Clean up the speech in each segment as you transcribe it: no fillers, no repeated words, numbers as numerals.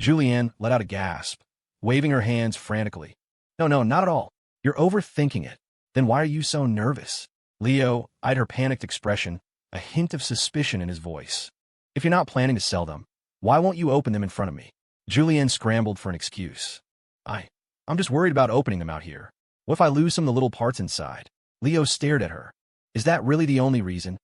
Julianne let out a gasp, waving her hands frantically. No, no, not at all. You're overthinking it. Then why are you so nervous? Leo eyed her panicked expression, a hint of suspicion in his voice. If you're not planning to sell them, why won't you open them in front of me? Julianne scrambled for an excuse. I'm just worried about opening them out here. What if I lose some of the little parts inside? Leo stared at her. Is that really the only reason?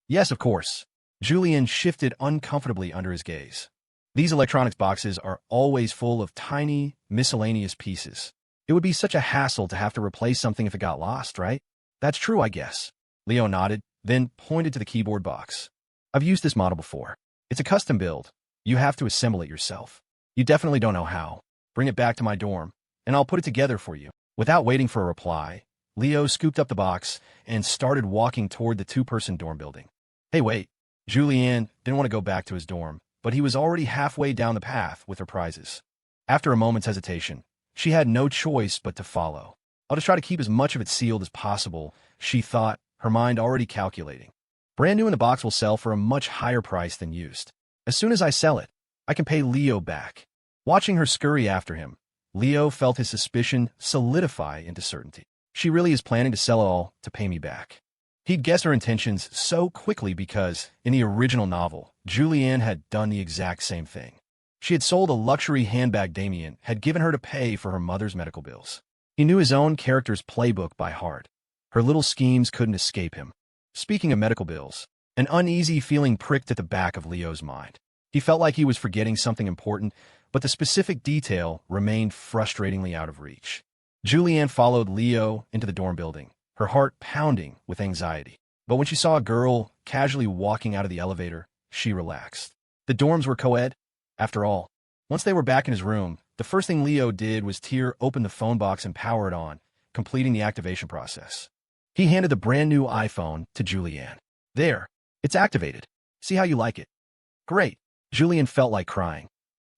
Yes, of course. Julianne shifted uncomfortably under his gaze. These electronics boxes are always full of tiny, miscellaneous pieces. It would be such a hassle to have to replace something if it got lost, right? That's true, I guess. Leo nodded, then pointed to the keyboard box. I've used this model before. It's a custom build. You have to assemble it yourself. You definitely don't know how. Bring it back to my dorm, and I'll put it together for you. Without waiting for a reply, Leo scooped up the box and started walking toward the two-person dorm building. Hey, wait. Julianne didn't want to go back to his dorm, but he was already halfway down the path with her prizes. After a moment's hesitation, she had no choice but to follow. I'll just try to keep as much of it sealed as possible, she thought, her mind already calculating. Brand new in the box will sell for a much higher price than used. As soon as I sell it, I can pay Leo back. Watching her scurry after him, Leo felt his suspicion solidify into certainty. She really is planning to sell it all to pay me back. He'd guessed her intentions so quickly because, in the original novel, Julianne had done the exact same thing. She had sold a luxury handbag Damien had given her to pay for her mother's medical bills. He knew his own character's playbook by heart. Her little schemes couldn't escape him. Speaking of medical bills, an uneasy feeling pricked at the back of Leo's mind. He felt like he was forgetting something important, but the specific detail remained frustratingly out of reach. Julianne followed Leo into the dorm building, her heart pounding with anxiety. But when she saw a girl casually walking out of the elevator, she relaxed. The dorms were co-ed, after all. Once they were back in his room, the first thing Leo did was tear open the phone box and power it on, completing the activation process. He handed the brand new iPhone to Julianne. There, it's activated. See how you like it. Great. Julianne felt like crying.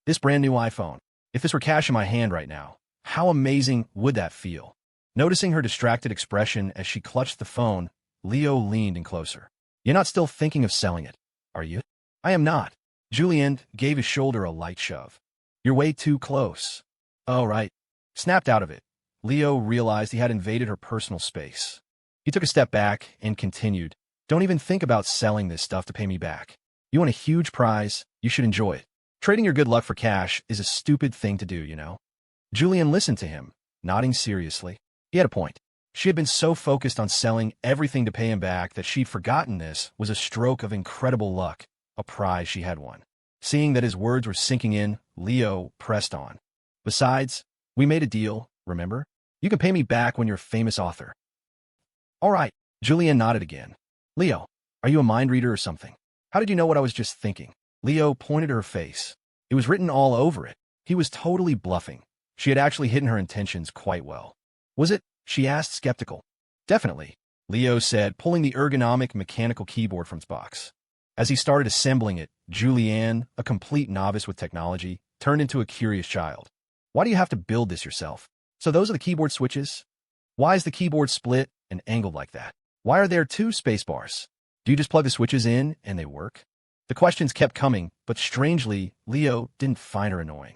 This brand new iPhone. If this were cash in my hand right now, how amazing would that feel? Noticing her distracted expression as she clutched the phone, Leo leaned in closer. You're not still thinking of selling it, are you? I am not. Julianne gave his shoulder a light shove. You're way too close. Oh, right. Snapped out of it, Leo realized he had invaded her personal space. He took a step back and continued. Don't even think about selling this stuff to pay me back. You want a huge prize, you should enjoy it. Trading your good luck for cash is a stupid thing to do, you know? Julianne listened to him, nodding seriously. He had a point. She had been so focused on selling everything to pay him back that she'd forgotten this was a stroke of incredible luck, a prize she had won. Seeing that his words were sinking in, Leo pressed on. Besides, we made a deal, remember? You can pay me back when you're a famous author. All right, Julianne nodded again. Leo, are you a mind reader or something? How did you know what I was just thinking? Leo pointed to her face. It was written all over it. He was totally bluffing. She had actually hidden her intentions quite well. Was it? She asked, skeptical. Definitely, Leo said, pulling the ergonomic mechanical keyboard from its box. As he started assembling it, Julianne, a complete novice with technology, turned into a curious child. Why do you have to build this yourself? So those are the keyboard switches? Why is the keyboard split and angled like that? Why are there two spacebars? Do you just plug the switches in and they work? The questions kept coming, but strangely, Leo didn't find her annoying.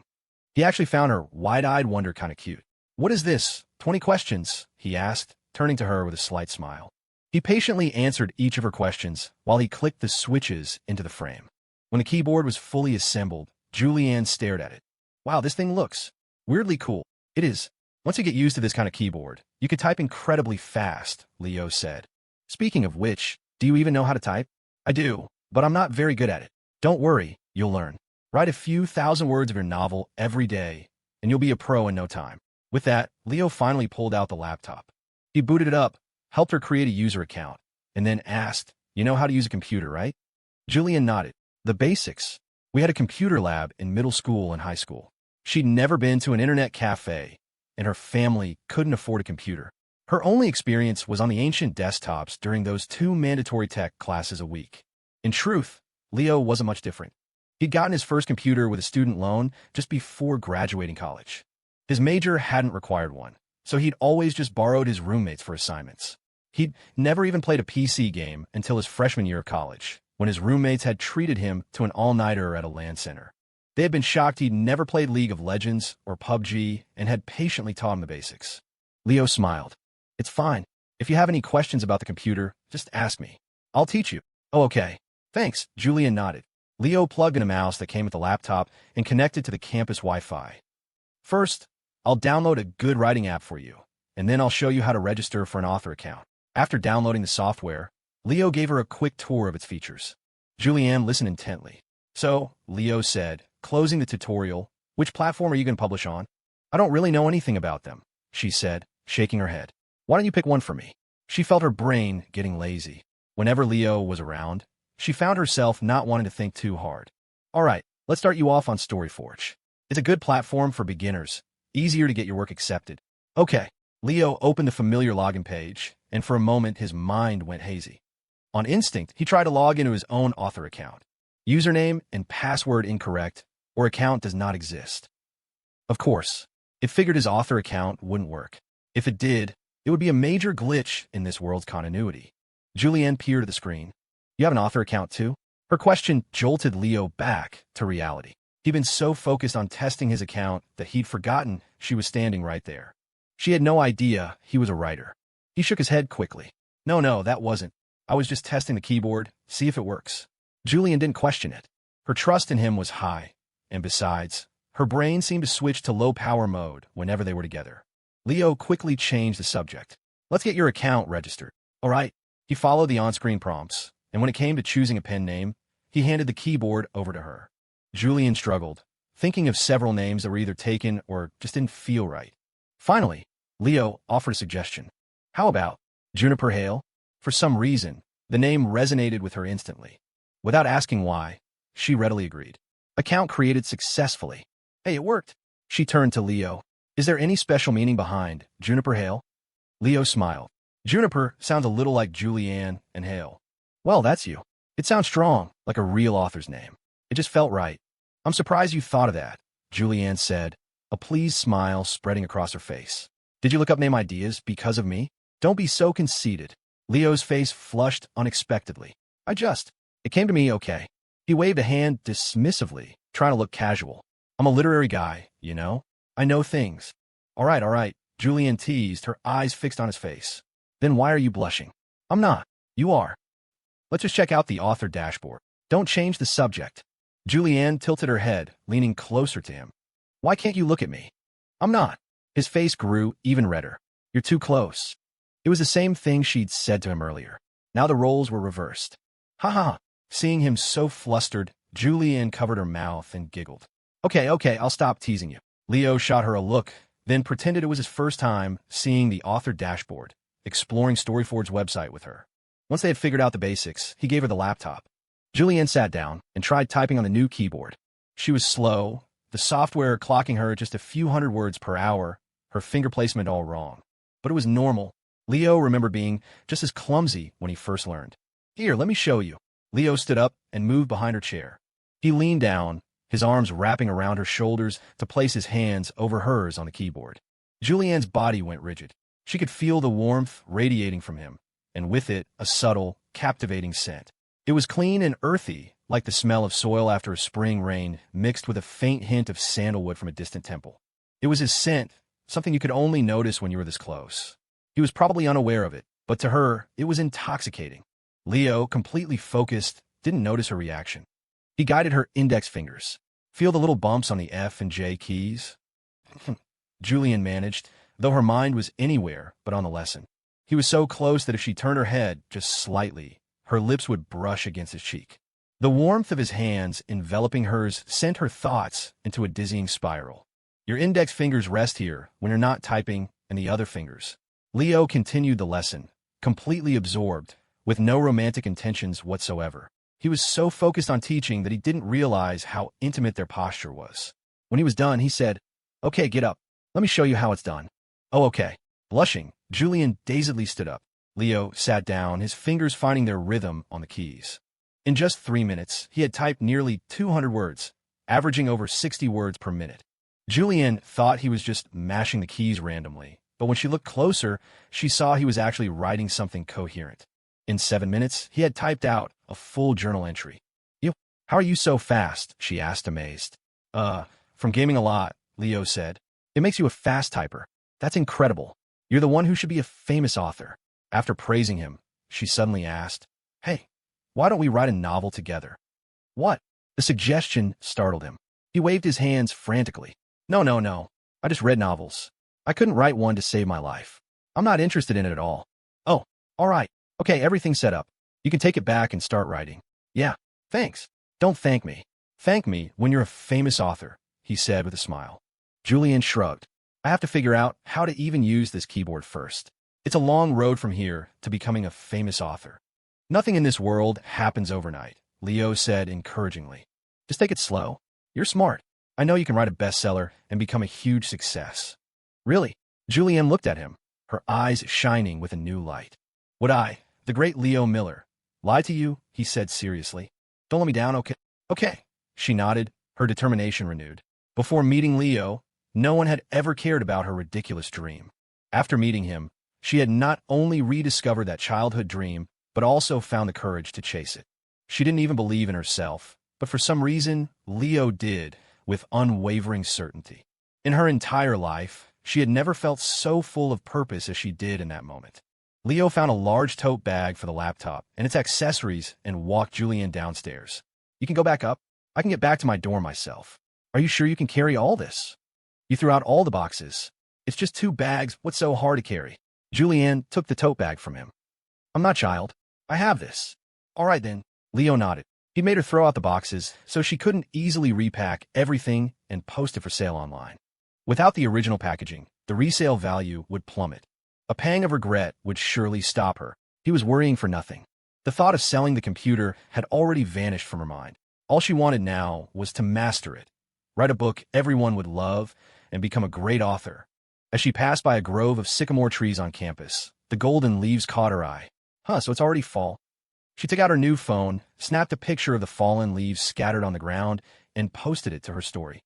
He actually found her wide-eyed wonder kind of cute. What is this? 20 questions? He asked, turning to her with a slight smile. He patiently answered each of her questions while he clicked the switches into the frame. When the keyboard was fully assembled, Julianne stared at it. Wow, this thing looks weirdly cool. It is. Once you get used to this kind of keyboard, you can type incredibly fast, Leo said. Speaking of which, do you even know how to type? I do, but I'm not very good at it. Don't worry, you'll learn. Write a few thousand words of your novel every day, and you'll be a pro in no time. With that, Leo finally pulled out the laptop. He booted it up, helped her create a user account, and then asked, you know how to use a computer, right? Julianne nodded. The basics. We had a computer lab in middle school and high school. She'd never been to an internet cafe, and her family couldn't afford a computer. Her only experience was on the ancient desktops during those 2 mandatory tech classes a week. In truth, Leo wasn't much different. He'd gotten his first computer with a student loan just before graduating college. His major hadn't required one, so he'd always just borrowed his roommates for assignments. He'd never even played a PC game until his freshman year of college, when his roommates had treated him to an all-nighter at a LAN center. They had been shocked he'd never played League of Legends or PUBG and had patiently taught him the basics. Leo smiled. It's fine. If you have any questions about the computer, just ask me. I'll teach you. Oh, okay. Thanks, Julianne nodded. Leo plugged in a mouse that came with the laptop and connected to the campus Wi-Fi. First, I'll download a good writing app for you, and then I'll show you how to register for an author account. After downloading the software, Leo gave her a quick tour of its features. Julianne listened intently. So, Leo said, closing the tutorial, which platform are you going to publish on? I don't really know anything about them, she said, shaking her head. Why don't you pick one for me? She felt her brain getting lazy. Whenever Leo was around, she found herself not wanting to think too hard. All right, let's start you off on StoryForge. It's a good platform for beginners, easier to get your work accepted. Okay, Leo opened a familiar login page, and for a moment his mind went hazy. On instinct, he tried to log into his own author account. Username and password incorrect, or account does not exist. Of course, it figured his author account wouldn't work. If it did, it would be a major glitch in this world's continuity. Julianne peered at the screen. You have an author account too? Her question jolted Leo back to reality. He'd been so focused on testing his account that he'd forgotten she was standing right there. She had no idea he was a writer. He shook his head quickly. No, that wasn't. I was just testing the keyboard, see if it works. Julianne didn't question it. Her trust in him was high, and besides, her brain seemed to switch to low-power mode whenever they were together. Leo quickly changed the subject. Let's get your account registered. All right. He followed the on-screen prompts, and when it came to choosing a pen name, he handed the keyboard over to her. Julianne struggled, thinking of several names that were either taken or just didn't feel right. Finally, Leo offered a suggestion. How about Juniper Hale? For some reason, the name resonated with her instantly. Without asking why, she readily agreed. Account created successfully. Hey, it worked. She turned to Leo. Is there any special meaning behind Juniper Hale? Leo smiled. Juniper sounds a little like Julianne and Hale. Well, that's you. It sounds strong, like a real author's name. It just felt right. I'm surprised you thought of that, Julianne said, a pleased smile spreading across her face. Did you look up name ideas because of me? Don't be so conceited. Leo's face flushed unexpectedly. It came to me okay. He waved a hand dismissively, trying to look casual. I'm a literary guy, you know? I know things. All right, Julianne teased, her eyes fixed on his face. Then why are you blushing? I'm not. You are. Let's just check out the author dashboard. Don't change the subject. Julianne tilted her head, leaning closer to him. Why can't you look at me? I'm not. His face grew even redder. You're too close. It was the same thing she'd said to him earlier. Now the roles were reversed. Ha ha. Seeing him so flustered, Julianne covered her mouth and giggled. Okay, I'll stop teasing you. Leo shot her a look, then pretended it was his first time seeing the author dashboard, exploring StoryForge's website with her. Once they had figured out the basics, he gave her the laptop. Julianne sat down and tried typing on the new keyboard. She was slow, the software clocking her just a few hundred words per hour, her finger placement all wrong. But it was normal. Leo remembered being just as clumsy when he first learned. Here, let me show you. Leo stood up and moved behind her chair. He leaned down, his arms wrapping around her shoulders to place his hands over hers on the keyboard. Julianne's body went rigid. She could feel the warmth radiating from him, and with it, a subtle, captivating scent. It was clean and earthy, like the smell of soil after a spring rain, mixed with a faint hint of sandalwood from a distant temple. It was his scent, something you could only notice when you were this close. He was probably unaware of it, but to her, it was intoxicating. Leo, completely focused, didn't notice her reaction. He guided her index fingers. Feel the little bumps on the F and J keys? Julianne managed, though her mind was anywhere but on the lesson. He was so close that if she turned her head just slightly, her lips would brush against his cheek. The warmth of his hands enveloping hers sent her thoughts into a dizzying spiral. Your index fingers rest here when you're not typing, and the other fingers. Leo continued the lesson, completely absorbed, with no romantic intentions whatsoever. He was so focused on teaching that he didn't realize how intimate their posture was. When he was done, he said, Okay, get up. Let me show you how it's done. Oh, okay. Blushing, Julianne dazedly stood up. Leo sat down, his fingers finding their rhythm on the keys. In just 3 minutes, he had typed nearly 200 words, averaging over 60 words per minute. Julianne thought he was just mashing the keys randomly, but when she looked closer, she saw he was actually writing something coherent. In 7 minutes, he had typed out a full journal entry. How are you so fast? She asked, amazed. From gaming a lot, Leo said. It makes you a fast typer. That's incredible. You're the one who should be a famous author. After praising him, she suddenly asked, Hey, why don't we write a novel together? What? The suggestion startled him. He waved his hands frantically. No, no, no. I just read novels. I couldn't write one to save my life. I'm not interested in it at all. Oh, all right. Okay, everything's set up. You can take it back and start writing. Yeah, thanks. Don't thank me. Thank me when you're a famous author, he said with a smile. Julianne shrugged. I have to figure out how to even use this keyboard first. It's a long road from here to becoming a famous author. Nothing in this world happens overnight, Leo said encouragingly. Just take it slow. You're smart. I know you can write a bestseller and become a huge success. Really? Julianne looked at him, her eyes shining with a new light. Would I, the great Leo Miller, lie to you? He said seriously. Don't let me down, okay? Okay. She nodded, her determination renewed. Before meeting Leo, no one had ever cared about her ridiculous dream. After meeting him, she had not only rediscovered that childhood dream, but also found the courage to chase it. She didn't even believe in herself, but for some reason, Leo did, with unwavering certainty. In her entire life, she had never felt so full of purpose as she did in that moment. Leo found a large tote bag for the laptop and its accessories and walked Julianne downstairs. You can go back up. I can get back to my dorm myself. Are you sure you can carry all this? You threw out all the boxes. It's just 2 bags. What's so hard to carry? Julianne took the tote bag from him. I'm not child. I have this. All right then. Leo nodded. He made her throw out the boxes so she couldn't easily repack everything and post it for sale online. Without the original packaging, the resale value would plummet. A pang of regret would surely stop her. He was worrying for nothing. The thought of selling the computer had already vanished from her mind. All she wanted now was to master it, write a book everyone would love, and become a great author. As she passed by a grove of sycamore trees on campus, the golden leaves caught her eye. So it's already fall. She took out her new phone, snapped a picture of the fallen leaves scattered on the ground, and posted it to her story.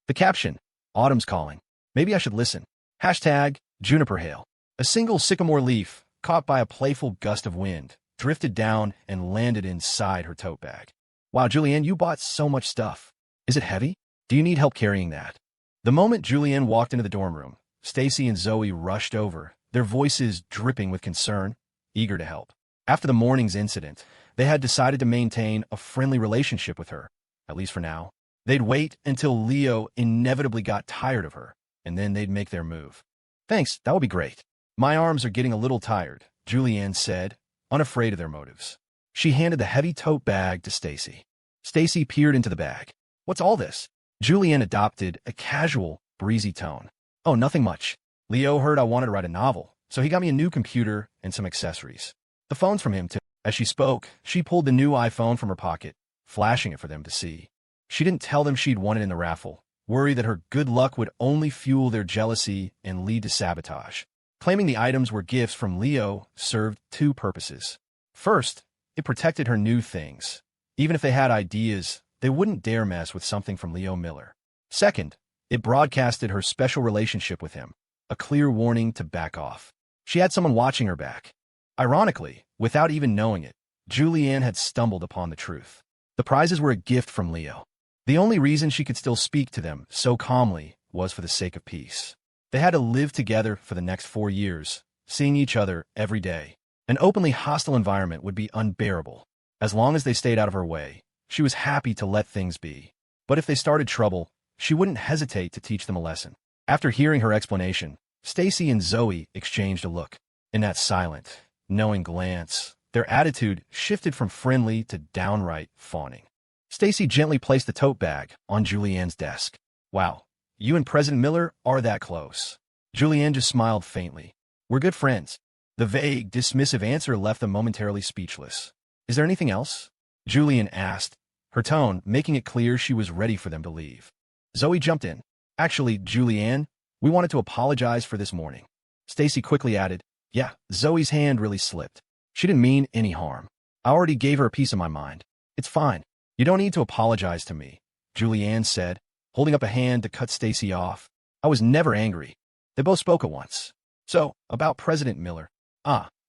The caption, Autumn's calling. Maybe I should listen. Hashtag Juniper Hail. A single sycamore leaf, caught by a playful gust of wind, drifted down and landed inside her tote bag. Wow, Julianne, you bought so much stuff. Is it heavy? Do you need help carrying that? The moment Julianne walked into the dorm room, Stacy and Zoe rushed over, their voices dripping with concern, eager to help. After the morning's incident, they had decided to maintain a friendly relationship with her, at least for now. They'd wait until Leo inevitably got tired of her, and then they'd make their move. Thanks, that would be great. My arms are getting a little tired, Julianne said, unafraid of their motives. She handed the heavy tote bag to Stacy. Stacy peered into the bag. What's all this? Julianne adopted a casual, breezy tone. Oh, nothing much. Leo heard I wanted to write a novel, so he got me a new computer and some accessories. The phone's from him, too. As she spoke, she pulled the new iPhone from her pocket, flashing it for them to see. She didn't tell them she'd won it in the raffle, worried that her good luck would only fuel their jealousy and lead to sabotage. Claiming the items were gifts from Leo served 2 purposes. First, it protected her new things. Even if they had ideas, they wouldn't dare mess with something from Leo Miller. Second, it broadcasted her special relationship with him, a clear warning to back off. She had someone watching her back. Ironically, without even knowing it, Julianne had stumbled upon the truth. The prizes were a gift from Leo. The only reason she could still speak to them so calmly was for the sake of peace. They had to live together for the next 4 years, seeing each other every day. An openly hostile environment would be unbearable. As long as they stayed out of her way, she was happy to let things be. But if they started trouble, she wouldn't hesitate to teach them a lesson. After hearing her explanation, Stacy and Zoe exchanged a look. In that silent, knowing glance, their attitude shifted from friendly to downright fawning. Stacy gently placed the tote bag on Julianne's desk. Wow, you and President Miller are that close. Julianne just smiled faintly. We're good friends. The vague, dismissive answer left them momentarily speechless. Is there anything else? Julianne asked, her tone making it clear she was ready for them to leave. Zoe jumped in. Actually, Julianne, we wanted to apologize for this morning. Stacy quickly added, yeah, Zoe's hand really slipped. She didn't mean any harm. I already gave her a piece of my mind. It's fine. You don't need to apologize to me, Julianne said, holding up a hand to cut Stacy off. I was never angry. They both spoke at once. So, about President Miller.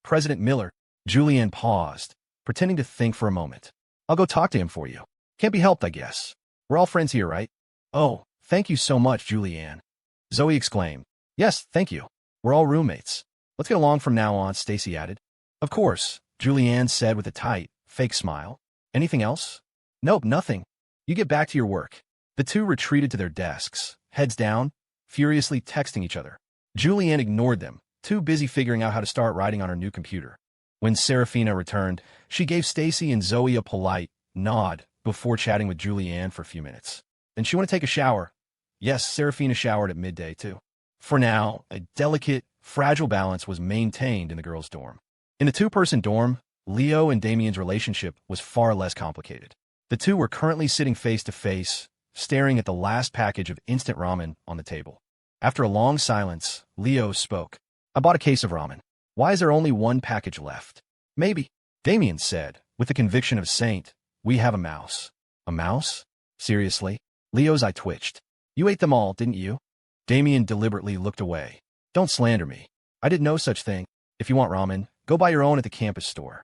President Miller. Julianne paused, pretending to think for a moment. I'll go talk to him for you. Can't be helped, I guess. We're all friends here, right? Oh, thank you so much, Julianne. Zoe exclaimed. Yes, thank you. We're all roommates. Let's get along from now on, Stacy added. Of course, Julianne said with a tight, fake smile. Anything else? Nope, nothing. You get back to your work. The two retreated to their desks, heads down, furiously texting each other. Julianne ignored them, too busy figuring out how to start writing on her new computer. When Saraphina returned, she gave Stacy and Zoe a polite nod before chatting with Julianne for a few minutes. Then she want to take a shower. Yes, Saraphina showered at midday, too. For now, a delicate, fragile balance was maintained in the girls' dorm. In the two-person dorm, Leo and Damien's relationship was far less complicated. The two were currently sitting face-to-face, staring at the last package of instant ramen on the table. After a long silence, Leo spoke. I bought a case of ramen. Why is there only one package left? Maybe, Damien said, with the conviction of a saint. We have a mouse. A mouse? Seriously? Leo's eye twitched. You ate them all, didn't you? Damien deliberately looked away. Don't slander me. I did no such thing. If you want ramen, go buy your own at the campus store.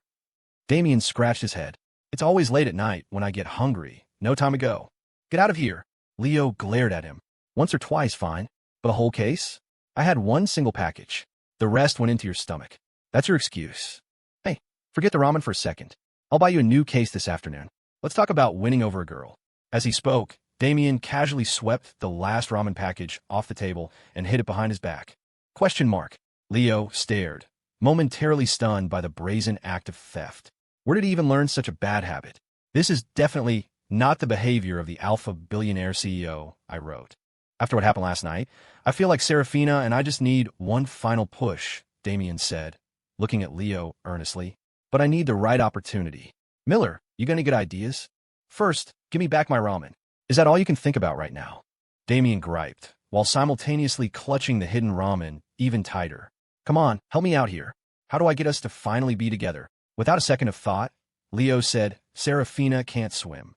Damien scratched his head. It's always late at night when I get hungry. No time to go. Get out of here. Leo glared at him. Once or twice, fine. But a whole case? I had one single package. The rest went into your stomach. That's your excuse. Hey, forget the ramen for a second. I'll buy you a new case this afternoon. Let's talk about winning over a girl. As he spoke, Damien casually swept the last ramen package off the table and hid it behind his back. Question mark. Leo stared, momentarily stunned by the brazen act of theft. Where did he even learn such a bad habit? This is definitely not the behavior of the alpha billionaire CEO, I wrote. After what happened last night, I feel like Saraphina and I just need one final push, Damien said, looking at Leo earnestly. But I need the right opportunity. Miller, you got any good ideas? First, give me back my ramen. Is that all you can think about right now? Damien griped, while simultaneously clutching the hidden ramen even tighter. Come on, help me out here. How do I get us to finally be together? Without a second of thought, Leo said, Saraphina can't swim.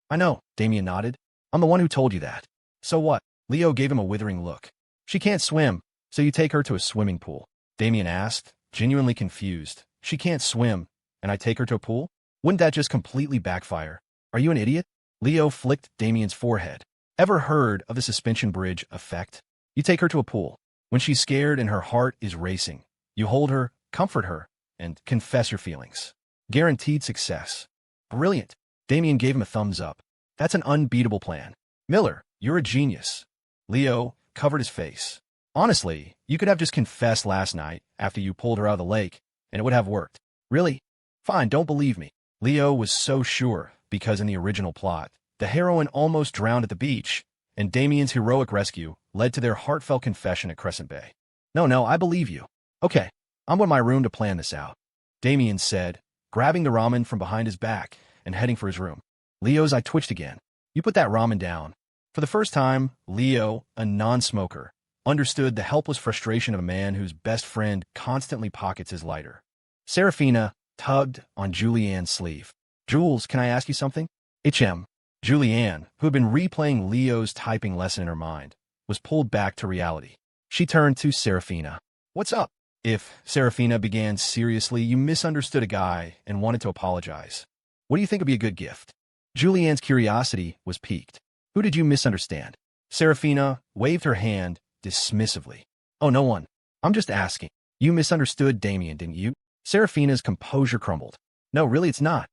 I know, Damien nodded. I'm the one who told you that. So what? Leo gave him a withering look. She can't swim, so you take her to a swimming pool. Damien asked, genuinely confused. She can't swim, and I take her to a pool? Wouldn't that just completely backfire? Are you an idiot? Leo flicked Damien's forehead. Ever heard of the suspension bridge effect? You take her to a pool. When she's scared and her heart is racing, you hold her, comfort her, and confess your feelings. Guaranteed success. Brilliant. Damien gave him a thumbs up. That's an unbeatable plan. Miller, you're a genius. Leo covered his face. Honestly, you could have just confessed last night after you pulled her out of the lake, and it would have worked. Really? Fine, don't believe me. Leo was so sure, because in the original plot, the heroine almost drowned at the beach, and Damien's heroic rescue led to their heartfelt confession at Crescent Bay. No, I believe you. Okay, I'm going to my room to plan this out, Damien said, grabbing the ramen from behind his back and heading for his room. Leo's eye twitched again. You put that ramen down. For the first time, Leo, a non-smoker, understood the helpless frustration of a man whose best friend constantly pockets his lighter. Saraphina tugged on Julianne's sleeve. Jules, can I ask you something? Julianne, who had been replaying Leo's typing lesson in her mind, was pulled back to reality. She turned to Saraphina. What's up? If, Saraphina began seriously, you misunderstood a guy and wanted to apologize. What do you think would be a good gift? Julianne's curiosity was piqued. Who did you misunderstand? Saraphina waved her hand dismissively. Oh, no one. I'm just asking. You misunderstood Damien, didn't you? Saraphina's composure crumbled. No, really, it's not.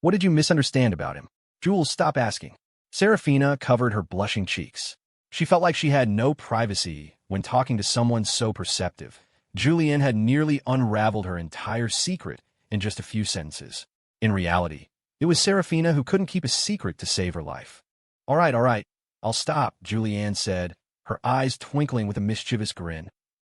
What did you misunderstand about him? Jules, stop asking. Saraphina covered her blushing cheeks. She felt like she had no privacy when talking to someone so perceptive. Julianne had nearly unraveled her entire secret in just a few sentences. In reality, it was Saraphina who couldn't keep a secret to save her life. All right, I'll stop, Julianne said, her eyes twinkling with a mischievous grin.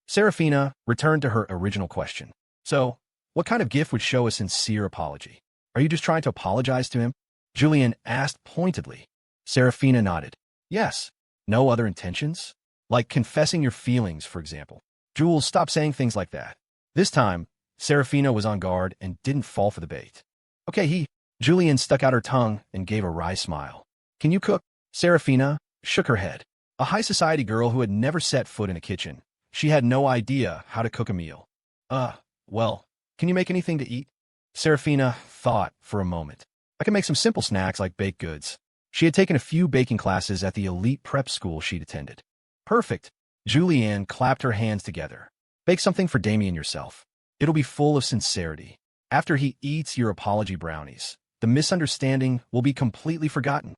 Saraphina returned to her original question. So, what kind of gift would show a sincere apology? Are you just trying to apologize to him? Julianne asked pointedly. Saraphina nodded. Yes. No other intentions? Like confessing your feelings, for example. Jules, stop saying things like that. This time, Saraphina was on guard and didn't fall for the bait. Okay, Julianne stuck out her tongue and gave a wry smile. Can you cook? Saraphina shook her head. A high society girl who had never set foot in a kitchen. She had no idea how to cook a meal. Well, can you make anything to eat? Saraphina thought for a moment. I can make some simple snacks like baked goods. She had taken a few baking classes at the elite prep school she'd attended. Perfect. Julianne clapped her hands together. Bake something for Damien yourself. It'll be full of sincerity. After he eats your apology brownies, the misunderstanding will be completely forgotten.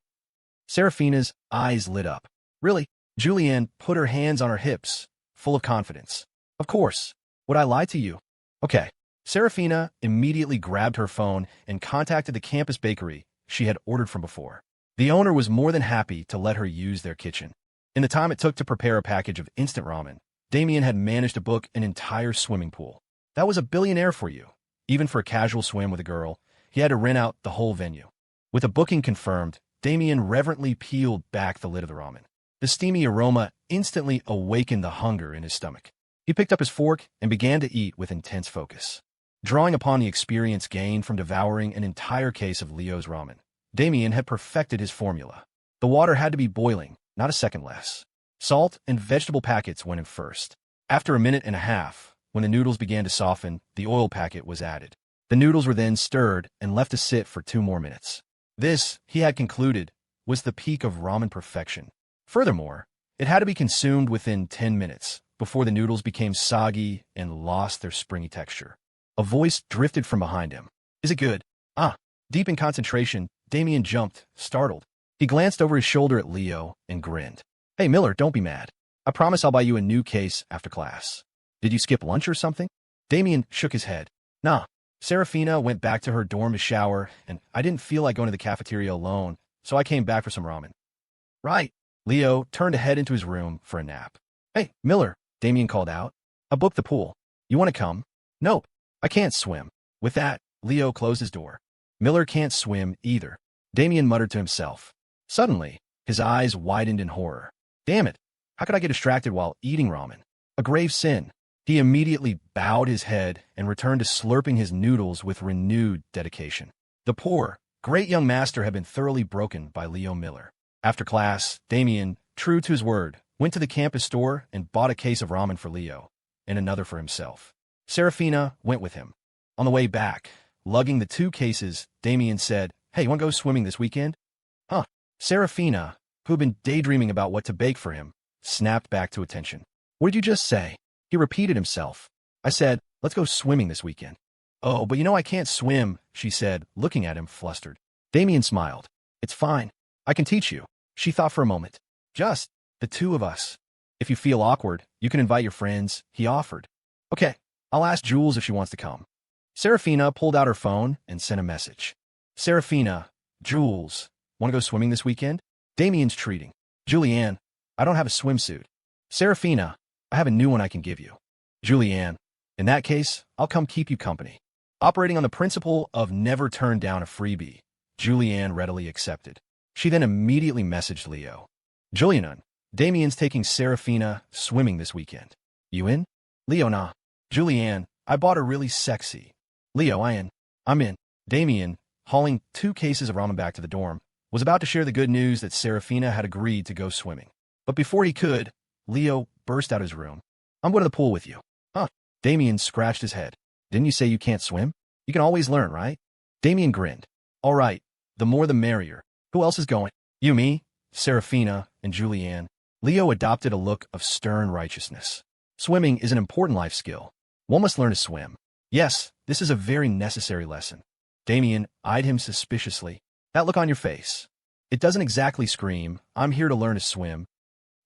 Saraphina's eyes lit up. Really? Julianne put her hands on her hips, full of confidence. Of course. Would I lie to you? Okay. Saraphina immediately grabbed her phone and contacted the campus bakery she had ordered from before. The owner was more than happy to let her use their kitchen. In the time it took to prepare a package of instant ramen, Damien had managed to book an entire swimming pool. That was a billionaire for you. Even for a casual swim with a girl, he had to rent out the whole venue. With the booking confirmed, Damien reverently peeled back the lid of the ramen. The steamy aroma instantly awakened the hunger in his stomach. He picked up his fork and began to eat with intense focus. Drawing upon the experience gained from devouring an entire case of Leo's ramen, Damien had perfected his formula. The water had to be boiling, not a second less. Salt and vegetable packets went in first. After a minute and a half, when the noodles began to soften, the oil packet was added. The noodles were then stirred and left to sit for 2 more minutes. This, he had concluded, was the peak of ramen perfection. Furthermore, it had to be consumed within 10 minutes before the noodles became soggy and lost their springy texture. A voice drifted from behind him. Is it good? Ah. Deep in concentration, Damien jumped, startled. He glanced over his shoulder at Leo and grinned. Hey, Miller, don't be mad. I promise I'll buy you a new case after class. Did you skip lunch or something? Damien shook his head. Nah. Saraphina went back to her dorm to shower, and I didn't feel like going to the cafeteria alone, so I came back for some ramen. Right. Leo turned to head into his room for a nap. Hey, Miller, Damien called out. I booked the pool. You want to come? Nope. I can't swim. With that, Leo closed his door. Miller can't swim either. Damien muttered to himself. Suddenly, his eyes widened in horror. Damn it. How could I get distracted while eating ramen? A grave sin. He immediately bowed his head and returned to slurping his noodles with renewed dedication. The poor, great young master had been thoroughly broken by Leo Miller. After class, Damien, true to his word, went to the campus store and bought a case of ramen for Leo, and another for himself. Saraphina went with him. On the way back, lugging the 2 cases, Damien said, Hey, you want to go swimming this weekend? Huh. Saraphina, who had been daydreaming about what to bake for him, snapped back to attention. What did you just say? He repeated himself. I said, let's go swimming this weekend. Oh, but you know I can't swim, she said, looking at him flustered. Damien smiled. It's fine. I can teach you. She thought for a moment. Just the 2 of us. If you feel awkward, you can invite your friends, he offered. Okay, I'll ask Jules if she wants to come. Saraphina pulled out her phone and sent a message. Saraphina, Jules, want to go swimming this weekend? Damien's treating. Julianne, I don't have a swimsuit. Saraphina, I have a new one I can give you. Julianne, in that case, I'll come keep you company. Operating on the principle of never turn down a freebie, Julianne readily accepted. She then immediately messaged Leo. Julianne, Damien's taking Saraphina swimming this weekend. You in? Leo, nah. Julianne, I bought her really sexy. Leo, I'm in. Damien, hauling 2 cases of ramen back to the dorm, was about to share the good news that Saraphina had agreed to go swimming. But before he could, Leo burst out of his room. I'm going to the pool with you. Huh? Damien scratched his head. Didn't you say you can't swim? You can always learn, right? Damien grinned. All right, the more the merrier. Who else is going? You, me, Saraphina, and Julianne. Leo adopted a look of stern righteousness. Swimming is an important life skill. One must learn to swim. Yes, this is a very necessary lesson. Damien eyed him suspiciously. That look on your face. It doesn't exactly scream, I'm here to learn to swim.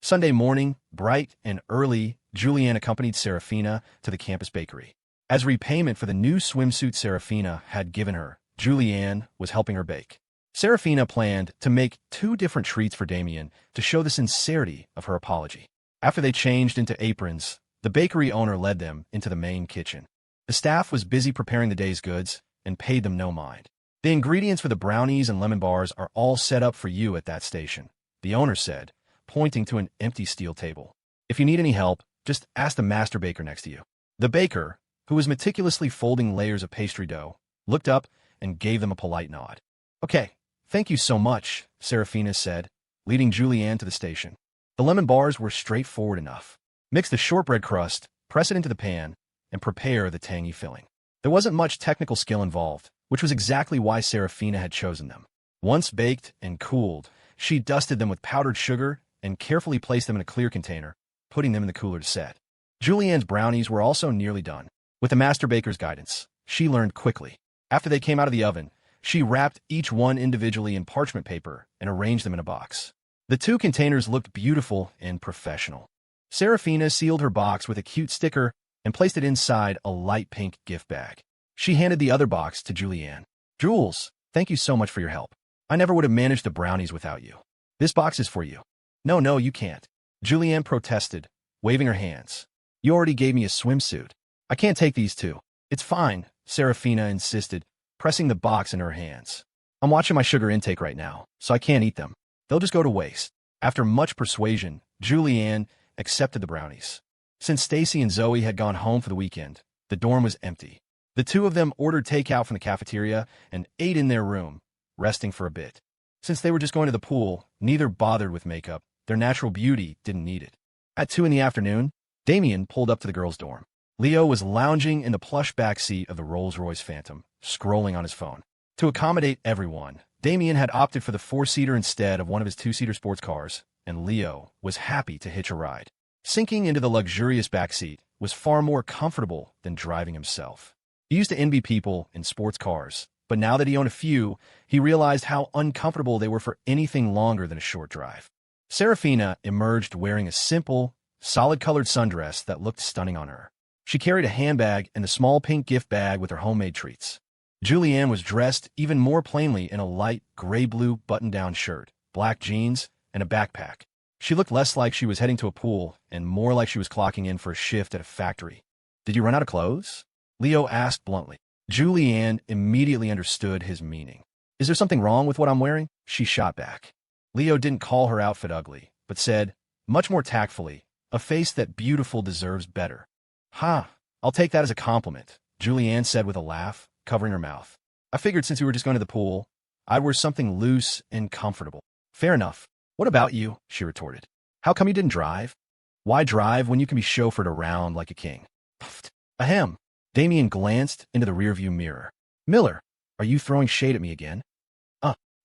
Sunday morning, bright and early, Julianne accompanied Saraphina to the campus bakery. As repayment for the new swimsuit Saraphina had given her, Julianne was helping her bake. Saraphina planned to make 2 different treats for Damien to show the sincerity of her apology. After they changed into aprons, the bakery owner led them into the main kitchen. The staff was busy preparing the day's goods and paid them no mind. The ingredients for the brownies and lemon bars are all set up for you at that station, the owner said, pointing to an empty steel table. If you need any help, just ask the master baker next to you. The baker, who was meticulously folding layers of pastry dough, looked up and gave them a polite nod. Okay, thank you so much, Saraphina said, leading Julianne to the station. The lemon bars were straightforward enough. Mix the shortbread crust, press it into the pan, and prepare the tangy filling. There wasn't much technical skill involved, which was exactly why Saraphina had chosen them. Once baked and cooled, She dusted them with powdered sugar and carefully placed them in a clear container, putting them in the cooler to set. Julianne's brownies were also nearly done. With the master baker's guidance, she learned quickly. After they came out of the oven, she wrapped each one individually in parchment paper and arranged them in a box. The two containers looked beautiful and professional. Saraphina sealed her box with a cute sticker and placed it inside a light pink gift bag. She handed the other box to Julianne. "Jules, thank you so much for your help. I never would have managed the brownies without you. This box is for you." No, you can't," Julianne protested, waving her hands. "You already gave me a swimsuit. I can't take these two." "It's fine," Saraphina insisted, pressing the box in her hands. "I'm watching my sugar intake right now, so I can't eat them. They'll just go to waste." After much persuasion, Julianne accepted the brownies. Since Stacy and Zoe had gone home for the weekend, the dorm was empty. The two of them ordered takeout from the cafeteria and ate in their room, resting for a bit. Since they were just going to the pool, neither bothered with makeup. Their natural beauty didn't need it. At 2 in the afternoon, Damien pulled up to the girls' dorm. Leo was lounging in the plush backseat of the Rolls-Royce Phantom, scrolling on his phone. To accommodate everyone, Damien had opted for the 4-seater instead of one of his 2-seater sports cars, and Leo was happy to hitch a ride. Sinking into the luxurious backseat was far more comfortable than driving himself. He used to envy people in sports cars, but now that he owned a few, he realized how uncomfortable they were for anything longer than a short drive. Saraphina emerged wearing a simple, solid-colored sundress that looked stunning on her. She carried a handbag and a small pink gift bag with her homemade treats. Julianne was dressed even more plainly in a light gray-blue button-down shirt, black jeans, and a backpack. She looked less like she was heading to a pool and more like she was clocking in for a shift at a factory. "Did you run out of clothes?" Leo asked bluntly. Julianne immediately understood his meaning. "Is there something wrong with what I'm wearing?" she shot back. Leo didn't call her outfit ugly, but said, much more tactfully, "A face that beautiful deserves better." "Ha, I'll take that as a compliment," Julianne said with a laugh, covering her mouth. "I figured since we were just going to the pool, I'd wear something loose and comfortable." "Fair enough. What about you?" she retorted. "How come you didn't drive?" "Why drive when you can be chauffeured around like a king?" Pfft. Ahem. Damien glanced into the rearview mirror. "Miller, are you throwing shade at me again?"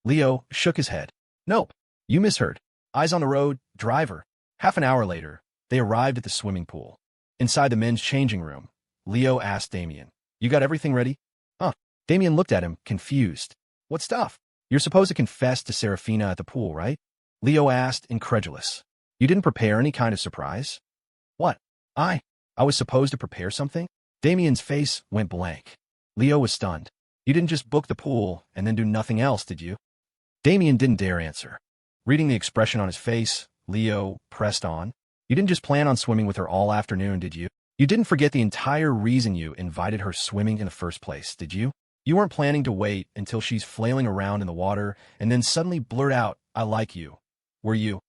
Leo shook his head. "Nope. You misheard. Eyes on the road, driver." Half an hour later, they arrived at the swimming pool. Inside the men's changing room, Leo asked Damien, "You got everything ready?" Damien looked at him, confused. "What stuff?" "You're supposed to confess to Saraphina at the pool, right?" Leo asked, incredulous. "You didn't prepare any kind of surprise?" "What? I was supposed to prepare something?" Damien's face went blank. Leo was stunned. "You didn't just book the pool and then do nothing else, did you?" Damien didn't dare answer. Reading the expression on his face, Leo pressed on. "You didn't just plan on swimming with her all afternoon, did you? You didn't forget the entire reason you invited her swimming in the first place, did you? You weren't planning to wait until she's flailing around in the water and then suddenly blurt out, 'I like you,' were you?"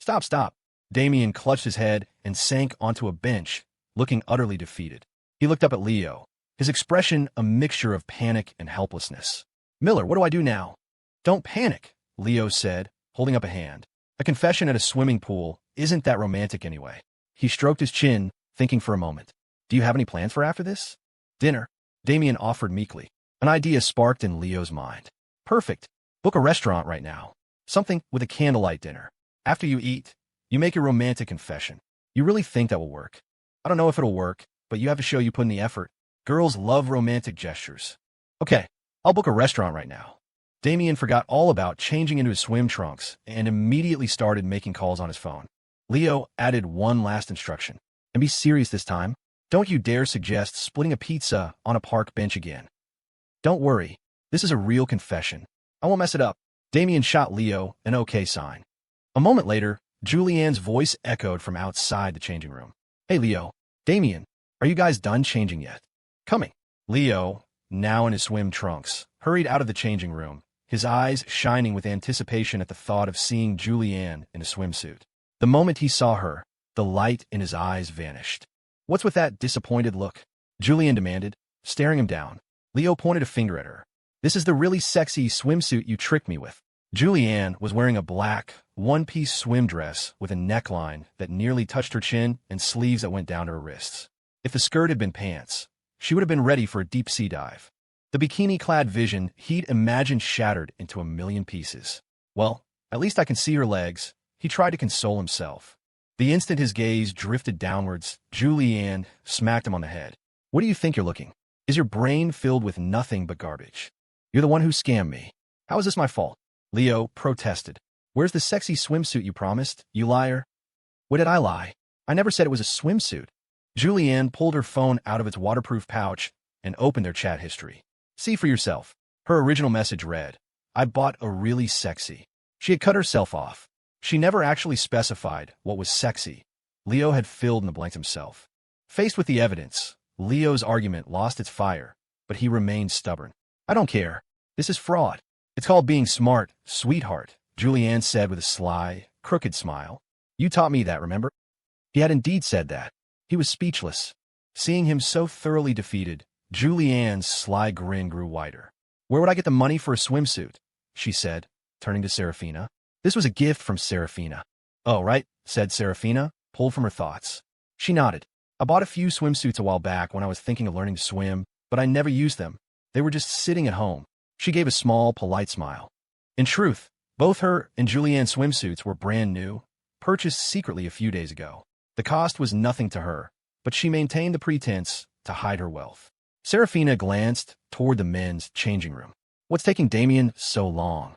Stop. Damien clutched his head and sank onto a bench, looking utterly defeated. He looked up at Leo, his expression a mixture of panic and helplessness. "Miller, what do I do now?" "Don't panic," Leo said, holding up a hand. "A confession at a swimming pool isn't that romantic anyway." He stroked his chin, thinking for a moment. "Do you have any plans for after this?" "Dinner," Damien offered meekly. An idea sparked in Leo's mind. "Perfect. Book a restaurant right now. Something with a candlelight dinner. After you eat, you make your romantic confession. You really think that will work?" "I don't know if it'll work, but you have to show you put in the effort. Girls love romantic gestures." "Okay, I'll book a restaurant right now." Damien forgot all about changing into his swim trunks and immediately started making calls on his phone. Leo added one last instruction. "And be serious this time. Don't you dare suggest splitting a pizza on a park bench again." "Don't worry. This is a real confession. I won't mess it up." Damien shot Leo an okay sign. A moment later, Julianne's voice echoed from outside the changing room. "Hey, Leo. Damien, are you guys done changing yet?" "Coming." Leo, now in his swim trunks, hurried out of the changing room, his eyes shining with anticipation at the thought of seeing Julianne in a swimsuit. The moment he saw her, the light in his eyes vanished. "What's with that disappointed look?" Julianne demanded, staring him down. Leo pointed a finger at her. "This is the really sexy swimsuit you tricked me with." Julianne was wearing a black, one-piece swim dress with a neckline that nearly touched her chin and sleeves that went down to her wrists. If the skirt had been pants, she would have been ready for a deep-sea dive. The bikini-clad vision he'd imagined shattered into a million pieces. "Well, At least I can see her legs. He tried to console himself. The instant his gaze drifted downwards, Julianne smacked him on the head. What do you think you're looking? Is your brain filled with nothing but garbage? You're the one who scammed me. How is this my fault? Leo protested. Where's the sexy swimsuit you promised, you liar? What did I lie? I never said it was a swimsuit. Julianne pulled her phone out of its waterproof pouch and opened their chat history. See for yourself. Her original message read, I bought a really sexy. She had cut herself off. She never actually specified what was sexy. Leo had filled in the blanks himself. Faced with the evidence, Leo's argument lost its fire, but he remained stubborn. I don't care. This is fraud. It's called being smart, sweetheart, Julianne said with a sly, crooked smile. You taught me that, remember? He had indeed said that. He was speechless. Seeing him so thoroughly defeated, Julianne's sly grin grew wider. Where would I get the money for a swimsuit? She said, turning to Saraphina. This was a gift from Saraphina. Oh, right, said Saraphina, pulled from her thoughts. She nodded. I bought a few swimsuits a while back when I was thinking of learning to swim, but I never used them. They were just sitting at home. She gave a small, polite smile. In truth, both her and Julianne's swimsuits were brand new, purchased secretly a few days ago. The cost was nothing to her, but she maintained the pretense to hide her wealth. Saraphina glanced toward the men's changing room. What's taking Damien so long?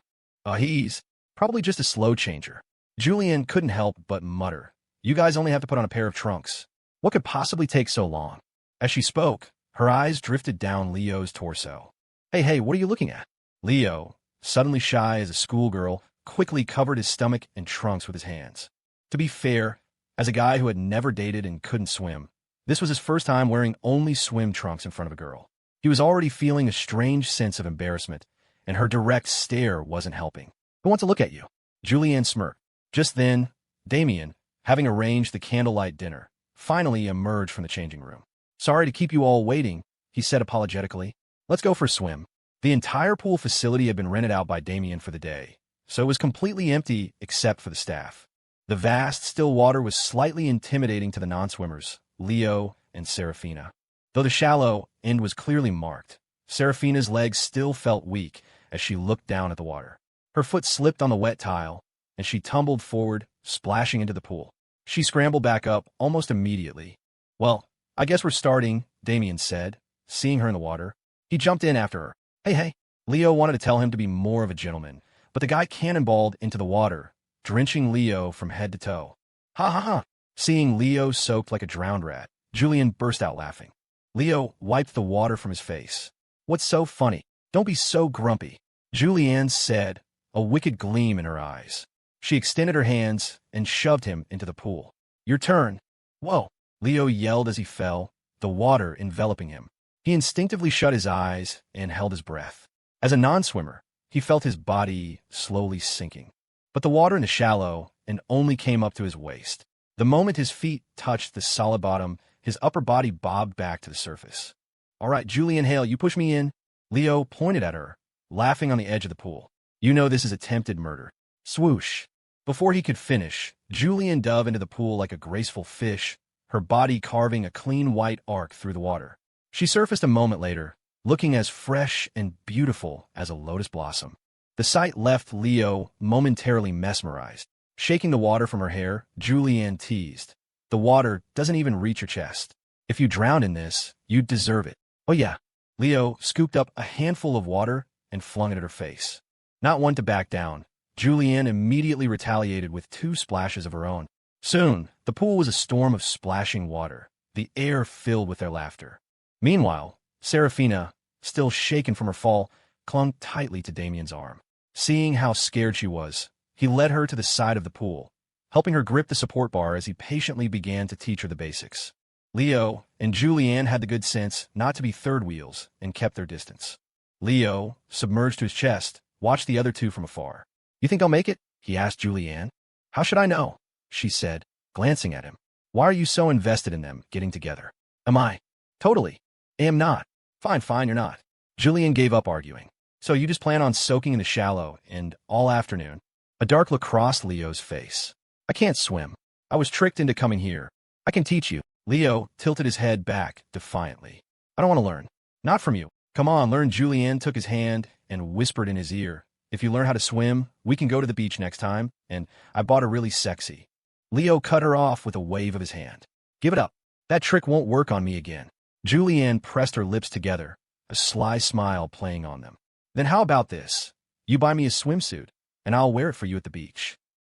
He's probably just a slow changer. Julianne couldn't help but mutter. You guys only have to put on a pair of trunks. What could possibly take so long? As she spoke, her eyes drifted down Leo's torso. Hey, what are you looking at? Leo, suddenly shy as a schoolgirl, quickly covered his stomach and trunks with his hands. To be fair, as a guy who had never dated and couldn't swim, this was his first time wearing only swim trunks in front of a girl. He was already feeling a strange sense of embarrassment, and her direct stare wasn't helping. Who wants to look at you? Julianne smirked. Just then, Damien, having arranged the candlelight dinner, finally emerged from the changing room. Sorry to keep you all waiting, he said apologetically. Let's go for a swim. The entire pool facility had been rented out by Damien for the day, so it was completely empty except for the staff. The vast, still water was slightly intimidating to the non-swimmers, Leo and Saraphina. Though the shallow end was clearly marked, Saraphina's legs still felt weak as she looked down at the water. Her foot slipped on the wet tile, and she tumbled forward, splashing into the pool. She scrambled back up almost immediately. Well, I guess we're starting, Damien said, seeing her in the water. He jumped in after her. Hey. Leo wanted to tell him to be more of a gentleman, but the guy cannonballed into the water, drenching Leo from head to toe. Ha. Seeing Leo soaked like a drowned rat, Julian burst out laughing. Leo wiped the water from his face. What's so funny? Don't be so grumpy, Julianne said, a wicked gleam in her eyes. She extended her hands and shoved him into the pool. Your turn. Whoa, Leo yelled as he fell, the water enveloping him. He instinctively shut his eyes and held his breath. As a non-swimmer, he felt his body slowly sinking. But the water in the shallow and only came up to his waist. The moment his feet touched the solid bottom, his upper body bobbed back to the surface. All right, Julianne Hale, you push me in. Leo pointed at her, laughing on the edge of the pool. You know this is attempted murder. Swoosh. Before he could finish, Julianne dove into the pool like a graceful fish, her body carving a clean white arc through the water. She surfaced a moment later, looking as fresh and beautiful as a lotus blossom. The sight left Leo momentarily mesmerized. Shaking the water from her hair, Julianne teased. The water doesn't even reach your chest. If you drowned in this, you'd deserve it. Oh yeah. Leo scooped up a handful of water and flung it at her face. Not one to back down, Julianne immediately retaliated with 2 splashes of her own. Soon, the pool was a storm of splashing water, the air filled with their laughter. Meanwhile, Saraphina, still shaken from her fall, clung tightly to Damien's arm. Seeing how scared she was, he led her to the side of the pool, helping her grip the support bar as he patiently began to teach her the basics. Leo and Julianne had the good sense not to be third wheels and kept their distance. Leo, submerged to his chest, watched the other two from afar. You think I'll make it? He asked Julianne. How should I know? She said, glancing at him. Why are you so invested in them getting together? Am I? Totally. Am not. Fine, you're not. Julianne gave up arguing. So you just plan on soaking in the shallow and all afternoon? A dark look crossed Leo's face. I can't swim. I was tricked into coming here. I can teach you. Leo tilted his head back defiantly. I don't want to learn. Not from you. Come on, learn. Julianne took his hand and whispered in his ear, If you learn how to swim, we can go to the beach next time, and I bought a really sexy. Leo cut her off with a wave of his hand. Give it up. That trick won't work on me again. Julianne pressed her lips together, a sly smile playing on them. Then how about this? You buy me a swimsuit, and I'll wear it for you at the beach.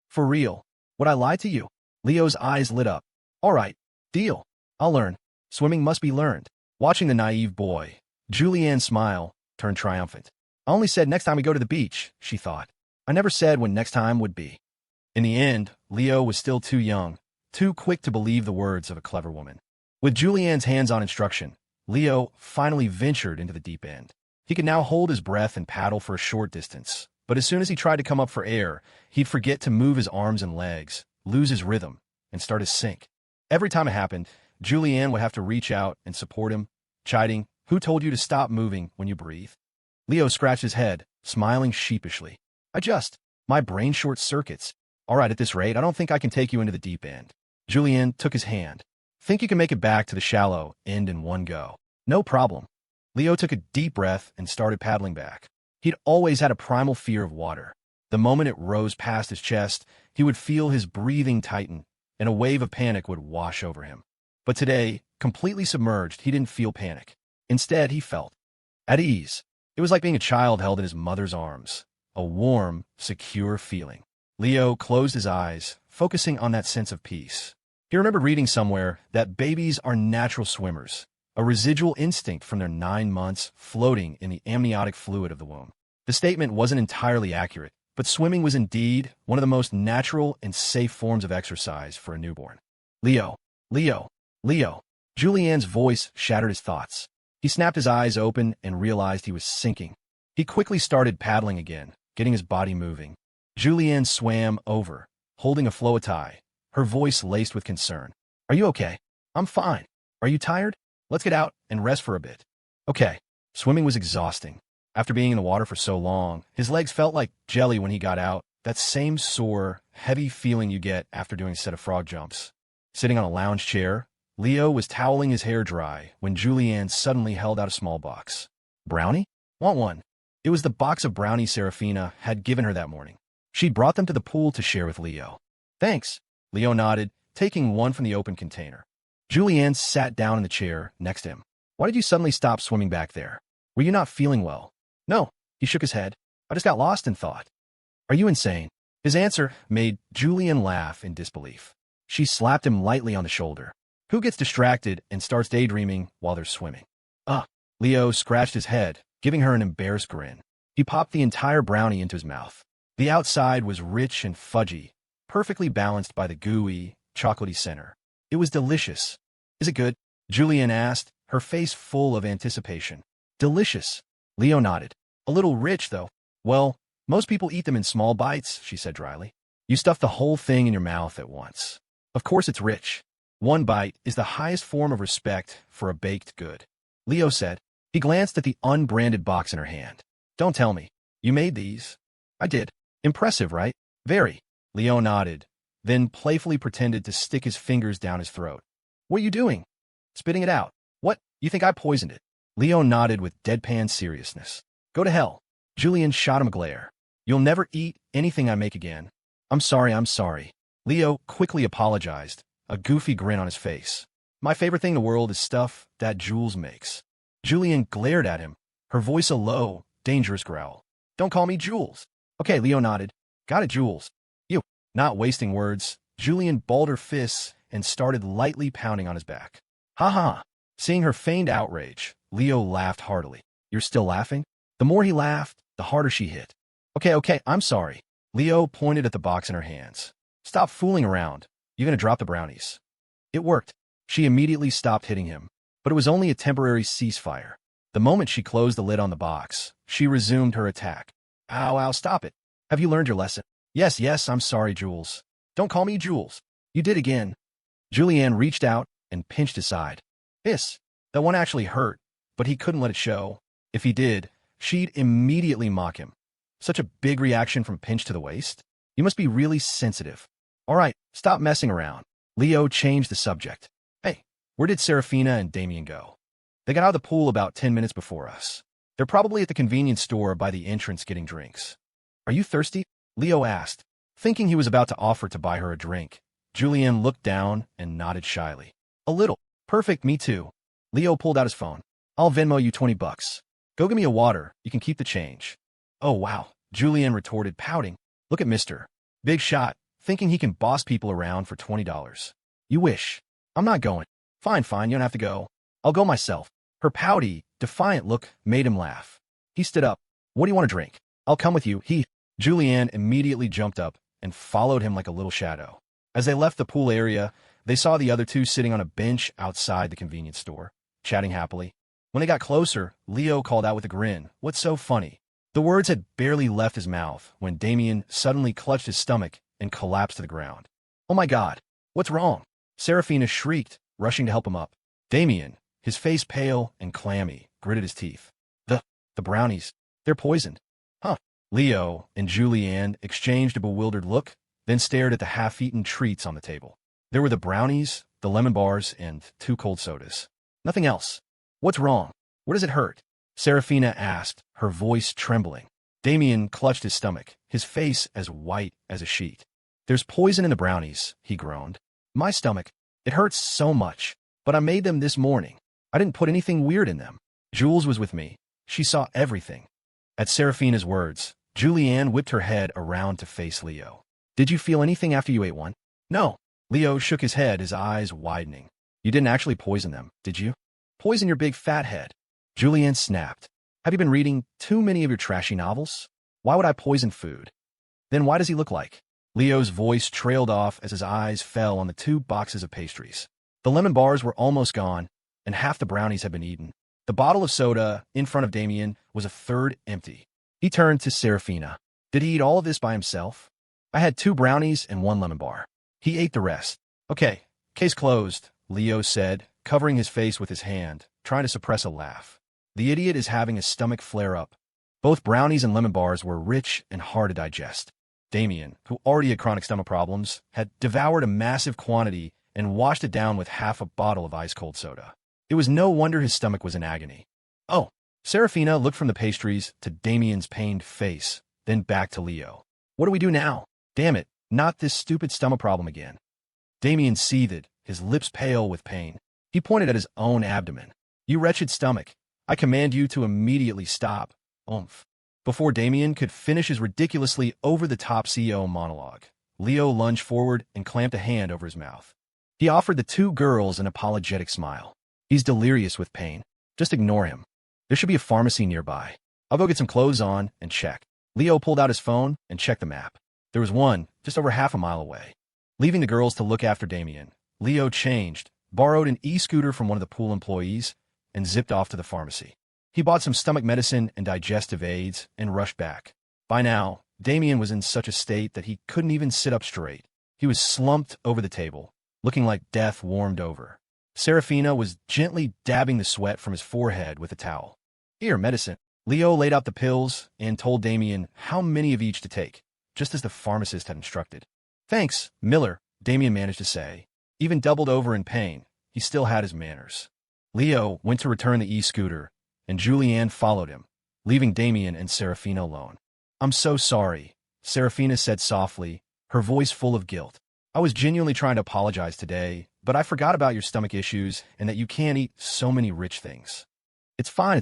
For real? Would I lie to you? Leo's eyes lit up. All right, deal. I'll learn. Swimming must be learned. Watching the naive boy, Julianne's smile turned triumphant. I only said next time we go to the beach, she thought. I never said when next time would be. In the end, Leo was still too young, too quick to believe the words of a clever woman. With Julianne's hands-on instruction, Leo finally ventured into the deep end. He could now hold his breath and paddle for a short distance, but as soon as he tried to come up for air, he'd forget to move his arms and legs, lose his rhythm, and start to sink. Every time it happened, Julianne would have to reach out and support him, chiding, "Who told you to stop moving when you breathe?" Leo scratched his head, smiling sheepishly. My brain short circuits. All right, at this rate, I don't think I can take you into the deep end. Julianne took his hand. Think you can make it back to the shallow end in one go? No problem. Leo took a deep breath and started paddling back. He'd always had a primal fear of water. The moment it rose past his chest, he would feel his breathing tighten, and a wave of panic would wash over him. But today, completely submerged, he didn't feel panic. Instead, he felt at ease. It was like being a child held in his mother's arms, a warm, secure feeling. Leo closed his eyes, focusing on that sense of peace. He remembered reading somewhere that babies are natural swimmers, a residual instinct from their 9 months floating in the amniotic fluid of the womb. The statement wasn't entirely accurate, but swimming was indeed one of the most natural and safe forms of exercise for a newborn. Leo, Leo, Leo. Julianne's voice shattered his thoughts. He snapped his eyes open and realized he was sinking. He quickly started paddling again, getting his body moving. Julianne swam over, holding a floatie, her voice laced with concern. Are you okay? I'm fine. Are you tired? Let's get out and rest for a bit. Okay. Swimming was exhausting. After being in the water for so long, his legs felt like jelly when he got out, that same sore, heavy feeling you get after doing a set of frog jumps. Sitting on a lounge chair, Leo was toweling his hair dry when Julianne suddenly held out a small box. Brownie? Want one? It was the box of brownies Saraphina had given her that morning. She'd brought them to the pool to share with Leo. Thanks, Leo nodded, taking one from the open container. Julianne sat down in the chair next to him. Why did you suddenly stop swimming back there? Were you not feeling well? No, he shook his head. I just got lost in thought. Are you insane? His answer made Julianne laugh in disbelief. She slapped him lightly on the shoulder. Who gets distracted and starts daydreaming while they're swimming? Leo scratched his head, giving her an embarrassed grin. He popped the entire brownie into his mouth. The outside was rich and fudgy, perfectly balanced by the gooey, chocolatey center. It was delicious. Is it good? Julianne asked, her face full of anticipation. Delicious. Leo nodded. A little rich, though. Well, most people eat them in small bites, she said dryly. You stuff the whole thing in your mouth at once. Of course it's rich. One bite is the highest form of respect for a baked good, Leo said. He glanced at the unbranded box in her hand. Don't tell me. You made these? I did. Impressive, right? Very. Leo nodded, then playfully pretended to stick his fingers down his throat. What are you doing? Spitting it out. What? You think I poisoned it? Leo nodded with deadpan seriousness. Go to hell. Julianne shot him a glare. You'll never eat anything I make again. I'm sorry. Leo quickly apologized, a goofy grin on his face. My favorite thing in the world is stuff that Jules makes. Julianne glared at him, her voice a low, dangerous growl. Don't call me Jules. Okay, Leo nodded. Got it, Jules. You. Not wasting words, Julianne balled her fists and started lightly pounding on his back. Ha ha. Seeing her feigned outrage, Leo laughed heartily. You're still laughing? The more he laughed, the harder she hit. Okay, I'm sorry. Leo pointed at the box in her hands. Stop fooling around. You're going to drop the brownies. It worked. She immediately stopped hitting him, but it was only a temporary ceasefire. The moment she closed the lid on the box, she resumed her attack. Ow, stop it. Have you learned your lesson? Yes, I'm sorry, Jules. Don't call me Jules. You did again. Julianne reached out and pinched his side. That one actually hurt, but he couldn't let it show. If he did, she'd immediately mock him. Such a big reaction from pinch to the waist? You must be really sensitive. All right, stop messing around. Leo changed the subject. Hey, where did Saraphina and Damen go? They got out of the pool about 10 minutes before us. They're probably at the convenience store by the entrance getting drinks. Are you thirsty? Leo asked, thinking he was about to offer to buy her a drink. Julianne looked down and nodded shyly. A little. Perfect, me too. Leo pulled out his phone. I'll Venmo you 20 bucks. Go get me a water, you can keep the change. Oh wow, Julianne retorted, pouting. Look at Mr. Big Shot, thinking he can boss people around for $20. You wish. I'm not going. Fine, you don't have to go. I'll go myself. Her pouty, defiant look made him laugh. He stood up. What do you want to drink? I'll come with you. Julianne immediately jumped up and followed him like a little shadow. As they left the pool area, they saw the other two sitting on a bench outside the convenience store, chatting happily. When they got closer, Leo called out with a grin, "What's so funny?" The words had barely left his mouth when Damien suddenly clutched his stomach and collapsed to the ground. Oh my God, what's wrong? Saraphina shrieked, rushing to help him up. Damien, his face pale and clammy, gritted his teeth. The brownies, they're poisoned. Huh. Leo and Julianne exchanged a bewildered look, then stared at the half-eaten treats on the table. There were the brownies, the lemon bars, and 2 cold sodas. Nothing else. What's wrong? Where does it hurt? Saraphina asked, her voice trembling. Damien clutched his stomach, his face as white as a sheet. There's poison in the brownies, he groaned. My stomach. It hurts so much, but I made them this morning. I didn't put anything weird in them. Jules was with me. She saw everything. At Saraphina's words, Julianne whipped her head around to face Leo. Did you feel anything after you ate one? No. Leo shook his head, his eyes widening. You didn't actually poison them, did you? Poison your big fat head. Julianne snapped. Have you been reading too many of your trashy novels? Why would I poison food? Then why does he look like? Leo's voice trailed off as his eyes fell on the 2 boxes of pastries. The lemon bars were almost gone, and half the brownies had been eaten. The bottle of soda in front of Damien was a third empty. He turned to Saraphina. Did he eat all of this by himself? I had 2 brownies and 1 lemon bar. He ate the rest. Okay, case closed, Leo said, covering his face with his hand, trying to suppress a laugh. The idiot is having a stomach flare-up. Both brownies and lemon bars were rich and hard to digest. Damien, who already had chronic stomach problems, had devoured a massive quantity and washed it down with half a bottle of ice-cold soda. It was no wonder his stomach was in agony. Oh, Saraphina looked from the pastries to Damien's pained face, then back to Leo. What do we do now? Damn it, not this stupid stomach problem again. Damien seethed, his lips pale with pain. He pointed at his own abdomen. You wretched stomach, I command you to immediately stop. Oomph. Before Damien could finish his ridiculously over-the-top CEO monologue, Leo lunged forward and clamped a hand over his mouth. He offered the 2 girls an apologetic smile. He's delirious with pain. Just ignore him. There should be a pharmacy nearby. I'll go get some clothes on and check. Leo pulled out his phone and checked the map. There was one just over half a mile away. Leaving the girls to look after Damien, Leo changed, borrowed an e-scooter from one of the pool employees, and zipped off to the pharmacy. He bought some stomach medicine and digestive aids and rushed back. By now, Damien was in such a state that he couldn't even sit up straight. He was slumped over the table, looking like death warmed over. Saraphina was gently dabbing the sweat from his forehead with a towel. Here, medicine. Leo laid out the pills and told Damien how many of each to take, just as the pharmacist had instructed. Thanks, Miller, Damien managed to say. Even doubled over in pain, he still had his manners. Leo went to return the e-scooter, and Julianne followed him, leaving Damien and Saraphina alone. I'm so sorry, Saraphina said softly, her voice full of guilt. I was genuinely trying to apologize today, but I forgot about your stomach issues and that you can't eat so many rich things. It's fine.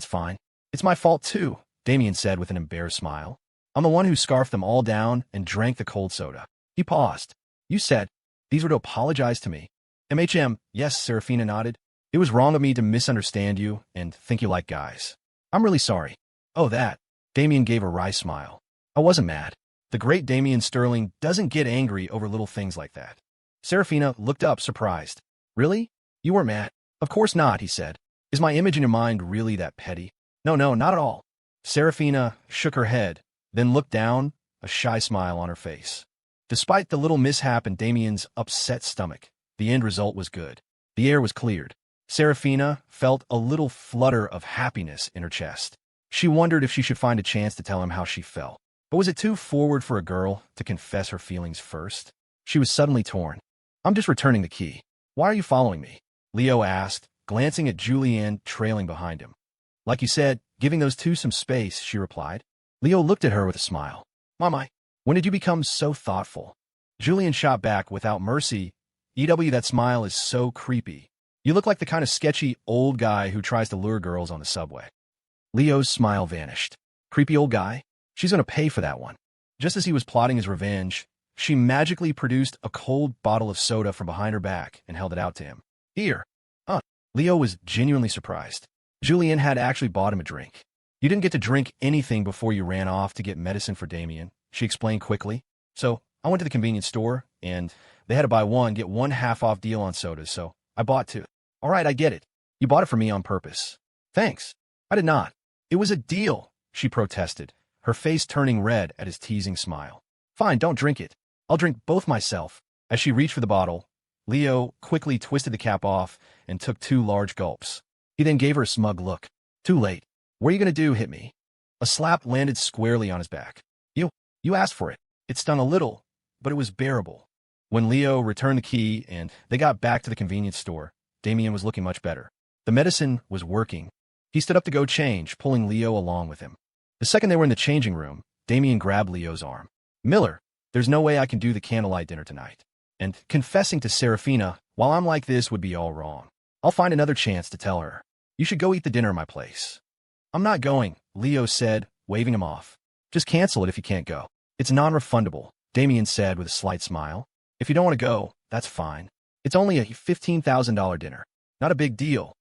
It's my fault too, Damien said with an embarrassed smile. I'm the one who scarfed them all down and drank the cold soda. He paused. You said these were to apologize to me. Yes, Saraphina nodded. It was wrong of me to misunderstand you and think you like guys. I'm really sorry. Oh, that. Damien gave a wry smile. I wasn't mad. The great Damien Sterling doesn't get angry over little things like that. Saraphina looked up, surprised. Really? You weren't mad? Of course not, he said. Is my image in your mind really that petty? No, not at all. Saraphina shook her head, then looked down, a shy smile on her face. Despite the little mishap in Damien's upset stomach, the end result was good. The air was cleared. Saraphina felt a little flutter of happiness in her chest. She wondered if she should find a chance to tell him how she felt. But was it too forward for a girl to confess her feelings first? She was suddenly torn. I'm just returning the key. Why are you following me? Leo asked, glancing at Julianne trailing behind him. Like you said, giving those 2 some space, she replied. Leo looked at her with a smile. My, when did you become so thoughtful? Julian shot back without mercy. EW, that smile is so creepy. You look like the kind of sketchy old guy who tries to lure girls on the subway. Leo's smile vanished. Creepy old guy? She's going to pay for that one. Just as he was plotting his revenge, she magically produced a cold bottle of soda from behind her back and held it out to him. Here. Leo was genuinely surprised. Julianne had actually bought him a drink. You didn't get to drink anything before you ran off to get medicine for Damien, she explained quickly. So I went to the convenience store, and they had a buy one, get one half-off deal on sodas, so I bought two. All right, I get it. You bought it for me on purpose. Thanks. I did not. It was a deal, she protested, her face turning red at his teasing smile. Fine, don't drink it. I'll drink both myself. As she reached for the bottle, Leo quickly twisted the cap off and took 2 large gulps. He then gave her a smug look. Too late. What are you going to do, hit me? A slap landed squarely on his back. You asked for it. It stung a little, but it was bearable. When Leo returned the key and they got back to the convenience store, Damien was looking much better. The medicine was working. He stood up to go change, pulling Leo along with him. The second they were in the changing room, Damien grabbed Leo's arm. Miller, there's no way I can do the candlelight dinner tonight. And confessing to Saraphina, while I'm like this, would be all wrong. I'll find another chance to tell her. You should go eat the dinner at my place. I'm not going, Leo said, waving him off. Just cancel it if you can't go. It's non-refundable, Damien said with a slight smile. If you don't want to go, that's fine. It's only a $15,000 dinner. Not a big deal.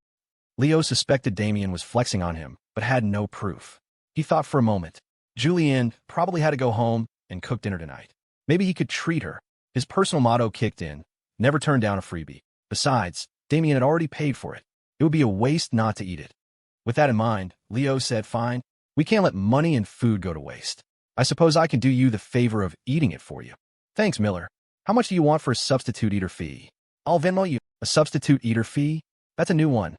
Leo suspected Damien was flexing on him, but had no proof. He thought for a moment. Julianne probably had to go home and cook dinner tonight. Maybe he could treat her. His personal motto kicked in, never turn down a freebie. Besides, Damien had already paid for it. It would be a waste not to eat it. With that in mind, Leo said, fine, we can't let money and food go to waste. I suppose I can do you the favor of eating it for you. Thanks, Miller. How much do you want for a substitute eater fee? I'll Venmo you. A substitute eater fee? That's a new one.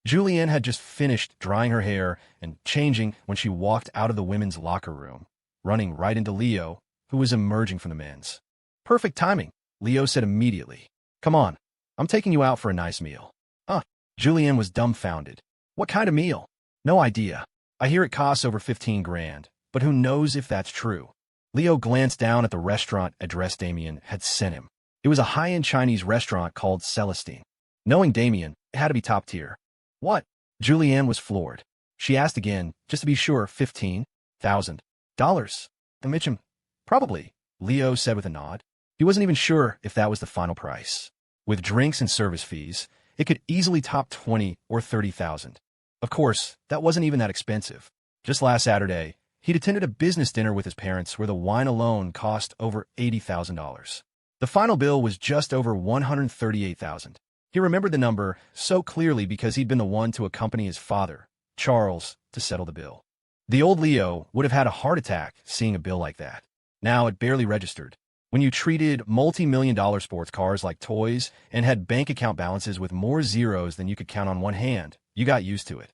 Julianne had just finished drying her hair and changing when she walked out of the women's locker room, running right into Leo, who was emerging from the men's. Perfect timing, Leo said immediately. Come on, I'm taking you out for a nice meal. Julianne was dumbfounded. What kind of meal? No idea. I hear it costs over 15 grand, but who knows if that's true. Leo glanced down at the restaurant address Damien had sent him. It was a high-end Chinese restaurant called Celestine. Knowing Damien, it had to be top tier. What? Julianne was floored. She asked again, just to be sure, $15,000. And Mitchum, probably, Leo said with a nod. He wasn't even sure if that was the final price. With drinks and service fees, it could easily top 20 or 30,000. Of course, that wasn't even that expensive. Just last Saturday, he'd attended a business dinner with his parents where the wine alone cost over $80,000. The final bill was just over $138,000. He remembered the number so clearly because he'd been the one to accompany his father, Charles, to settle the bill. The old Leo would have had a heart attack seeing a bill like that. Now it barely registered. When you treated multi-million-dollar sports cars like toys and had bank account balances with more zeros than you could count on one hand, you got used to it.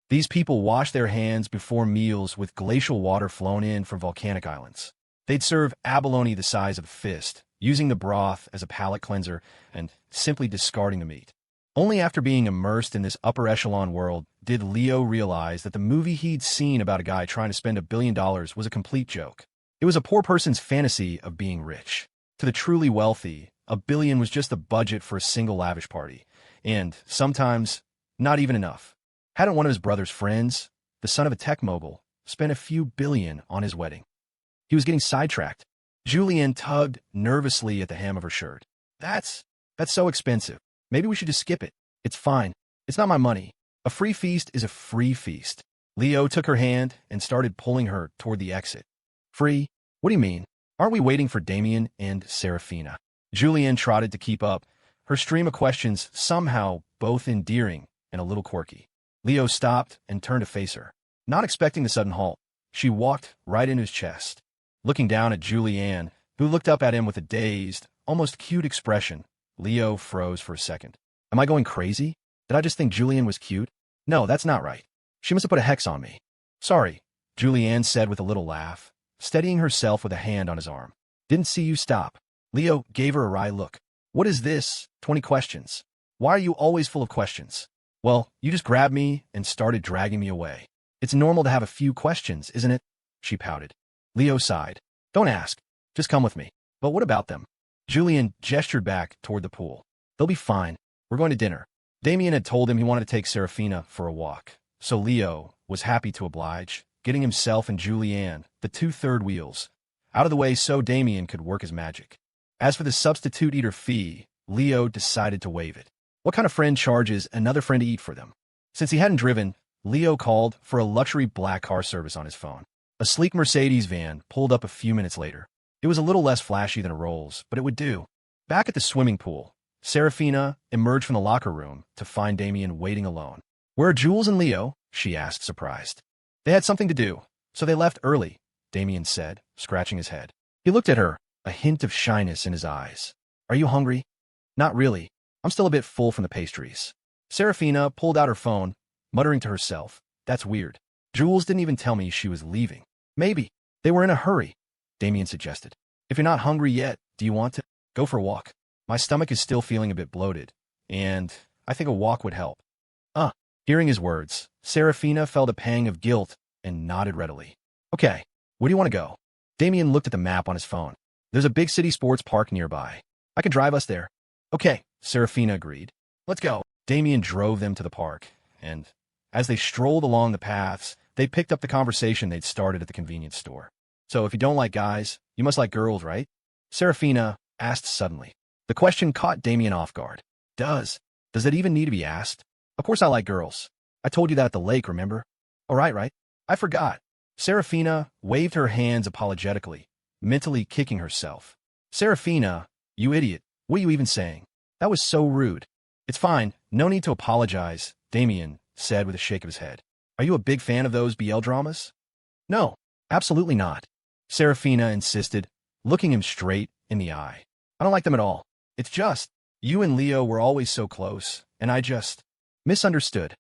These people washed their hands before meals with glacial water flown in from volcanic islands. They'd serve abalone the size of a fist, using the broth as a palate cleanser and simply discarding the meat. Only after being immersed in this upper echelon world did Leo realize that the movie he'd seen about a guy trying to spend $1 billion was a complete joke. It was a poor person's fantasy of being rich. To the truly wealthy, $1 billion was just the budget for a single lavish party, and sometimes not even enough. Hadn't one of his brother's friends, the son of a tech mogul, spent a few billion on his wedding? He was getting sidetracked. Julianne tugged nervously at the hem of her shirt. That's so expensive. Maybe we should just skip it. It's fine. It's not my money. A free feast is a free feast. Leo took her hand and started pulling her toward the exit. Free? What do you mean? Aren't we waiting for Damien and Saraphina? Julianne trotted to keep up, her stream of questions somehow both endearing and a little quirky. Leo stopped and turned to face her. Not expecting the sudden halt, she walked right into his chest. Looking down at Julianne, who looked up at him with a dazed, almost cute expression, Leo froze for a second. Am I going crazy? Did I just think Julianne was cute? No, that's not right. She must have put a hex on me. Sorry, Julianne said with a little laugh, steadying herself with a hand on his arm. Didn't see you stop. Leo gave her a wry look. What is this? 20 questions. Why are you always full of questions? Well, you just grabbed me and started dragging me away. It's normal to have a few questions, isn't it? She pouted. Leo sighed. Don't ask. Just come with me. But what about them? Julian gestured back toward the pool. They'll be fine. We're going to dinner. Damien had told him he wanted to take Saraphina for a walk, so Leo was happy to oblige, getting himself and Julianne, the two third wheels, out of the way so Damien could work his magic. As for the substitute eater fee, Leo decided to waive it. What kind of friend charges another friend to eat for them? Since he hadn't driven, Leo called for a luxury black car service on his phone. A sleek Mercedes van pulled up a few minutes later. It was a little less flashy than a Rolls, but it would do. Back at the swimming pool, Saraphina emerged from the locker room to find Damien waiting alone. "Where are Jules and Leo?" she asked, surprised. "They had something to do, so they left early," Damien said, scratching his head. He looked at her, a hint of shyness in his eyes. "Are you hungry?" "Not really. I'm still a bit full from the pastries." Saraphina pulled out her phone, muttering to herself, "That's weird. Jules didn't even tell me she was leaving." "Maybe they were in a hurry," Damien suggested. "If you're not hungry yet, do you want to go for a walk? My stomach is still feeling a bit bloated, and I think a walk would help." Hearing his words, Saraphina felt a pang of guilt and nodded readily. "Okay, where do you want to go?" Damien looked at the map on his phone. "There's a big city sports park nearby. I can drive us there." "Okay," Saraphina agreed. "Let's go." Damien drove them to the park, and as they strolled along the paths, they picked up the conversation they'd started at the convenience store. "So if you don't like guys, you must like girls, right?" Saraphina asked suddenly. The question caught Damien off guard. Does it even need to be asked? "Of course I like girls. I told you that at the lake, remember?" "All right. I forgot." Saraphina waved her hands apologetically, mentally kicking herself. "Saraphina, you idiot. What are you even saying? That was so rude." "It's fine. No need to apologize," Damien said with a shake of his head. "Are you a big fan of those BL dramas?" "No, absolutely not," Saraphina insisted, looking him straight in the eye. "I don't like them at all. It's just, you and Leo were always so close, and I just misunderstood."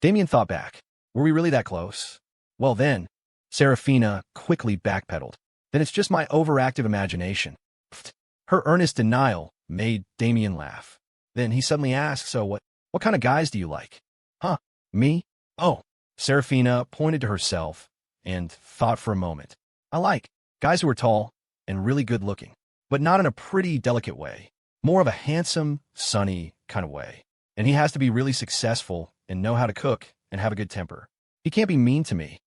Damien thought back. Were we really that close? Well then, Saraphina quickly backpedaled. Then it's just my overactive imagination. Pfft. Her earnest denial made Damien laugh. Then he suddenly asked, "So what kind of guys do you like?" "Huh? Me? Oh." Saraphina pointed to herself and thought for a moment. "I like guys who are tall and really good looking, but not in a pretty, delicate way. More of a handsome, sunny kind of way. And he has to be really successful and know how to cook and have a good temper. He can't be mean to me."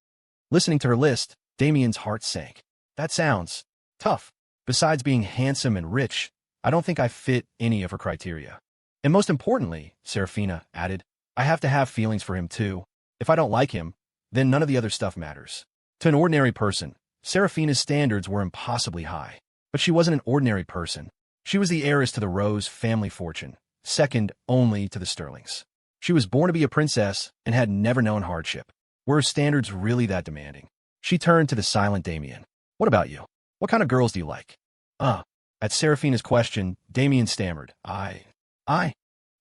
Listening to her list, Damien's heart sank. That sounds tough. Besides being handsome and rich, I don't think I fit any of her criteria. And most importantly, Saraphina added, I have to have feelings for him too. If I don't like him, then none of the other stuff matters. To an ordinary person, Saraphina's standards were impossibly high. But she wasn't an ordinary person. She was the heiress to the Rose family fortune, second only to the Sterlings. She was born to be a princess and had never known hardship. Were her standards really that demanding? She turned to the silent Damien. "What about you? What kind of girls do you like?" At Saraphina's question, Damien stammered, I.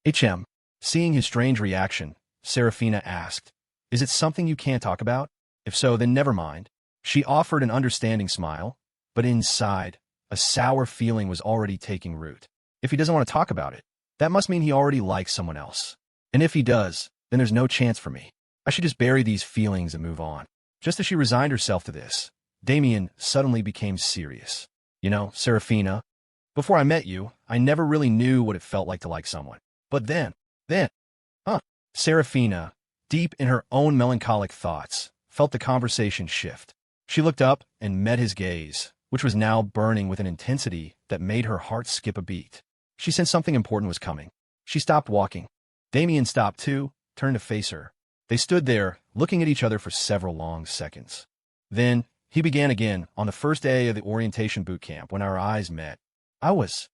HM. Seeing his strange reaction, Saraphina asked, "Is it something you can't talk about? If so, then never mind." She offered an understanding smile, but inside, a sour feeling was already taking root. If he doesn't want to talk about it, that must mean he already likes someone else. And if he does, then there's no chance for me. I should just bury these feelings and move on. Just as she resigned herself to this, Damien suddenly became serious. "You know, Saraphina, before I met you, I never really knew what it felt like to like someone. But then, Saraphina, deep in her own melancholic thoughts, felt the conversation shift. She looked up and met his gaze, which was now burning with an intensity that made her heart skip a beat. She sensed something important was coming. She stopped walking. Damien stopped too, turned to face her. They stood there, looking at each other for several long seconds. Then, he began again on the first day of the orientation boot camp when our eyes met. I was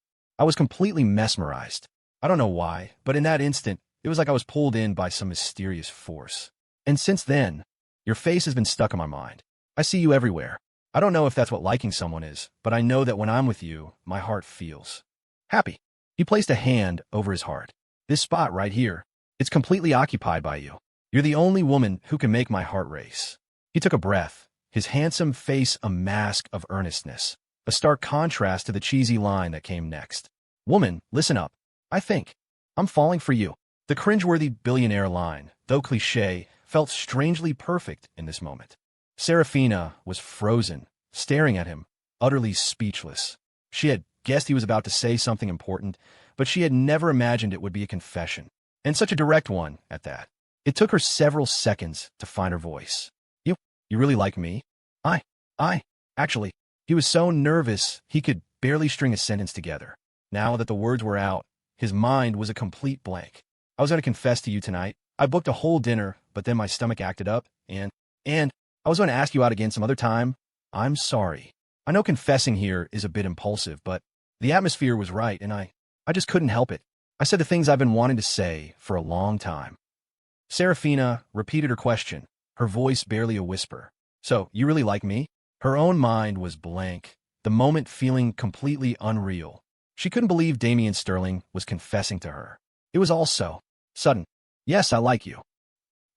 completely mesmerized. I don't know why, but in that instant, it was like I was pulled in by some mysterious force. And since then, your face has been stuck in my mind. I see you everywhere. I don't know if that's what liking someone is, but I know that when I'm with you, my heart feels happy." He placed a hand over his heart. "This spot right here, it's completely occupied by you. You're the only woman who can make my heart race." He took a breath, his handsome face a mask of earnestness, a stark contrast to the cheesy line that came next. "Woman, listen up. I think I'm falling for you." The cringeworthy billionaire line, though cliché, felt strangely perfect in this moment. Saraphina was frozen, staring at him, utterly speechless. She had guessed he was about to say something important, but she had never imagined it would be a confession, and such a direct one at that. It took her several seconds to find her voice. You really like me? I, actually. He was so nervous he could barely string a sentence together. Now that the words were out, his mind was a complete blank. I was going to confess to you tonight. I booked a whole dinner, but then my stomach acted up, and I was going to ask you out again some other time. I'm sorry. I know confessing here is a bit impulsive, but the atmosphere was right, and I just couldn't help it. I said the things I've been wanting to say for a long time. Saraphina repeated her question, her voice barely a whisper. So, you really like me? Her own mind was blank, the moment feeling completely unreal. She couldn't believe Damien Sterling was confessing to her. It was all so sudden. Yes, I like you.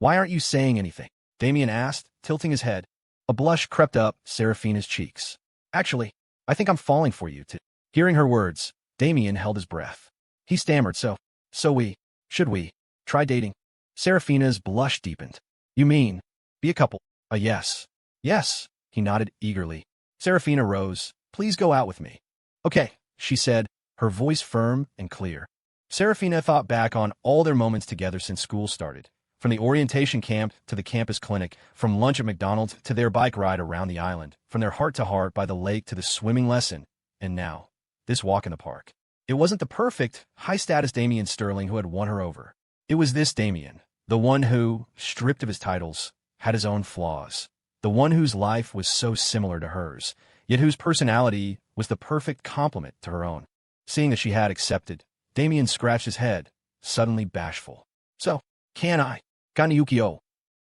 Why aren't you saying anything? Damien asked, tilting his head. A blush crept up Saraphina's cheeks. Actually, I think I'm falling for you, too. Hearing her words, Damien held his breath. He stammered, so should we try dating? Saraphina's blush deepened. You mean, be a couple? Yes. Yes, he nodded eagerly. Saraphina rose. Please go out with me. Okay, she said, her voice firm and clear. Saraphina thought back on all their moments together since school started. From the orientation camp to the campus clinic, from lunch at McDonald's to their bike ride around the island, from their heart-to-heart by the lake to the swimming lesson, and now, this walk in the park. It wasn't the perfect, high-status Damien Sterling who had won her over. It was this Damien, the one who, stripped of his titles, had his own flaws. The one whose life was so similar to hers, yet whose personality was the perfect complement to her own. Seeing that she had accepted, Damien scratched his head, suddenly bashful. So, can I? Kaniyuki-o.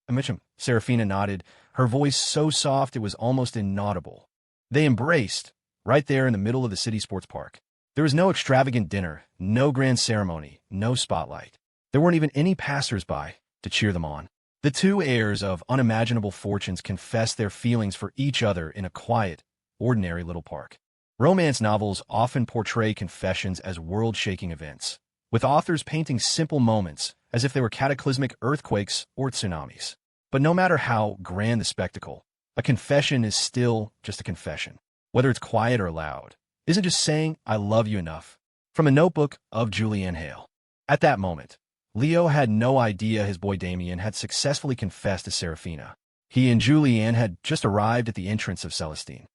Amichim, Saraphina nodded, her voice so soft it was almost inaudible. They embraced, right there in the middle of the city sports park. There was no extravagant dinner, no grand ceremony, no spotlight. There weren't even any passers-by to cheer them on. The two heirs of unimaginable fortunes confessed their feelings for each other in a quiet, ordinary little park. Romance novels often portray confessions as world-shaking events, with authors painting simple moments as if they were cataclysmic earthquakes or tsunamis. But no matter how grand the spectacle, a confession is still just a confession. Whether it's quiet or loud, isn't just saying, I love you enough. From a notebook of Julianne Hale. At that moment, Leo had no idea his boy Damien had successfully confessed to Saraphina. He and Julianne had just arrived at the entrance of Celestine.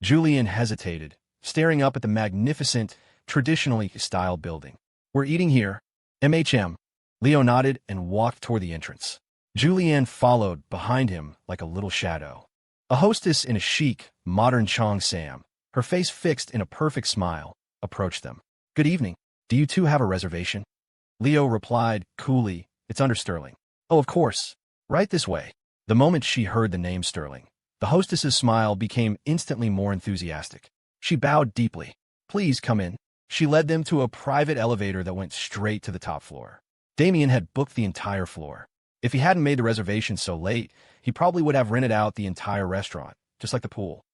Julianne hesitated, staring up at the magnificent, traditionally styled building. We're eating here. MHM. Leo nodded and walked toward the entrance. Julianne followed behind him like a little shadow. A hostess in a chic, modern cheongsam, her face fixed in a perfect smile, approached them. Good evening. Do you two have a reservation? Leo replied coolly, it's under Sterling. Oh, of course. Right this way. The moment she heard the name Sterling, the hostess's smile became instantly more enthusiastic. She bowed deeply. Please come in. She led them to a private elevator that went straight to the top floor. Damien had booked the entire floor. If he hadn't made the reservation so late, he probably would have rented out the entire restaurant, just like the pool.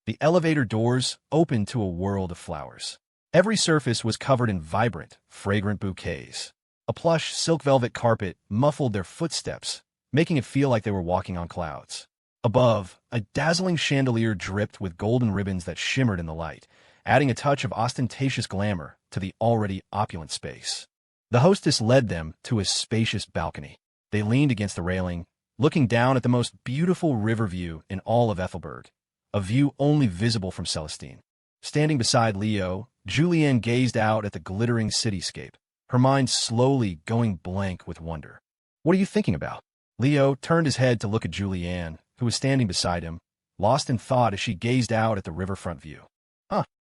The elevator doors opened to a world of flowers. Every surface was covered in vibrant, fragrant bouquets. A plush, silk velvet carpet muffled their footsteps, making it feel like they were walking on clouds. Above, a dazzling chandelier dripped with golden ribbons that shimmered in the light, adding a touch of ostentatious glamour to the already opulent space. The hostess led them to a spacious balcony. They leaned against the railing, looking down at the most beautiful river view in all of Ethelberg, a view only visible from Celestine. Standing beside Leo, Julianne gazed out at the glittering cityscape, her mind slowly going blank with wonder. What are you thinking about? Leo turned his head to look at Julianne, who was standing beside him, lost in thought as she gazed out at the riverfront view.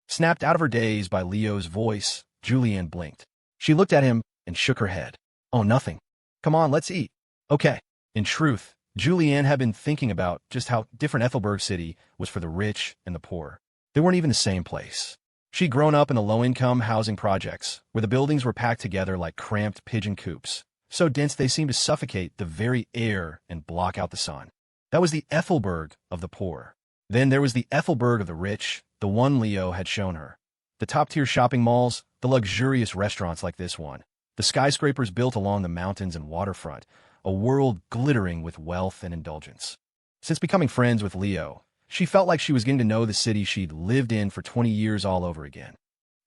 Snapped out of her daze by Leo's voice, Julianne blinked. She looked at him and shook her head. Oh, nothing. Come on, let's eat. Okay. In truth, Julianne had been thinking about just how different Ethelberg City was for the rich and the poor. They weren't even the same place. She'd grown up in the low-income housing projects, where the buildings were packed together like cramped pigeon coops, so dense they seemed to suffocate the very air and block out the sun. That was the Ethelberg of the poor. Then there was the Ethelberg of the rich, the one Leo had shown her. The top-tier shopping malls, the luxurious restaurants like this one, the skyscrapers built along the mountains and waterfront, a world glittering with wealth and indulgence. Since becoming friends with Leo, She felt like she was getting to know the city she'd lived in for 20 years all over again.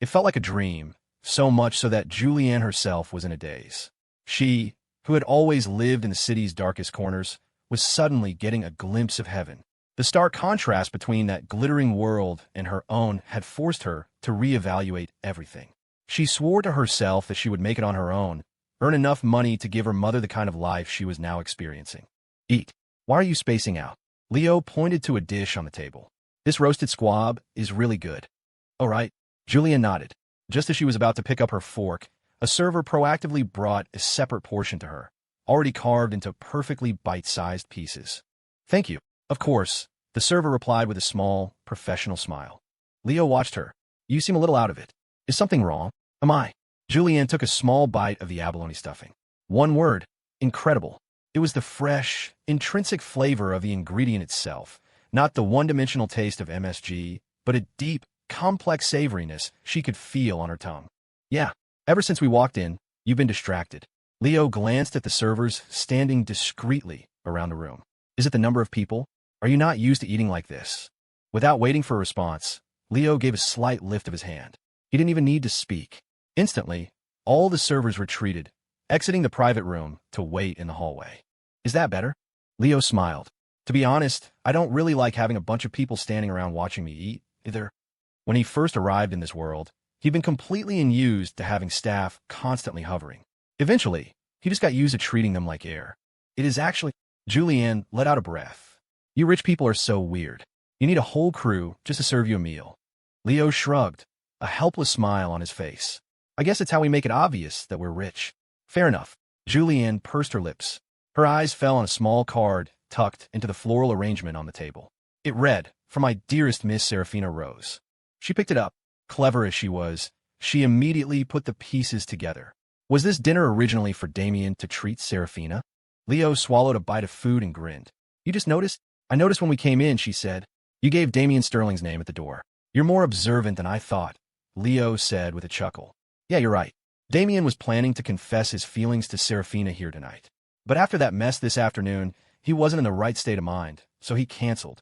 It felt like a dream, so much so that Julianne herself was in a daze. She, who had always lived in the city's darkest corners, was suddenly getting a glimpse of heaven. The stark contrast between that glittering world and her own had forced her to reevaluate everything. She swore to herself that she would make it on her own, earn enough money to give her mother the kind of life she was now experiencing. Eat. Why are you spacing out? Leo pointed to a dish on the table. This roasted squab is really good. All right. Julianne nodded. Just as she was about to pick up her fork, a server proactively brought a separate portion to her, already carved into perfectly bite-sized pieces. Thank you. Of course, the server replied with a small, professional smile. Leo watched her. You seem a little out of it. Is something wrong? Am I? Julianne took a small bite of the abalone stuffing. One word. Incredible. It was the fresh, intrinsic flavor of the ingredient itself, not the one-dimensional taste of MSG, but a deep, complex savoriness she could feel on her tongue. Yeah, ever since we walked in, you've been distracted. Leo glanced at the servers standing discreetly around the room. Is it the number of people? Are you not used to eating like this? Without waiting for a response, Leo gave a slight lift of his hand. He didn't even need to speak. Instantly, all the servers retreated, exiting the private room to wait in the hallway. Is that better? Leo smiled. To be honest, I don't really like having a bunch of people standing around watching me eat, either. When he first arrived in this world, he'd been completely unused to having staff constantly hovering. Eventually, he just got used to treating them like air. It is actually... Julianne let out a breath. You rich people are so weird. You need a whole crew just to serve you a meal. Leo shrugged, a helpless smile on his face. I guess it's how we make it obvious that we're rich. Fair enough. Julianne pursed her lips. Her eyes fell on a small card tucked into the floral arrangement on the table. It read, "For my dearest Miss Saraphina Rose." She picked it up. Clever as she was, she immediately put the pieces together. Was this dinner originally for Damien to treat Saraphina? Leo swallowed a bite of food and grinned. You just noticed? I noticed when we came in, she said. You gave Damien Sterling's name at the door. You're more observant than I thought, Leo said with a chuckle. Yeah, you're right. Damien was planning to confess his feelings to Saraphina here tonight. But after that mess this afternoon, he wasn't in the right state of mind, so he canceled.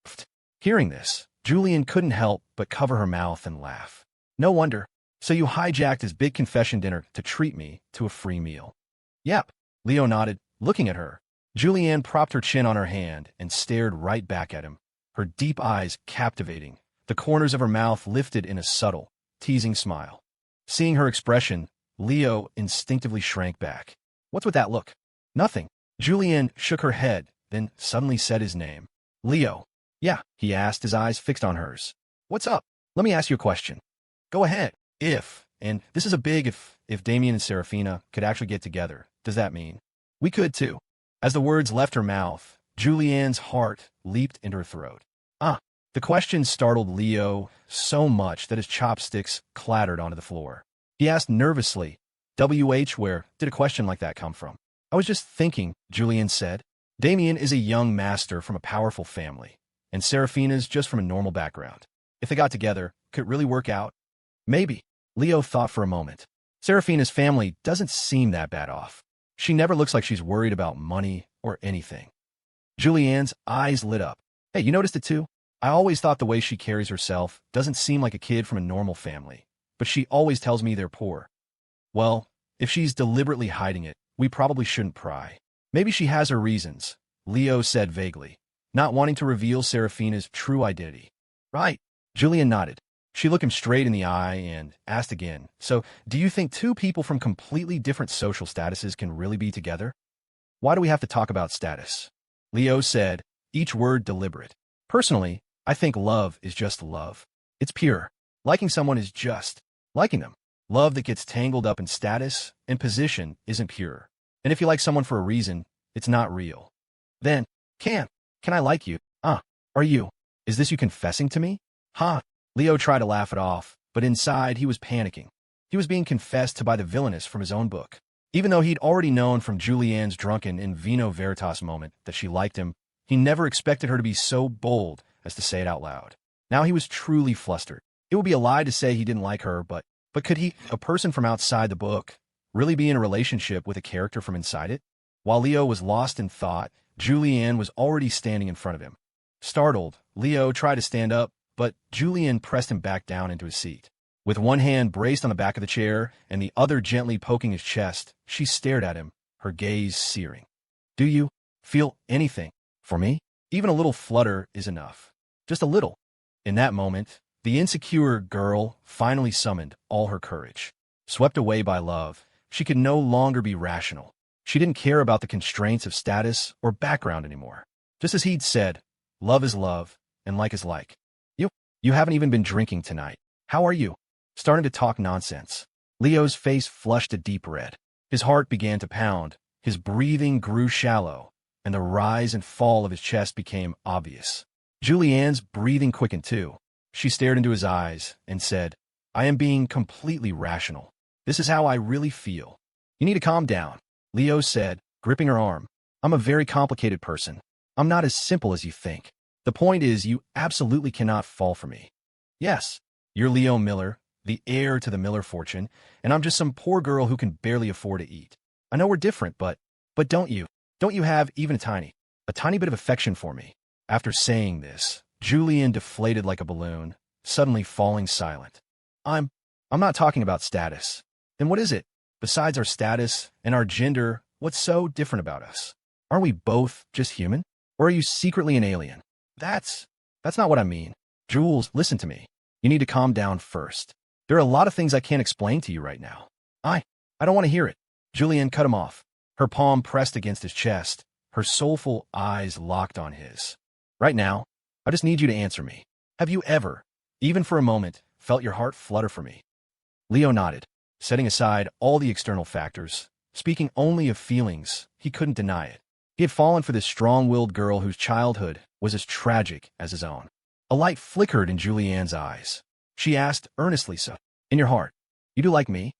Pfft. Hearing this, Julianne couldn't help but cover her mouth and laugh. No wonder. So you hijacked his big confession dinner to treat me to a free meal. Yep. Leo nodded, looking at her. Julianne propped her chin on her hand and stared right back at him, her deep eyes captivating, the corners of her mouth lifted in a subtle, teasing smile. Seeing her expression, Leo instinctively shrank back. What's with that look? Nothing. Julianne shook her head, then suddenly said his name. Leo. Yeah, he asked, his eyes fixed on hers. What's up? Let me ask you a question. Go ahead. And this is a big if Damien and Saraphina could actually get together, does that mean? We could too. As the words left her mouth, Julianne's heart leaped into her throat. The question startled Leo so much that his chopsticks clattered onto the floor. He asked nervously, where did a question like that come from? I was just thinking, Julianne said. Damien is a young master from a powerful family, and Saraphina's just from a normal background. If they got together, could it really work out? Maybe. Leo thought for a moment. Saraphina's family doesn't seem that bad off. She never looks like she's worried about money or anything. Julianne's eyes lit up. Hey, you noticed it too? I always thought the way she carries herself doesn't seem like a kid from a normal family, but she always tells me they're poor. Well, if she's deliberately hiding it, we probably shouldn't pry. Maybe she has her reasons, Leo said vaguely, not wanting to reveal Saraphina's true identity. Right. Julianne nodded. She looked him straight in the eye and asked again, so do you think two people from completely different social statuses can really be together? Why do we have to talk about status? Leo said, each word deliberate. Personally, I think love is just love. It's pure. Liking someone is just liking them. Love that gets tangled up in status and position isn't pure. And if you like someone for a reason, it's not real. Then, can I like you? Are you? Is this you confessing to me? Leo tried to laugh it off, but inside he was panicking. He was being confessed to by the villainess from his own book. Even though he'd already known from Julianne's drunken in vino veritas moment that she liked him, he never expected her to be so bold as to say it out loud. Now he was truly flustered. It would be a lie to say he didn't like her, but could he, a person from outside the book, really be in a relationship with a character from inside it? While Leo was lost in thought, Julianne was already standing in front of him. Startled, Leo tried to stand up, but Julianne pressed him back down into his seat. With one hand braced on the back of the chair and the other gently poking his chest, she stared at him, her gaze searing. Do you feel anything for me? Even a little flutter is enough. Just a little. In that moment, the insecure girl finally summoned all her courage. Swept away by love, she could no longer be rational. She didn't care about the constraints of status or background anymore. Just as he'd said, love is love, and like is like. You haven't even been drinking tonight. How are you? Starting to talk nonsense. Leo's face flushed a deep red. His heart began to pound, his breathing grew shallow, and the rise and fall of his chest became obvious. Julianne's breathing quickened too. She stared into his eyes and said, I am being completely rational. This is how I really feel. You need to calm down, Leo said, gripping her arm. I'm a very complicated person. I'm not as simple as you think. The point is, you absolutely cannot fall for me. Yes, you're Leo Miller, the heir to the Miller fortune, and I'm just some poor girl who can barely afford to eat. I know we're different, but don't you have even a tiny bit of affection for me? After saying this, Julianne deflated like a balloon, suddenly falling silent. I'm not talking about status. Then what is it? Besides our status and our gender, what's so different about us? Aren't we both just human? Or are you secretly an alien? That's not what I mean. Jules, listen to me. You need to calm down first. There are a lot of things I can't explain to you right now. I don't want to hear it. Julianne cut him off, her palm pressed against his chest, her soulful eyes locked on his. Right now, I just need you to answer me. Have you ever, even for a moment, felt your heart flutter for me? Leo nodded, setting aside all the external factors, speaking only of feelings. He couldn't deny it. He had fallen for this strong-willed girl whose childhood was as tragic as his own. A light flickered in Julianne's eyes. She asked earnestly, so, in your heart, you do like me?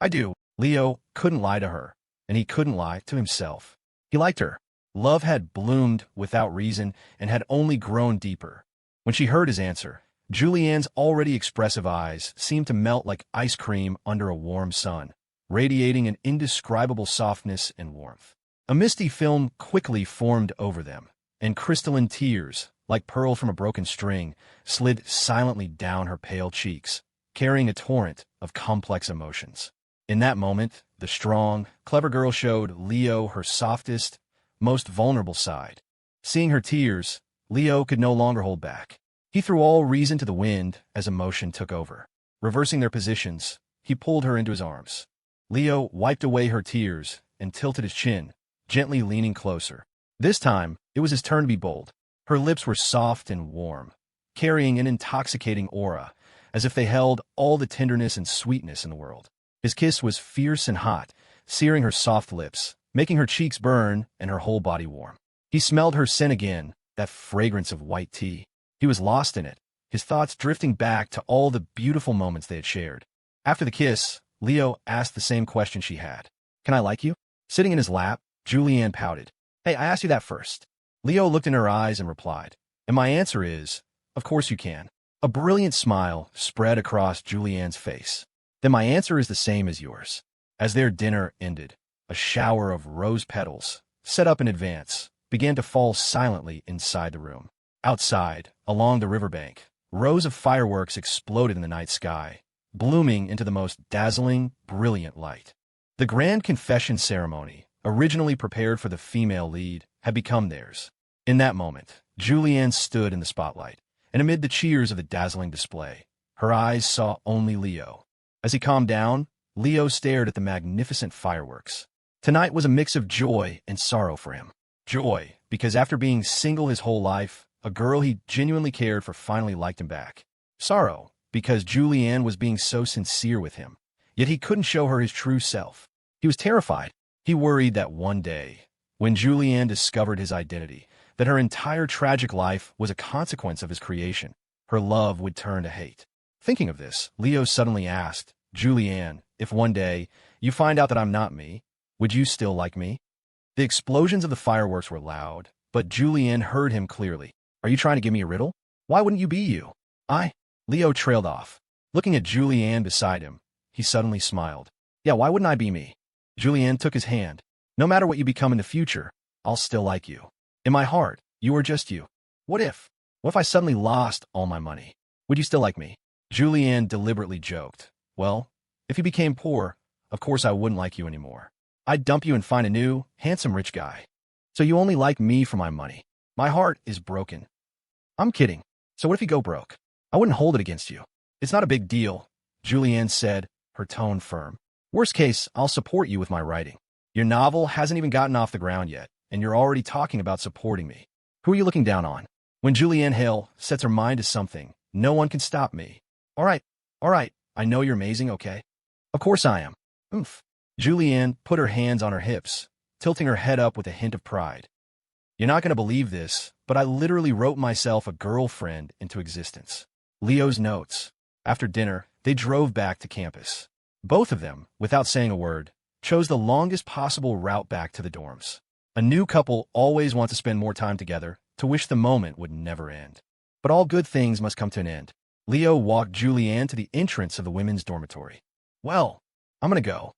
I do. Leo couldn't lie to her, and he couldn't lie to himself. He liked her. Love had bloomed without reason and had only grown deeper. When she heard his answer, Julianne's already expressive eyes seemed to melt like ice cream under a warm sun, radiating an indescribable softness and warmth. A misty film quickly formed over them, and crystalline tears, like pearl from a broken string, slid silently down her pale cheeks, carrying a torrent of complex emotions. In that moment, the strong, clever girl showed Leo her softest, most vulnerable side. Seeing her tears, Leo could no longer hold back. He threw all reason to the wind as emotion took over. Reversing their positions, he pulled her into his arms. Leo wiped away her tears and tilted his chin, gently leaning closer. This time, it was his turn to be bold. Her lips were soft and warm, carrying an intoxicating aura, as if they held all the tenderness and sweetness in the world. His kiss was fierce and hot, searing her soft lips, making her cheeks burn and her whole body warm. He smelled her scent again, that fragrance of white tea. He was lost in it, his thoughts drifting back to all the beautiful moments they had shared. After the kiss, Leo asked the same question she had. Can I like you? Sitting in his lap, Julianne pouted. Hey, I asked you that first. Leo looked in her eyes and replied. And my answer is, of course you can. A brilliant smile spread across Julianne's face. Then my answer is the same as yours. As their dinner ended, a shower of rose petals, set up in advance, began to fall silently inside the room. Outside, along the riverbank, rows of fireworks exploded in the night sky, blooming into the most dazzling, brilliant light. The grand confession ceremony, originally prepared for the female lead, had become theirs. In that moment, Julianne stood in the spotlight, and amid the cheers of the dazzling display, her eyes saw only Leo. As he calmed down, Leo stared at the magnificent fireworks. Tonight was a mix of joy and sorrow for him. Joy, because after being single his whole life, a girl he genuinely cared for finally liked him back. Sorrow, because Julianne was being so sincere with him, yet he couldn't show her his true self. He was terrified. He worried that one day, when Julianne discovered his identity, that her entire tragic life was a consequence of his creation, her love would turn to hate. Thinking of this, Leo suddenly asked, Julianne, if one day you find out that I'm not me, would you still like me? The explosions of the fireworks were loud, but Julianne heard him clearly. Are you trying to give me a riddle? Why wouldn't you be you? Leo trailed off. Looking at Julianne beside him, he suddenly smiled. Yeah, why wouldn't I be me? Julianne took his hand. No matter what you become in the future, I'll still like you. In my heart, you are just you. What if? What if I suddenly lost all my money? Would you still like me? Julianne deliberately joked. Well, if you became poor, of course I wouldn't like you anymore. I'd dump you and find a new, handsome rich guy. So you only like me for my money. My heart is broken. I'm kidding. So what if you go broke? I wouldn't hold it against you. It's not a big deal, Julianne said, her tone firm. Worst case, I'll support you with my writing. Your novel hasn't even gotten off the ground yet, and you're already talking about supporting me. Who are you looking down on? When Julianne Hill sets her mind to something, no one can stop me. All right, I know you're amazing, okay? Of course I am. Oomph. Julianne put her hands on her hips, tilting her head up with a hint of pride. You're not going to believe this, but I literally wrote myself a girlfriend into existence. Leo's notes. After dinner, they drove back to campus. Both of them, without saying a word, chose the longest possible route back to the dorms. A new couple always wants to spend more time together, to wish the moment would never end. But all good things must come to an end. Leo walked Julianne to the entrance of the women's dormitory. Well, I'm gonna go.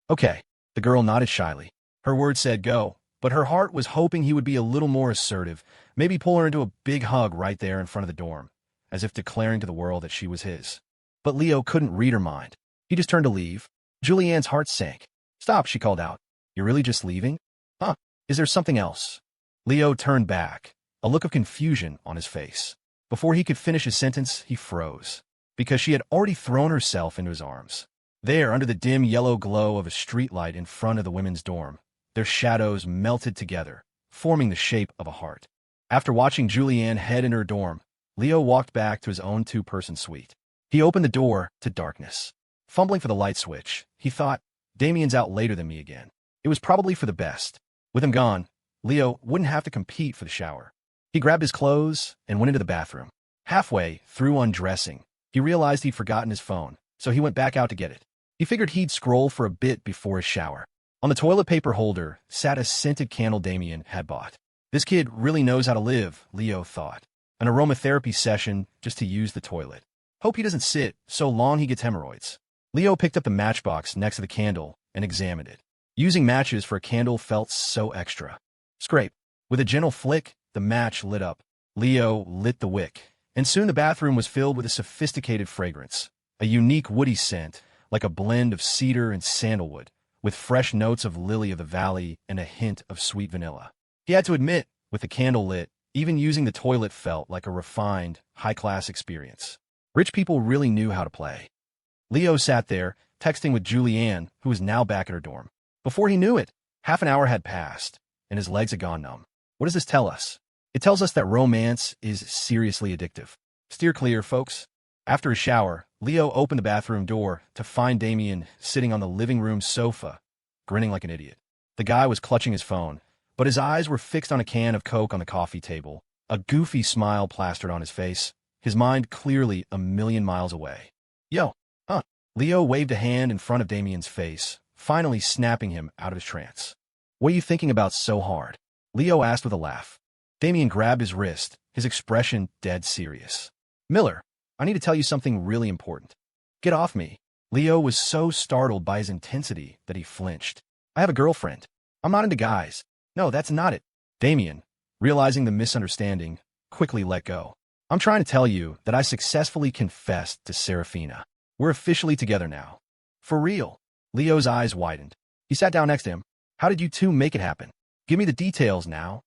Okay. The girl nodded shyly. Her words said go, but her heart was hoping he would be a little more assertive, maybe pull her into a big hug right there in front of the dorm, as if declaring to the world that she was his. But Leo couldn't read her mind. He just turned to leave. Julianne's heart sank. Stop, she called out. You're really just leaving? Huh? Is there something else? Leo turned back, a look of confusion on his face. Before he could finish his sentence, he froze, because she had already thrown herself into his arms. There, under the dim yellow glow of a streetlight in front of the women's dorm, their shadows melted together, forming the shape of a heart. After watching Julianne head in her dorm, Leo walked back to his own two-person suite. He opened the door to darkness. Fumbling for the light switch, he thought, Damien's out later than me again. It was probably for the best. With him gone, Leo wouldn't have to compete for the shower. He grabbed his clothes and went into the bathroom. Halfway through undressing, he realized he'd forgotten his phone, so he went back out to get it. He figured he'd scroll for a bit before his shower. On the toilet paper holder sat a scented candle Damien had bought. This kid really knows how to live, Leo thought. An aromatherapy session just to use the toilet. Hope he doesn't sit so long he gets hemorrhoids. Leo picked up the matchbox next to the candle and examined it. Using matches for a candle felt so extra. Scrape. With a gentle flick, the match lit up. Leo lit the wick, and soon the bathroom was filled with a sophisticated fragrance. A unique woody scent, like a blend of cedar and sandalwood, with fresh notes of lily of the valley and a hint of sweet vanilla. He had to admit, with the candle lit, even using the toilet felt like a refined, high-class experience. Rich people really knew how to play. Leo sat there, texting with Julianne, who was now back at her dorm. Before he knew it, half an hour had passed, and his legs had gone numb. What does this tell us? It tells us that romance is seriously addictive. Steer clear, folks. After his shower, Leo opened the bathroom door to find Damien sitting on the living room sofa, grinning like an idiot. The guy was clutching his phone, but his eyes were fixed on a can of Coke on the coffee table, a goofy smile plastered on his face, his mind clearly a million miles away. Yo, huh? Leo waved a hand in front of Damien's face, finally snapping him out of his trance. What are you thinking about so hard? Leo asked with a laugh. Damien grabbed his wrist, his expression dead serious. Miller, I need to tell you something really important. Get off me. Leo was so startled by his intensity that he flinched. I have a girlfriend. I'm not into guys. No, that's not it. Damien, realizing the misunderstanding, quickly let go. I'm trying to tell you that I successfully confessed to Saraphina. We're officially together now. For real. Leo's eyes widened. He sat down next to him. How did you two make it happen? Give me the details now.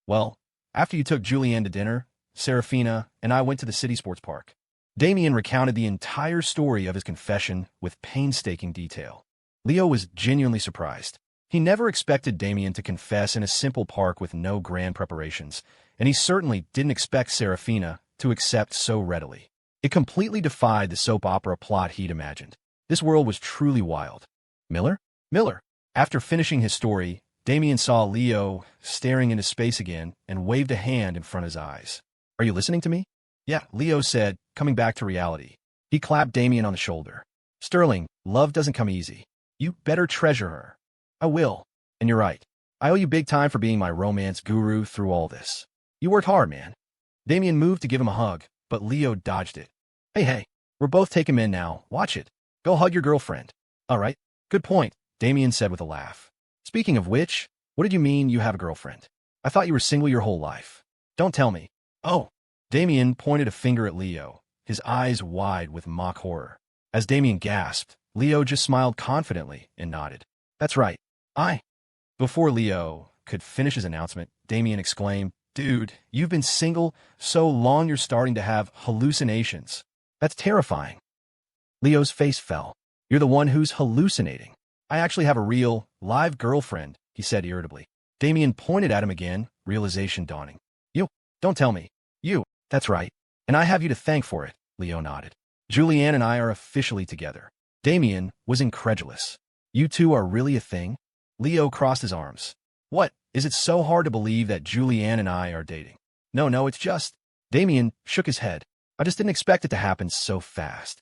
Well, after you took Julianne to dinner, Saraphina and I went to the city sports park. Damien recounted the entire story of his confession with painstaking detail. Leo was genuinely surprised. He never expected Damien to confess in a simple park with no grand preparations, and he certainly didn't expect Saraphina to accept so readily. It completely defied the soap opera plot he'd imagined. This world was truly wild. Miller? Miller. After finishing his story, Damien saw Leo staring into space again and waved a hand in front of his eyes. Are you listening to me? Yeah, Leo said, coming back to reality. He clapped Damien on the shoulder. Sterling, love doesn't come easy. You better treasure her. I will. And you're right. I owe you big time for being my romance guru through all this. You worked hard, man. Damien moved to give him a hug, but Leo dodged it. Hey, we're both taking him in now. Watch it. Go hug your girlfriend. All right. Good point, Damien said with a laugh. Speaking of which, what did you mean you have a girlfriend? I thought you were single your whole life. Don't tell me. Oh. Damien pointed a finger at Leo, his eyes wide with mock horror. As Damien gasped, Leo just smiled confidently and nodded. That's right. I. Before Leo could finish his announcement, Damien exclaimed, Dude, you've been single so long you're starting to have hallucinations. That's terrifying. Leo's face fell. You're the one who's hallucinating. I actually have a real, live girlfriend, he said irritably. Damien pointed at him again, realization dawning. You. Don't tell me. You. That's right. And I have you to thank for it, Leo nodded. Julianne and I are officially together. Damien was incredulous. You two are really a thing? Leo crossed his arms. What? Is it so hard to believe that Julianne and I are dating? No, it's just... Damien shook his head. I just didn't expect it to happen so fast.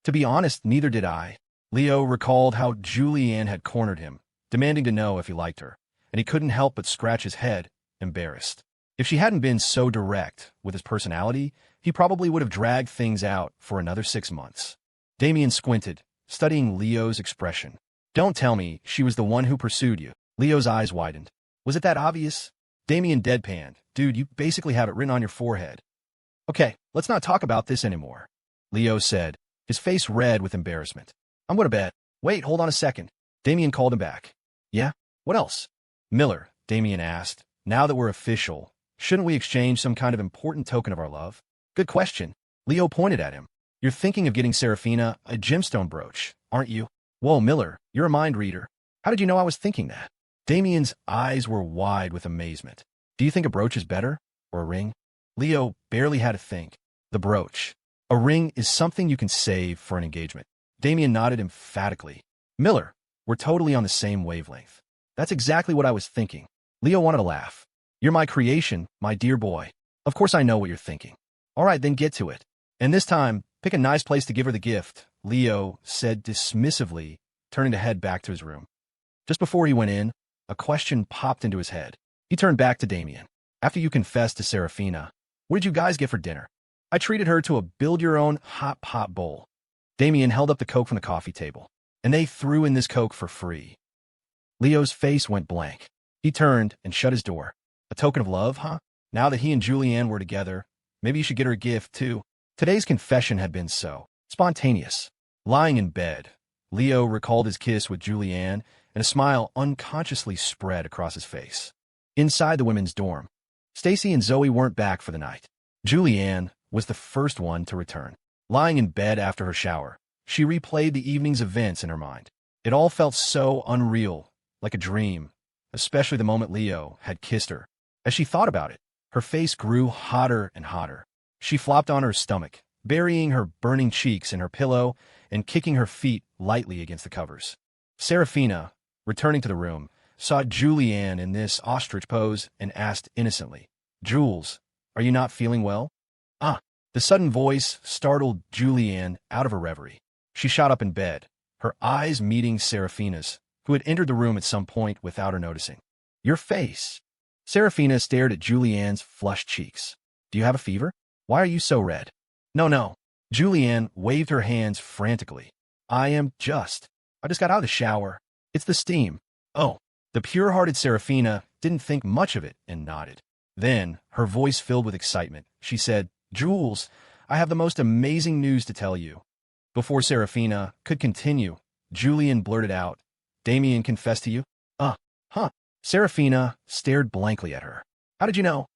To be honest, neither did I. Leo recalled how Julianne had cornered him, demanding to know if he liked her, and he couldn't help but scratch his head, embarrassed. If she hadn't been so direct with his personality, he probably would have dragged things out for another 6 months. Damien squinted, studying Leo's expression. Don't tell me she was the one who pursued you. Leo's eyes widened. Was it that obvious? Damien deadpanned. Dude, you basically have it written on your forehead. Okay, let's not talk about this anymore, Leo said, his face red with embarrassment. I'm going to bed. Wait, hold on a second. Damien called him back. Yeah? What else? Miller, Damien asked, now that we're official, shouldn't we exchange some kind of important token of our love? Good question. Leo pointed at him. You're thinking of getting Saraphina a gemstone brooch, aren't you? Whoa, Miller, you're a mind reader. How did you know I was thinking that? Damien's eyes were wide with amazement. Do you think a brooch is better? Or a ring? Leo barely had to think. The brooch. A ring is something you can save for an engagement. Damien nodded emphatically. Miller, we're totally on the same wavelength. That's exactly what I was thinking. Leo wanted to laugh. You're my creation, my dear boy. Of course I know what you're thinking. All right, then get to it. And this time, pick a nice place to give her the gift, Leo said dismissively, turning to head back to his room. Just before he went in, a question popped into his head. He turned back to Damien. After you confessed to Saraphina, what did you guys get for dinner? I treated her to a build-your-own hot pot bowl. Damien held up the Coke from the coffee table, and they threw in this Coke for free. Leo's face went blank. He turned and shut his door. A token of love, huh? Now that he and Julianne were together, maybe you should get her a gift, too. Today's confession had been so spontaneous. Lying in bed, Leo recalled his kiss with Julianne, and a smile unconsciously spread across his face. Inside the women's dorm, Stacy and Zoe weren't back for the night. Julianne was the first one to return. Lying in bed after her shower, she replayed the evening's events in her mind. It all felt so unreal, like a dream, especially the moment Leo had kissed her. As she thought about it, her face grew hotter and hotter. She flopped on her stomach, burying her burning cheeks in her pillow and kicking her feet lightly against the covers. Saraphina, returning to the room, saw Julianne in this ostrich pose and asked innocently, Jules, are you not feeling well? The sudden voice startled Julianne out of her reverie. She shot up in bed, her eyes meeting Saraphina's, who had entered the room at some point without her noticing. Your face. Saraphina stared at Julianne's flushed cheeks. Do you have a fever? Why are you so red? No. Julianne waved her hands frantically. I just got out of the shower. It's the steam. Oh. The pure-hearted Saraphina didn't think much of it and nodded. Then, her voice filled with excitement, she said, Jules, I have the most amazing news to tell you. Before Saraphina could continue, Julianne blurted out, Damien confessed to you? Huh. Saraphina stared blankly at her. How did you know?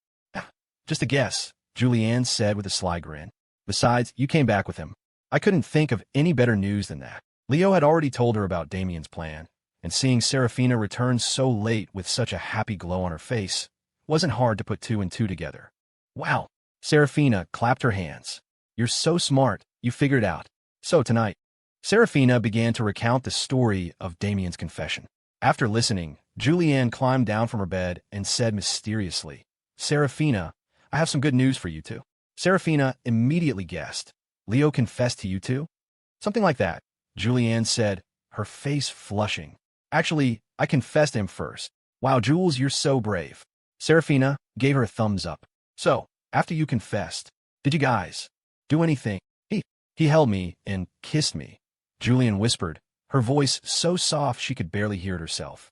Just a guess, Julianne said with a sly grin. Besides, you came back with him. I couldn't think of any better news than that. Leo had already told her about Damien's plan, and seeing Saraphina return so late with such a happy glow on her face wasn't hard to put two and two together. Wow. Saraphina clapped her hands. You're so smart, you figured it out. So tonight, Saraphina began to recount the story of Damien's confession. After listening, Julianne climbed down from her bed and said mysteriously, Saraphina, I have some good news for you too. Saraphina immediately guessed. Leo confessed to you too? Something like that, Julianne said, her face flushing. Actually, I confessed to him first. Wow, Jules, you're so brave. Saraphina gave her a thumbs up. So, after you confessed, did you guys do anything? He held me and kissed me, Julianne whispered, her voice so soft she could barely hear it herself.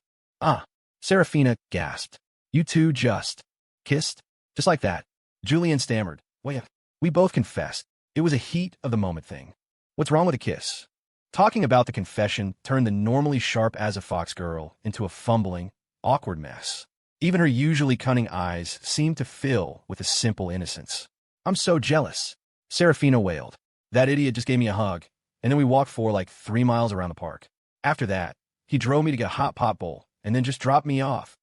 Saraphina gasped. You two just kissed? Just like that. Julianne stammered. Wait, we both confessed. It was a heat of the moment thing. What's wrong with a kiss? Talking about the confession turned the normally sharp as a fox girl into a fumbling, awkward mess. Even her usually cunning eyes seemed to fill with a simple innocence. I'm so jealous. Saraphina wailed. That idiot just gave me a hug, and then we walked for like 3 miles around the park. After that, he drove me to get a hot pot bowl, and then just dropped me off.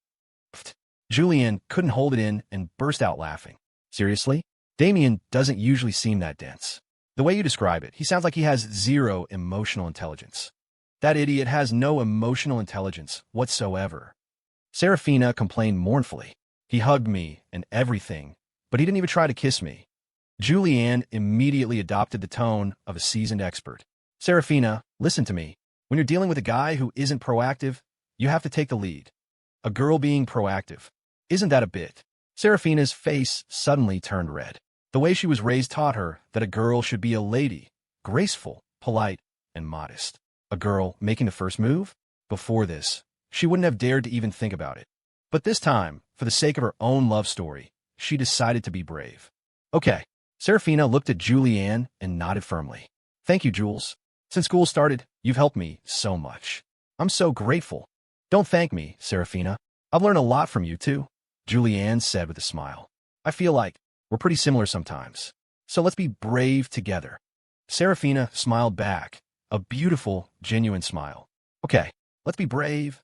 Pfft. Julianne couldn't hold it in and burst out laughing. Seriously? Damien doesn't usually seem that dense. The way you describe it, he sounds like he has zero emotional intelligence. That idiot has no emotional intelligence whatsoever. Saraphina complained mournfully. He hugged me and everything, but he didn't even try to kiss me. Julianne immediately adopted the tone of a seasoned expert. Saraphina, listen to me. When you're dealing with a guy who isn't proactive, you have to take the lead. A girl being proactive. Isn't that a bit? Saraphina's face suddenly turned red. The way she was raised taught her that a girl should be a lady, graceful, polite, and modest. A girl making the first move? Before this, she wouldn't have dared to even think about it. But this time, for the sake of her own love story, she decided to be brave. Okay. Saraphina looked at Julianne and nodded firmly. Thank you, Jules. Since school started, you've helped me so much. I'm so grateful. Don't thank me, Saraphina. I've learned a lot from you, too, Julianne said with a smile. I feel like we're pretty similar sometimes. So let's be brave together. Saraphina smiled back, a beautiful, genuine smile. Okay, let's be brave.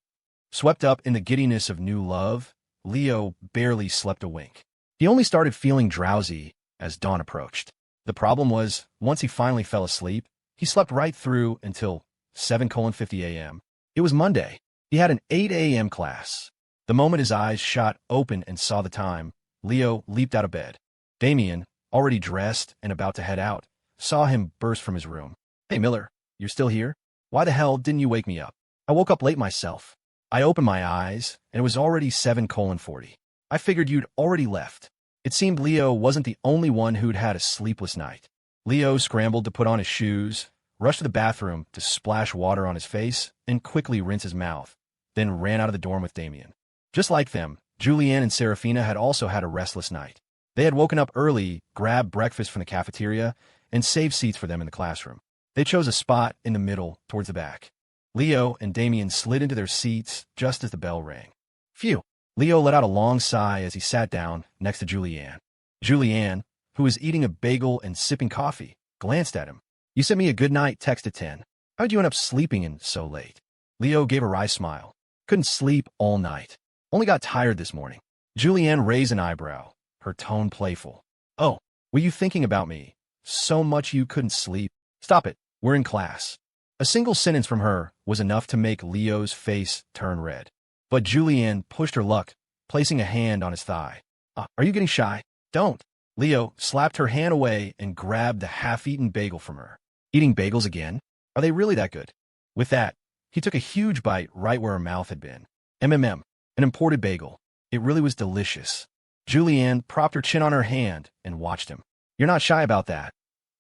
Swept up in the giddiness of new love, Leo barely slept a wink. He only started feeling drowsy as dawn approached. The problem was, once he finally fell asleep, he slept right through until 7:50 a.m. It was Monday. He had an 8 a.m. class. The moment his eyes shot open and saw the time, Leo leaped out of bed. Damien, already dressed and about to head out, saw him burst from his room. Hey, Miller, you're still here? Why the hell didn't you wake me up? I woke up late myself. I opened my eyes, and it was already 7:40. I figured you'd already left. It seemed Leo wasn't the only one who'd had a sleepless night. Leo scrambled to put on his shoes, rushed to the bathroom to splash water on his face, and quickly rinse his mouth, then ran out of the dorm with Damien. Just like them, Julianne and Saraphina had also had a restless night. They had woken up early, grabbed breakfast from the cafeteria, and saved seats for them in the classroom. They chose a spot in the middle, towards the back. Leo and Damien slid into their seats just as the bell rang. Phew! Leo let out a long sigh as he sat down next to Julianne. Julianne, who was eating a bagel and sipping coffee, glanced at him. You sent me a goodnight text at 10. How'd you end up sleeping in so late? Leo gave a wry smile. Couldn't sleep all night. Only got tired this morning. Julianne raised an eyebrow, her tone playful. Oh, were you thinking about me? So much you couldn't sleep? Stop it. We're in class. A single sentence from her was enough to make Leo's face turn red. But Julianne pushed her luck, placing a hand on his thigh. Are you getting shy? Don't. Leo slapped her hand away and grabbed the half-eaten bagel from her. Eating bagels again? Are they really that good? With that, he took a huge bite right where her mouth had been. An imported bagel. It really was delicious. Julianne propped her chin on her hand and watched him. You're not shy about that,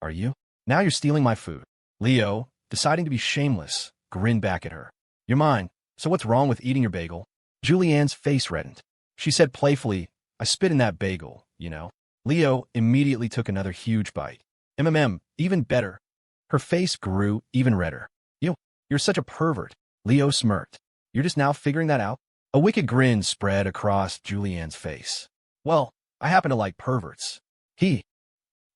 are you? Now you're stealing my food. Leo, deciding to be shameless, grinned back at her. You're mine, so what's wrong with eating your bagel? Julianne's face reddened. She said playfully, I spit in that bagel, you know. Leo immediately took another huge bite. Even better. Her face grew even redder. You're such a pervert. Leo smirked. You're just now figuring that out? A wicked grin spread across Julianne's face. Well, I happen to like perverts.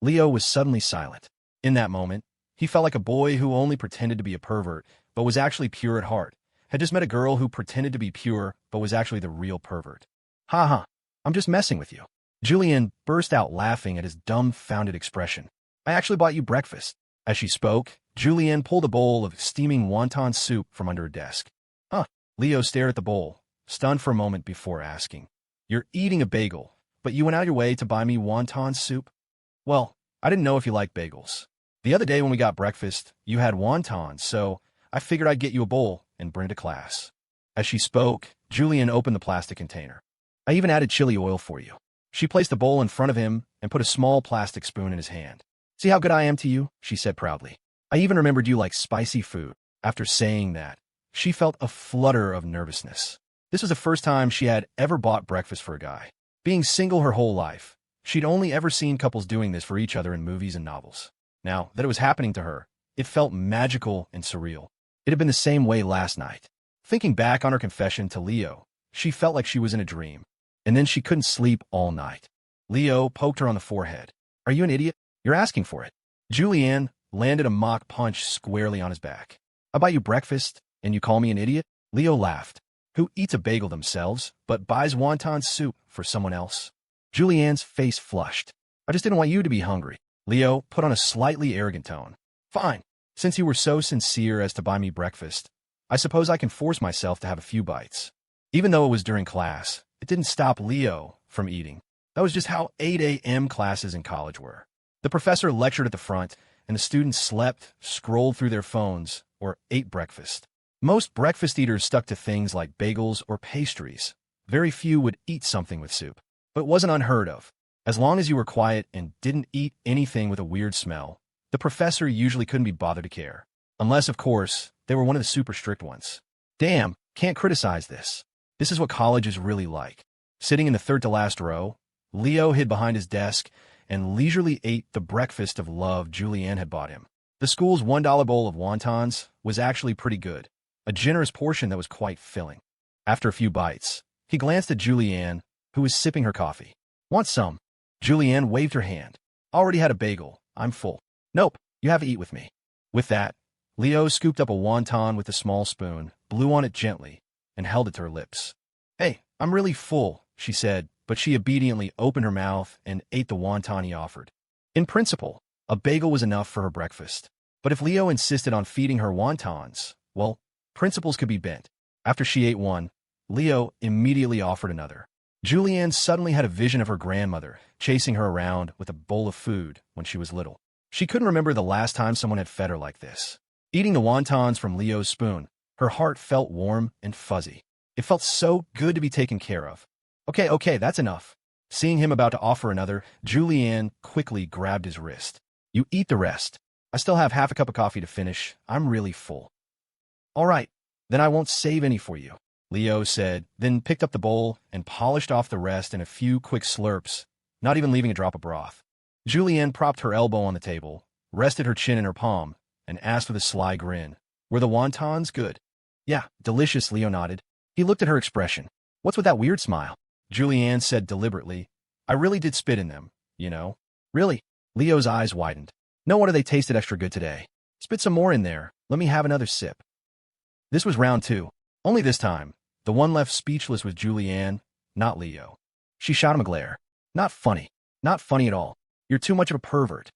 Leo was suddenly silent. In that moment, he felt like a boy who only pretended to be a pervert, but was actually pure at heart, had just met a girl who pretended to be pure, but was actually the real pervert. Ha, I'm just messing with you. Julianne burst out laughing at his dumbfounded expression. I actually bought you breakfast. As she spoke, Julianne pulled a bowl of steaming wonton soup from under her desk. Leo stared at the bowl, stunned for a moment before asking. You're eating a bagel, but you went out your way to buy me wonton soup? Well, I didn't know if you liked bagels. The other day when we got breakfast, you had wonton, so I figured I'd get you a bowl and bring it to class. As she spoke, Julianne opened the plastic container. I even added chili oil for you. She placed the bowl in front of him and put a small plastic spoon in his hand. See how good I am to you? She said proudly. I even remembered you like spicy food. After saying that, she felt a flutter of nervousness. This was the first time she had ever bought breakfast for a guy. Being single her whole life, she'd only ever seen couples doing this for each other in movies and novels. Now that it was happening to her, it felt magical and surreal. It had been the same way last night. Thinking back on her confession to Leo, she felt like she was in a dream, and then she couldn't sleep all night. Leo poked her on the forehead. Are you an idiot? You're asking for it. Julianne landed a mock punch squarely on his back. I buy you breakfast, and you call me an idiot? Leo laughed. Who eats a bagel themselves, but buys wonton soup for someone else? Julianne's face flushed. I just didn't want you to be hungry. Leo put on a slightly arrogant tone. Fine. Since you were so sincere as to buy me breakfast, I suppose I can force myself to have a few bites. Even though it was during class, it didn't stop Leo from eating. That was just how 8 a.m. classes in college were. The professor lectured at the front, and the students slept, scrolled through their phones, or ate breakfast. Most breakfast eaters stuck to things like bagels or pastries. Very few would eat something with soup. But it wasn't unheard of. As long as you were quiet and didn't eat anything with a weird smell, the professor usually couldn't be bothered to care. Unless, of course, they were one of the super strict ones. Damn, can't criticize this. This is what college is really like. Sitting in the third-to-last row, Leo hid behind his desk and leisurely ate the breakfast of love Julianne had bought him. The school's $1 bowl of wontons was actually pretty good, a generous portion that was quite filling. After a few bites, he glanced at Julianne, who was sipping her coffee. Want some? Julianne waved her hand. Already had a bagel. I'm full. Nope, you have to eat with me. With that, Leo scooped up a wonton with a small spoon, blew on it gently, and held it to her lips. Hey, I'm really full, she said, but she obediently opened her mouth and ate the wonton he offered. In principle, a bagel was enough for her breakfast. But if Leo insisted on feeding her wontons, well, principles could be bent. After she ate one, Leo immediately offered another. Julianne suddenly had a vision of her grandmother chasing her around with a bowl of food when she was little. She couldn't remember the last time someone had fed her like this. Eating the wontons from Leo's spoon, her heart felt warm and fuzzy. It felt so good to be taken care of. Okay, that's enough. Seeing him about to offer another, Julianne quickly grabbed his wrist. You eat the rest. I still have half a cup of coffee to finish. I'm really full. All right, then I won't save any for you, Leo said, then picked up the bowl and polished off the rest in a few quick slurps, not even leaving a drop of broth. Julianne propped her elbow on the table, rested her chin in her palm, and asked with a sly grin, Were the wontons good? Yeah, delicious, Leo nodded. He looked at her expression. What's with that weird smile? Julianne said deliberately, I really did spit in them, you know. Really? Leo's eyes widened. No wonder they tasted extra good today. Spit some more in there. Let me have another sip. This was round 2. Only this time, the one left speechless was Julianne, not Leo. She shot him a glare. Not funny. Not funny at all. You're too much of a pervert.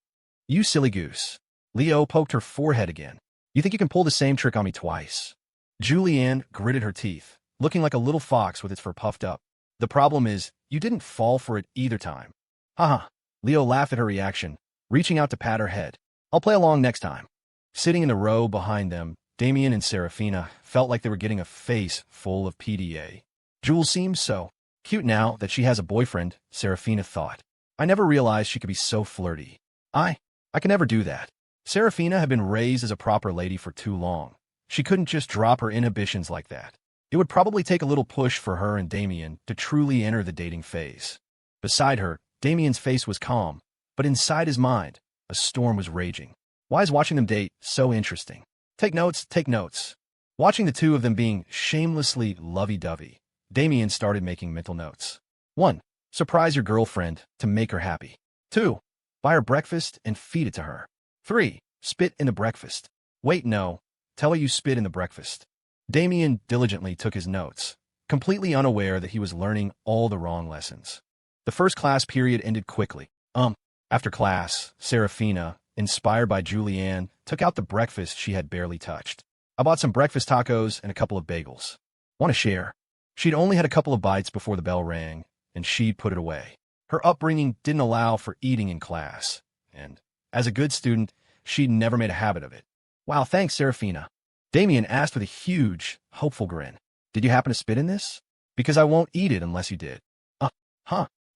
You silly goose. Leo poked her forehead again. You think you can pull the same trick on me twice? Julianne gritted her teeth, looking like a little fox with its fur puffed up. The problem is, you didn't fall for it either time. Haha. Leo laughed at her reaction, reaching out to pat her head. I'll play along next time. Sitting in the row behind them, Damien and Saraphina felt like they were getting a face full of PDA. Jules seems so cute now that she has a boyfriend, Saraphina thought. I never realized she could be so flirty. I can never do that. Saraphina had been raised as a proper lady for too long. She couldn't just drop her inhibitions like that. It would probably take a little push for her and Damien to truly enter the dating phase. Beside her, Damien's face was calm, but inside his mind, a storm was raging. Why is watching them date so interesting? Take notes, take notes. Watching the two of them being shamelessly lovey-dovey, Damien started making mental notes. 1. Surprise your girlfriend to make her happy. 2. Buy her breakfast and feed it to her. 3. Spit in the breakfast. Wait, no. Tell her you spit in the breakfast. Damien diligently took his notes, completely unaware that he was learning all the wrong lessons. The first class period ended quickly. After class, Saraphina, inspired by Julianne, took out the breakfast she had barely touched. I bought some breakfast tacos and a couple of bagels. Want to share? She'd only had a couple of bites before the bell rang, and she'd put it away. Her upbringing didn't allow for eating in class, and, as a good student, she'd never made a habit of it. Wow, thanks, Saraphina. Damien asked with a huge, hopeful grin. Did you happen to spit in this? Because I won't eat it unless you did.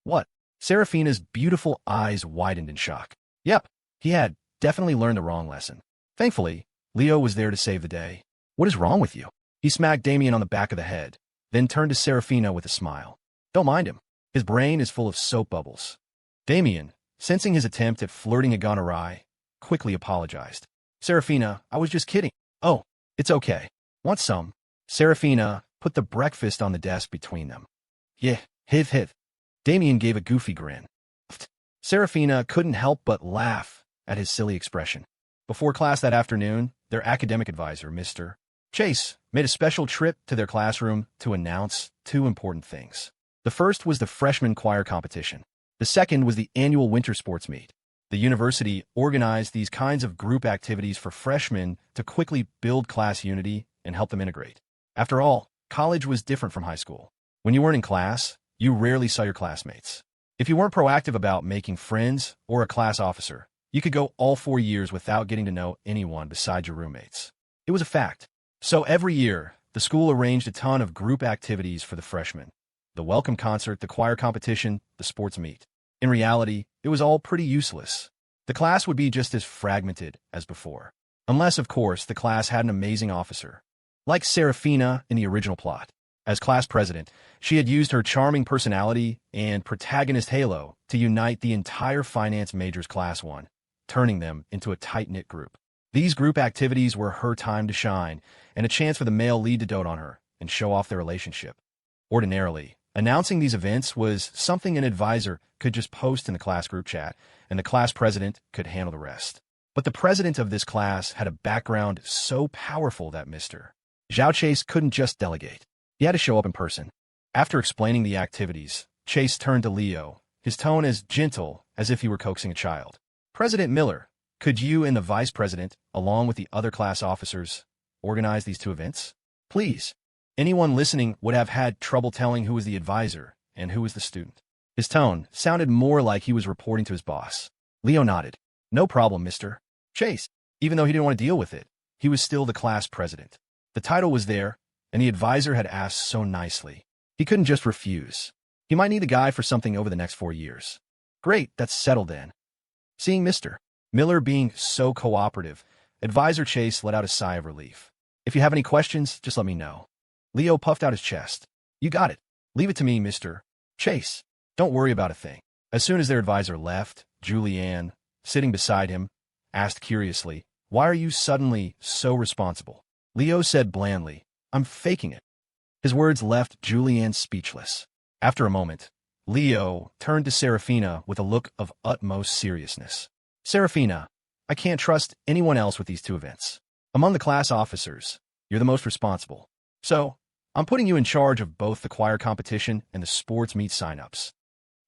What? Saraphina's beautiful eyes widened in shock. Yep, he had definitely learned the wrong lesson. Thankfully, Leo was there to save the day. What is wrong with you? He smacked Damien on the back of the head, then turned to Saraphina with a smile. Don't mind him. His brain is full of soap bubbles. Damien, sensing his attempt at flirting had gone awry, quickly apologized. Saraphina, I was just kidding. Oh, it's okay. Want some? Saraphina put the breakfast on the desk between them. Yeah, hiv. Damien gave a goofy grin. Saraphina couldn't help but laugh at his silly expression. Before class that afternoon, their academic advisor, Mr. Chase, made a special trip to their classroom to announce two important things. The first was the freshman choir competition. The second was the annual winter sports meet. The university organized these kinds of group activities for freshmen to quickly build class unity and help them integrate. After all, college was different from high school. When you weren't in class, you rarely saw your classmates. If you weren't proactive about making friends or a class officer, you could go all 4 years without getting to know anyone besides your roommates. It was a fact. So every year, the school arranged a ton of group activities for the freshmen. The welcome concert, the choir competition, the sports meet. In reality, it was all pretty useless. The class would be just as fragmented as before. Unless, of course, the class had an amazing officer. Like Saraphina in the original plot. As class president, she had used her charming personality and protagonist halo to unite the entire finance major's class 1, turning them into a tight-knit group. These group activities were her time to shine, and a chance for the male lead to dote on her and show off their relationship. Ordinarily, announcing these events was something an advisor could just post in the class group chat, and the class president could handle the rest. But the president of this class had a background so powerful that Mr. Zhao Chase couldn't just delegate. He had to show up in person. After explaining the activities, Chase turned to Leo, his tone as gentle as if he were coaxing a child. President Miller, could you and the vice president, along with the other class officers, organize these two events? Please. Anyone listening would have had trouble telling who was the advisor and who was the student. His tone sounded more like he was reporting to his boss. Leo nodded. No problem, Mr. Chase. Even though he didn't want to deal with it, he was still the class president. The title was there, and the advisor had asked so nicely. He couldn't just refuse. He might need the guy for something over the next 4 years. Great, that's settled then. Seeing Mr. Miller being so cooperative, Advisor Chase let out a sigh of relief. If you have any questions, just let me know. Leo puffed out his chest. You got it. Leave it to me, Mr. Chase. Don't worry about a thing. As soon as their advisor left, Julianne, sitting beside him, asked curiously, Why are you suddenly so responsible? Leo said blandly, I'm faking it. His words left Julianne speechless. After a moment, Leo turned to Saraphina with a look of utmost seriousness. Saraphina, I can't trust anyone else with these two events. Among the class officers, you're the most responsible. So, I'm putting you in charge of both the choir competition and the sports meet signups.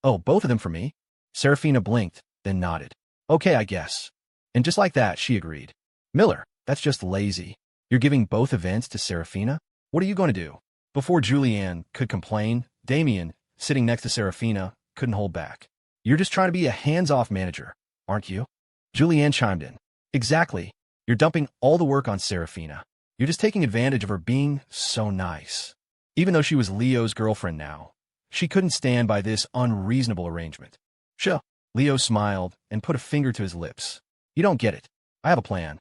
Oh, both of them for me? Saraphina blinked, then nodded. Okay, I guess. And just like that, she agreed. Miller, that's just lazy. You're giving both events to Saraphina? What are you going to do? Before Julianne could complain, Damien, sitting next to Saraphina, couldn't hold back. You're just trying to be a hands-off manager, aren't you? Julianne chimed in. Exactly. You're dumping all the work on Saraphina. You're just taking advantage of her being so nice. Even though she was Leo's girlfriend now, she couldn't stand by this unreasonable arrangement. Sure. Leo smiled and put a finger to his lips. You don't get it. I have a plan.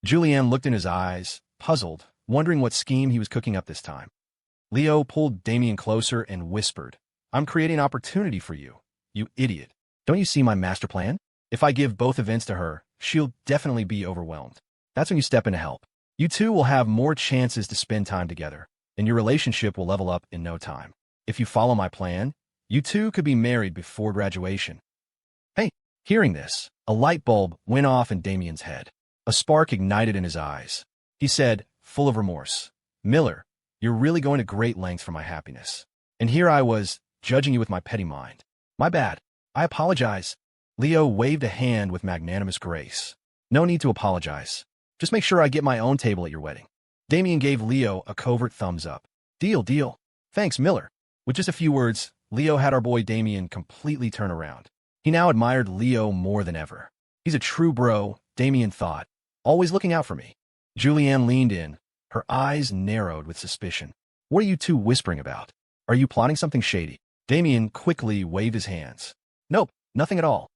Julianne looked in his eyes, puzzled, wondering what scheme he was cooking up this time. Leo pulled Damien closer and whispered, I'm creating an opportunity for you, you idiot. Don't you see my master plan? If I give both events to her, she'll definitely be overwhelmed. That's when you step in to help. You two will have more chances to spend time together, and your relationship will level up in no time. If you follow my plan, you two could be married before graduation. Hey, hearing this, a light bulb went off in Damien's head. A spark ignited in his eyes. He said, full of remorse, Miller, you're really going to great lengths for my happiness. And here I was, judging you with my petty mind. My bad. I apologize. Leo waved a hand with magnanimous grace. No need to apologize. Just make sure I get my own table at your wedding. Damien gave Leo a covert thumbs up. Deal. Thanks, Miller. With just a few words, Leo had our boy Damien completely turn around. He now admired Leo more than ever. He's a true bro, Damien thought, always looking out for me. Julianne leaned in, her eyes narrowed with suspicion. What are you two whispering about? Are you plotting something shady? Damien quickly waved his hands. Nope, nothing at all.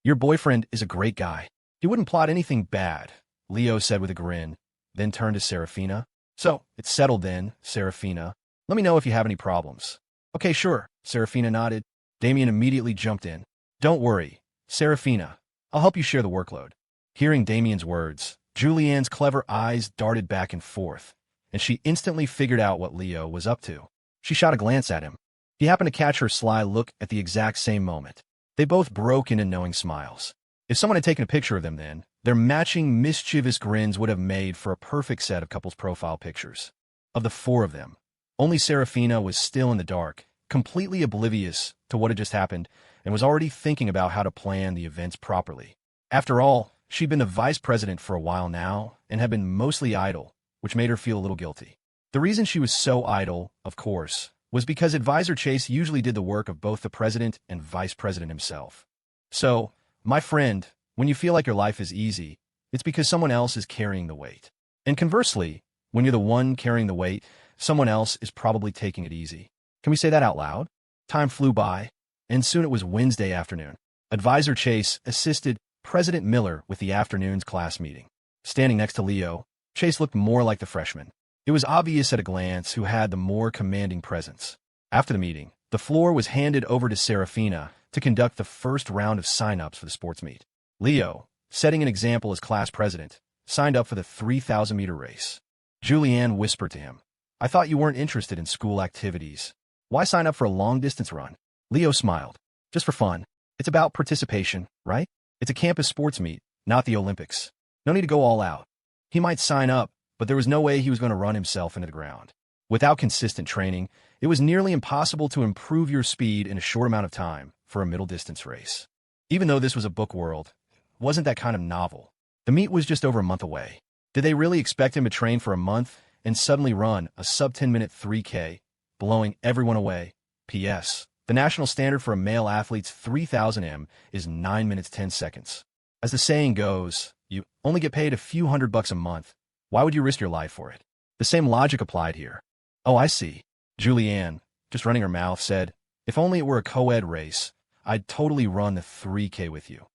Your boyfriend is a great guy. He wouldn't plot anything bad, Leo said with a grin, then turned to Saraphina. So, it's settled then, Saraphina. Let me know if you have any problems. Okay, sure, Seraphina nodded. Damien immediately jumped in. Don't worry, Seraphina. I'll help you share the workload. Hearing Damien's words, Julianne's clever eyes darted back and forth, and she instantly figured out what Leo was up to. She shot a glance at him. He happened to catch her sly look at the exact same moment. They both broke into knowing smiles. If someone had taken a picture of them then, their matching mischievous grins would have made for a perfect set of couples' profile pictures. Of the four of them, only Seraphina was still in the dark, completely oblivious to what had just happened, and was already thinking about how to plan the events properly. After all, she'd been the vice president for a while now and had been mostly idle, which made her feel a little guilty. The reason she was so idle, of course, was because Advisor Chase usually did the work of both the president and vice president himself. So, my friend, when you feel like your life is easy, it's because someone else is carrying the weight. And conversely, when you're the one carrying the weight, someone else is probably taking it easy. Can we say that out loud? Time flew by, and soon it was Wednesday afternoon. Advisor Chase assisted President Miller with the afternoon's class meeting. Standing next to Leo, Chase looked more like the freshman. It was obvious at a glance who had the more commanding presence. After the meeting, the floor was handed over to Seraphina to conduct the first round of sign-ups for the sports meet. Leo, setting an example as class president, signed up for the 3,000-meter race. Julianne whispered to him, I thought you weren't interested in school activities. Why sign up for a long-distance run? Leo smiled. Just for fun. It's about participation, right? It's a campus sports meet, not the Olympics. No need to go all out. He might sign up, but there was no way he was going to run himself into the ground. Without consistent training, it was nearly impossible to improve your speed in a short amount of time for a middle-distance race. Even though this was a book world, it wasn't that kind of novel. The meet was just over a month away. Did they really expect him to train for a month and suddenly run a sub-10-minute 3K, blowing everyone away? P.S. The national standard for a male athlete's 3,000 m is 9 minutes 10 seconds. As the saying goes, you only get paid a few $100 a month. Why would you risk your life for it? The same logic applied here. Oh, I see. Julianne, just running her mouth, said, if only it were a co-ed race, I'd totally run the 3K with you.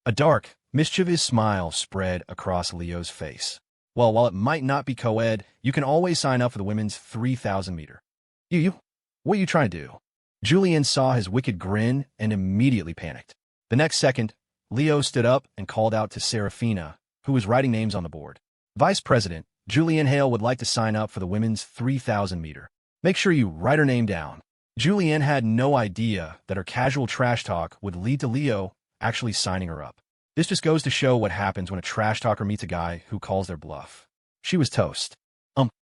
A dark, mischievous smile spread across Leo's face. Well, while it might not be co-ed, you can always sign up for the women's 3,000 meter. What are you trying to do? Julianne saw his wicked grin and immediately panicked. The next second, Leo stood up and called out to Seraphina, who was writing names on the board. Vice President, Julianne Hale would like to sign up for the women's 3,000 meter. Make sure you write her name down. Julianne had no idea that her casual trash talk would lead to Leo actually signing her up. This just goes to show what happens when a trash talker meets a guy who calls their bluff. She was toast.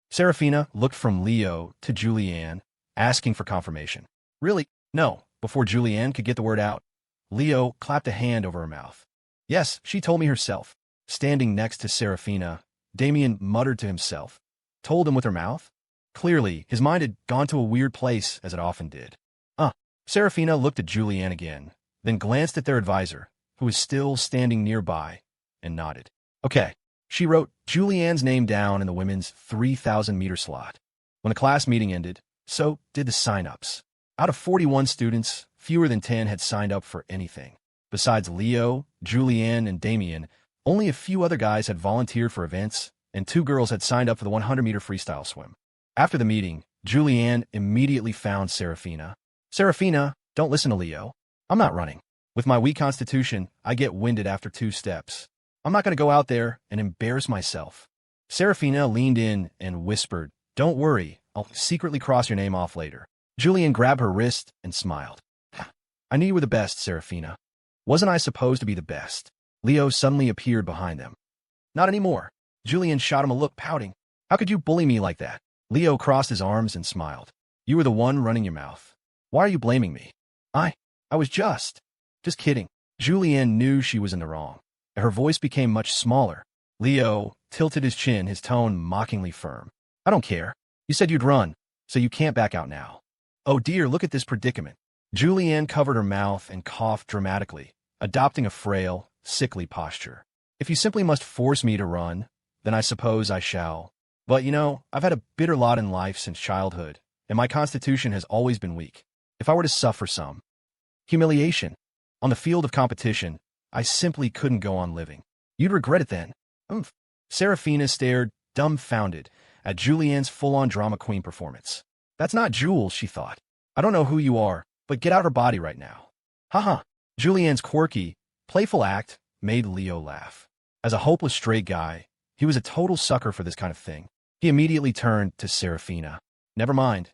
Seraphina looked from Leo to Julianne, asking for confirmation. Really? No. Before Julianne could get the word out, Leo clapped a hand over her mouth. Yes, she told me herself. Standing next to Seraphina, Damien muttered to himself. Told him with her mouth? Clearly, his mind had gone to a weird place, as it often did. Seraphina looked at Julianne again, then glanced at their advisor, who was still standing nearby, and nodded. Okay. She wrote Julianne's name down in the women's 3,000-meter slot. When the class meeting ended, so did the sign-ups. Out of 41 students, fewer than 10 had signed up for anything. Besides Leo, Julianne, and Damien, only a few other guys had volunteered for events, and 2 girls had signed up for the 100-meter freestyle swim. After the meeting, Julianne immediately found Seraphina. Seraphina, don't listen to Leo. I'm not running. With my weak constitution, I get winded after 2 steps. I'm not going to go out there and embarrass myself. Seraphina leaned in and whispered, Don't worry, I'll secretly cross your name off later. Julianne grabbed her wrist and smiled. I knew you were the best, Seraphina. Wasn't I supposed to be the best? Leo suddenly appeared behind them. Not anymore. Julianne shot him a look, pouting. How could you bully me like that? Leo crossed his arms and smiled. You were the one running your mouth. Why are you blaming me? I was just kidding. Julianne knew she was in the wrong. Her voice became much smaller. Leo tilted his chin, his tone mockingly firm. I don't care. You said you'd run, so you can't back out now. Oh dear, look at this predicament. Julianne covered her mouth and coughed dramatically, adopting a frail, sickly posture. If you simply must force me to run, then I suppose I shall. But I've had a bitter lot in life since childhood, and my constitution has always been weak. If I were to suffer some humiliation on the field of competition, I simply couldn't go on living. You'd regret it then. Seraphina stared, dumbfounded, at Julianne's full-on drama queen performance. That's not Jules, she thought. I don't know who you are, but get out her body right now. Haha. Julianne's quirky, playful act made Leo laugh. As a hopeless straight guy, he was a total sucker for this kind of thing. He immediately turned to Saraphina. Never mind,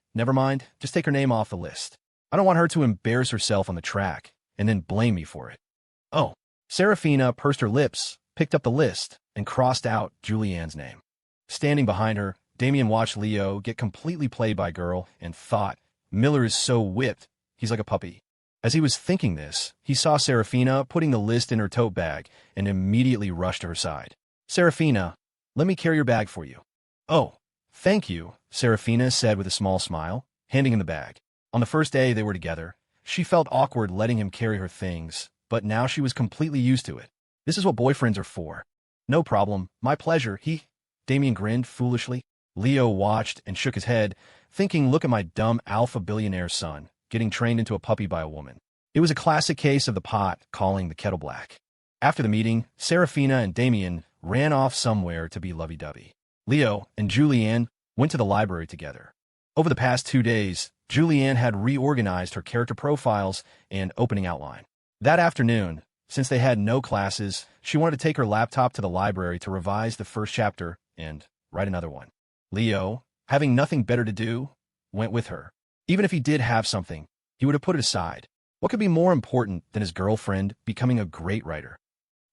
just take her name off the list. I don't want her to embarrass herself on the track and then blame me for it. Oh. Saraphina pursed her lips, picked up the list, and crossed out Julianne's name. Standing behind her, Damien watched Leo get completely played by girl and thought, Miller is so whipped, he's like a puppy. As he was thinking this, he saw Saraphina putting the list in her tote bag and immediately rushed to her side. Saraphina, let me carry your bag for you. Oh, thank you, Saraphina said with a small smile, handing him the bag. On the first day they were together, she felt awkward letting him carry her things, but now she was completely used to it. This is what boyfriends are for. No problem, my pleasure, Damien grinned foolishly. Leo watched and shook his head, thinking, look at my dumb alpha billionaire son, getting trained into a puppy by a woman. It was a classic case of the pot calling the kettle black. After the meeting, Saraphina and Damien ran off somewhere to be lovey-dovey. Leo and Julianne went to the library together. Over the past 2 days, Julianne had reorganized her character profiles and opening outline. That afternoon, since they had no classes, she wanted to take her laptop to the library to revise the first chapter and write another one. Leo, having nothing better to do, went with her. Even if he did have something, he would have put it aside. What could be more important than his girlfriend becoming a great writer?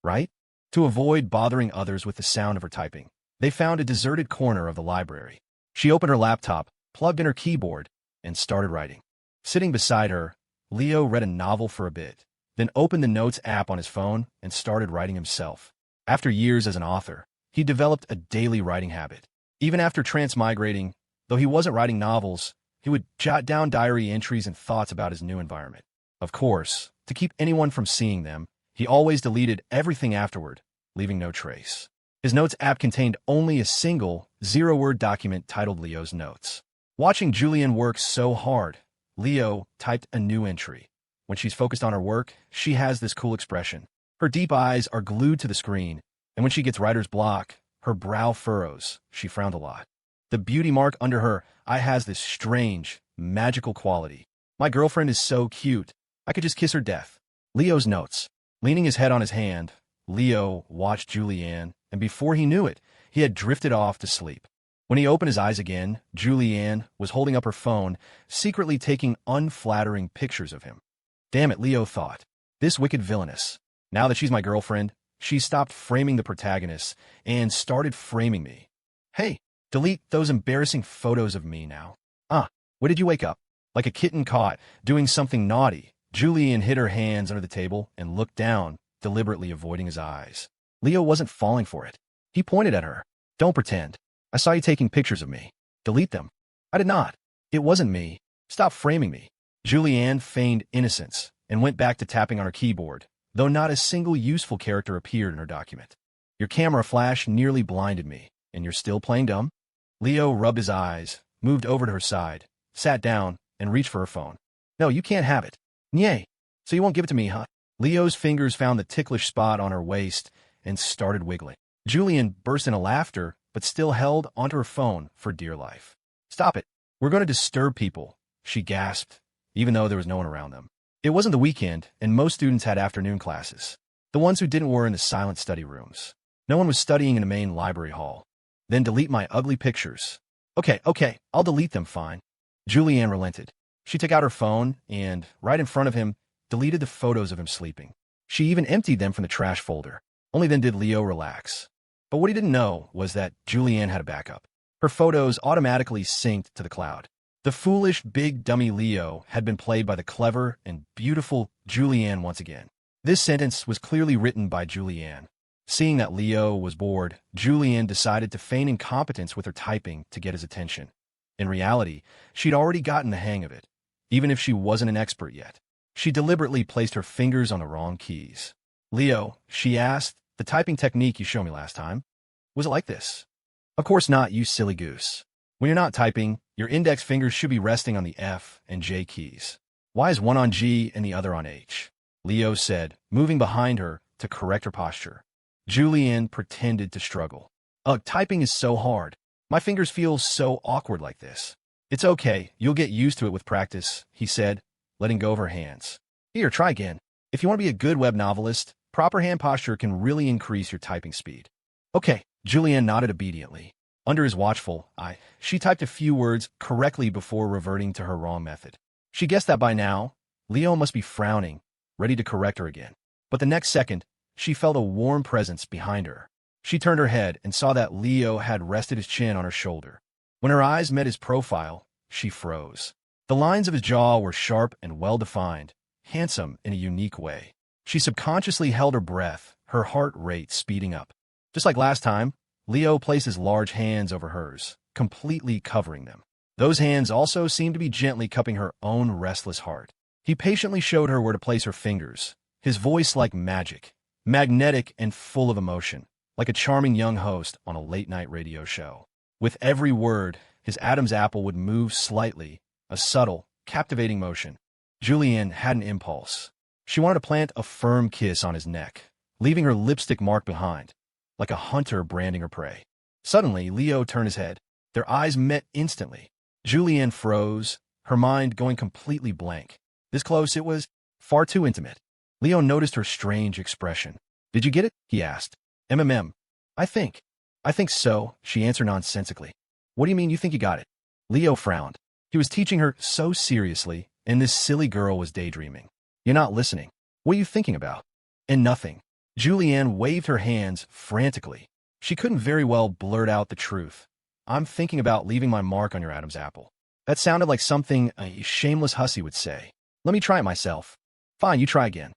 Right? To avoid bothering others with the sound of her typing, they found a deserted corner of the library. She opened her laptop, plugged in her keyboard, and started writing. Sitting beside her, Leo read a novel for a bit, then opened the Notes app on his phone and started writing himself. After years as an author, he developed a daily writing habit. Even after transmigrating, though he wasn't writing novels, he would jot down diary entries and thoughts about his new environment. Of course, to keep anyone from seeing them, he always deleted everything afterward, leaving no trace. His Notes app contained only a single, 0-word document titled Leo's Notes. Watching Julianne work so hard, Leo typed a new entry. When she's focused on her work, she has this cool expression. Her deep eyes are glued to the screen, and when she gets writer's block, her brow furrows. She frowned a lot. The beauty mark under her eye has this strange, magical quality. My girlfriend is so cute. I could just kiss her death. Leo's Notes. Leaning his head on his hand, Leo watched Julianne, and before he knew it, he had drifted off to sleep. When he opened his eyes again, Julianne was holding up her phone, secretly taking unflattering pictures of him. Damn it, Leo thought. This wicked villainess. Now that she's my girlfriend, she stopped framing the protagonist and started framing me. Hey, delete those embarrassing photos of me now. When did you wake up? Like a kitten caught doing something naughty, Julianne hid her hands under the table and looked down, deliberately avoiding his eyes. Leo wasn't falling for it. He pointed at her. Don't pretend. I saw you taking pictures of me. Delete them. I did not. It wasn't me. Stop framing me. Julianne feigned innocence and went back to tapping on her keyboard, though not a single useful character appeared in her document. Your camera flash nearly blinded me, and you're still playing dumb? Leo rubbed his eyes, moved over to her side, sat down, and reached for her phone. No, you can't have it. Nye. So you won't give it to me, huh? Leo's fingers found the ticklish spot on her waist and started wiggling. Julianne burst into laughter, but still held onto her phone for dear life. Stop it. We're going to disturb people, she gasped, even though there was no one around them. It wasn't the weekend, and most students had afternoon classes. The ones who didn't were in the silent study rooms. No one was studying in the main library hall. Then delete my ugly pictures. Okay, I'll delete them, fine. Julianne relented. She took out her phone and, right in front of him, deleted the photos of him sleeping. She even emptied them from the trash folder. Only then did Leo relax. But what he didn't know was that Julianne had a backup. Her photos automatically synced to the cloud. The foolish, big dummy Leo had been played by the clever and beautiful Julianne once again. This sentence was clearly written by Julianne. Seeing that Leo was bored, Julianne decided to feign incompetence with her typing to get his attention. In reality, she'd already gotten the hang of it, even if she wasn't an expert yet. She deliberately placed her fingers on the wrong keys. Leo, she asked, the typing technique you showed me last time, was it like this? Of course not, you silly goose. When you're not typing, your index fingers should be resting on the F and J keys. Why is one on G and the other on H? Leo said, moving behind her to correct her posture. Julianne pretended to struggle. Ugh, typing is so hard. My fingers feel so awkward like this. It's okay, you'll get used to it with practice, he said, letting go of her hands. Here, try again. If you want to be a good web novelist, proper hand posture can really increase your typing speed. Okay, Julianne nodded obediently. Under his watchful eye, she typed a few words correctly before reverting to her wrong method. She guessed that by now, Leo must be frowning, ready to correct her again. But the next second, she felt a warm presence behind her. She turned her head and saw that Leo had rested his chin on her shoulder. When her eyes met his profile, she froze. The lines of his jaw were sharp and well-defined, handsome in a unique way. She subconsciously held her breath, her heart rate speeding up. Just like last time, Leo placed his large hands over hers, completely covering them. Those hands also seemed to be gently cupping her own restless heart. He patiently showed her where to place her fingers, his voice like magic, magnetic and full of emotion, like a charming young host on a late-night radio show. With every word, his Adam's apple would move slightly, a subtle, captivating motion. Julianne had an impulse. She wanted to plant a firm kiss on his neck, leaving her lipstick mark behind, like a hunter branding her prey. Suddenly, Leo turned his head. Their eyes met instantly. Julianne froze, her mind going completely blank. This close, it was far too intimate. Leo noticed her strange expression. Did you get it? He asked. I think. I think so, she answered nonsensically. What do you mean you think you got it? Leo frowned. He was teaching her so seriously, and this silly girl was daydreaming. You're not listening. What are you thinking about? And nothing. Julianne waved her hands frantically. She couldn't very well blurt out the truth. I'm thinking about leaving my mark on your Adam's apple. That sounded like something a shameless hussy would say. Let me try it myself. Fine, you try again.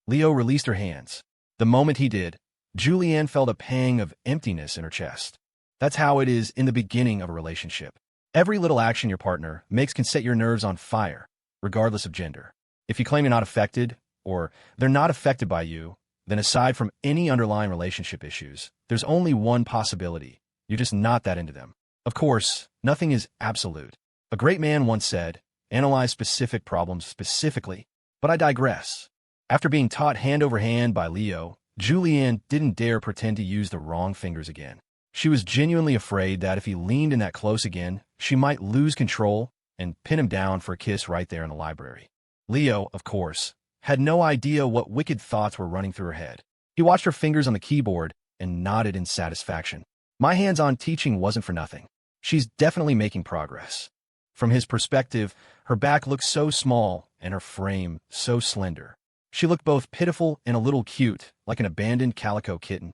Leo released her hands. The moment he did, Julianne felt a pang of emptiness in her chest. That's how it is in the beginning of a relationship. Every little action your partner makes can set your nerves on fire, regardless of gender. If you claim you're not affected, or they're not affected by you, then aside from any underlying relationship issues, there's only one possibility. You're just not that into them. Of course, nothing is absolute. A great man once said, analyze specific problems specifically. But I digress. After being taught hand over hand by Leo, Julianne didn't dare pretend to use the wrong fingers again. She was genuinely afraid that if he leaned in that close again, she might lose control and pin him down for a kiss right there in the library. Leo, of course, had no idea what wicked thoughts were running through her head. He watched her fingers on the keyboard and nodded in satisfaction. My hands-on teaching wasn't for nothing. She's definitely making progress. From his perspective, her back looked so small and her frame so slender. She looked both pitiful and a little cute, like an abandoned calico kitten.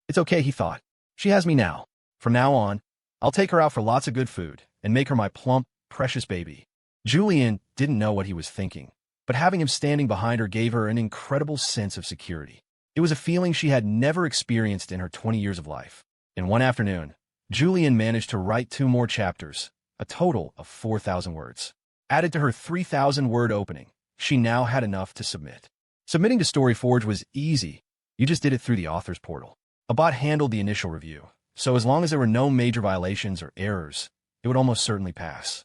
It's okay, he thought. She has me now. From now on, I'll take her out for lots of good food and make her my plump, precious baby. Julianne didn't know what he was thinking, but having him standing behind her gave her an incredible sense of security. It was a feeling she had never experienced in her 20 years of life. In one afternoon, Julianne managed to write 2 more chapters, a total of 4,000 words. Added to her 3,000-word opening, she now had enough to submit. Submitting to StoryForge was easy. You just did it through the author's portal. A bot handled the initial review, so as long as there were no major violations or errors, it would almost certainly pass.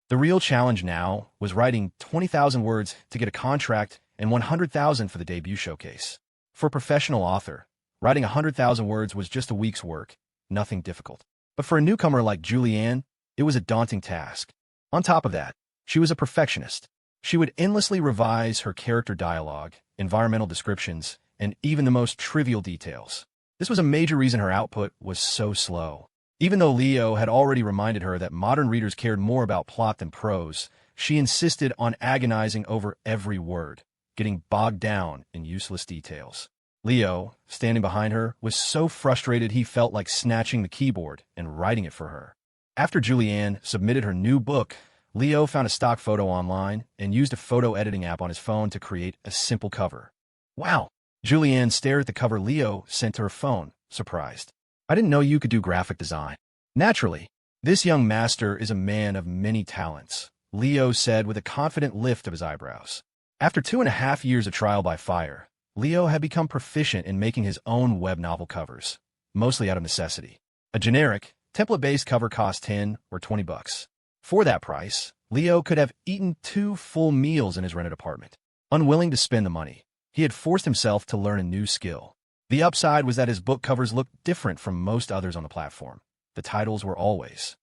The real challenge now was writing 20,000 words to get a contract and 100,000 for the debut showcase. For a professional author, writing 100,000 words was just a week's work, nothing difficult. But for a newcomer like Julianne, it was a daunting task. On top of that, she was a perfectionist. She would endlessly revise her character dialogue, environmental descriptions, and even the most trivial details. This was a major reason her output was so slow. Even though Leo had already reminded her that modern readers cared more about plot than prose, she insisted on agonizing over every word, getting bogged down in useless details. Leo, standing behind her, was so frustrated he felt like snatching the keyboard and writing it for her. After Julianne submitted her new book, Leo found a stock photo online and used a photo editing app on his phone to create a simple cover. Wow! Julianne stared at the cover Leo sent to her phone, surprised. I didn't know you could do graphic design. Naturally, this young master is a man of many talents, Leo said with a confident lift of his eyebrows. After 2.5 years of trial by fire, Leo had become proficient in making his own web novel covers, mostly out of necessity. A generic, template-based cover cost $10 or $20. For that price, Leo could have eaten 2 full meals in his rented apartment. Unwilling to spend the money, he had forced himself to learn a new skill. The upside was that his book covers looked different from most others on the platform. The titles were always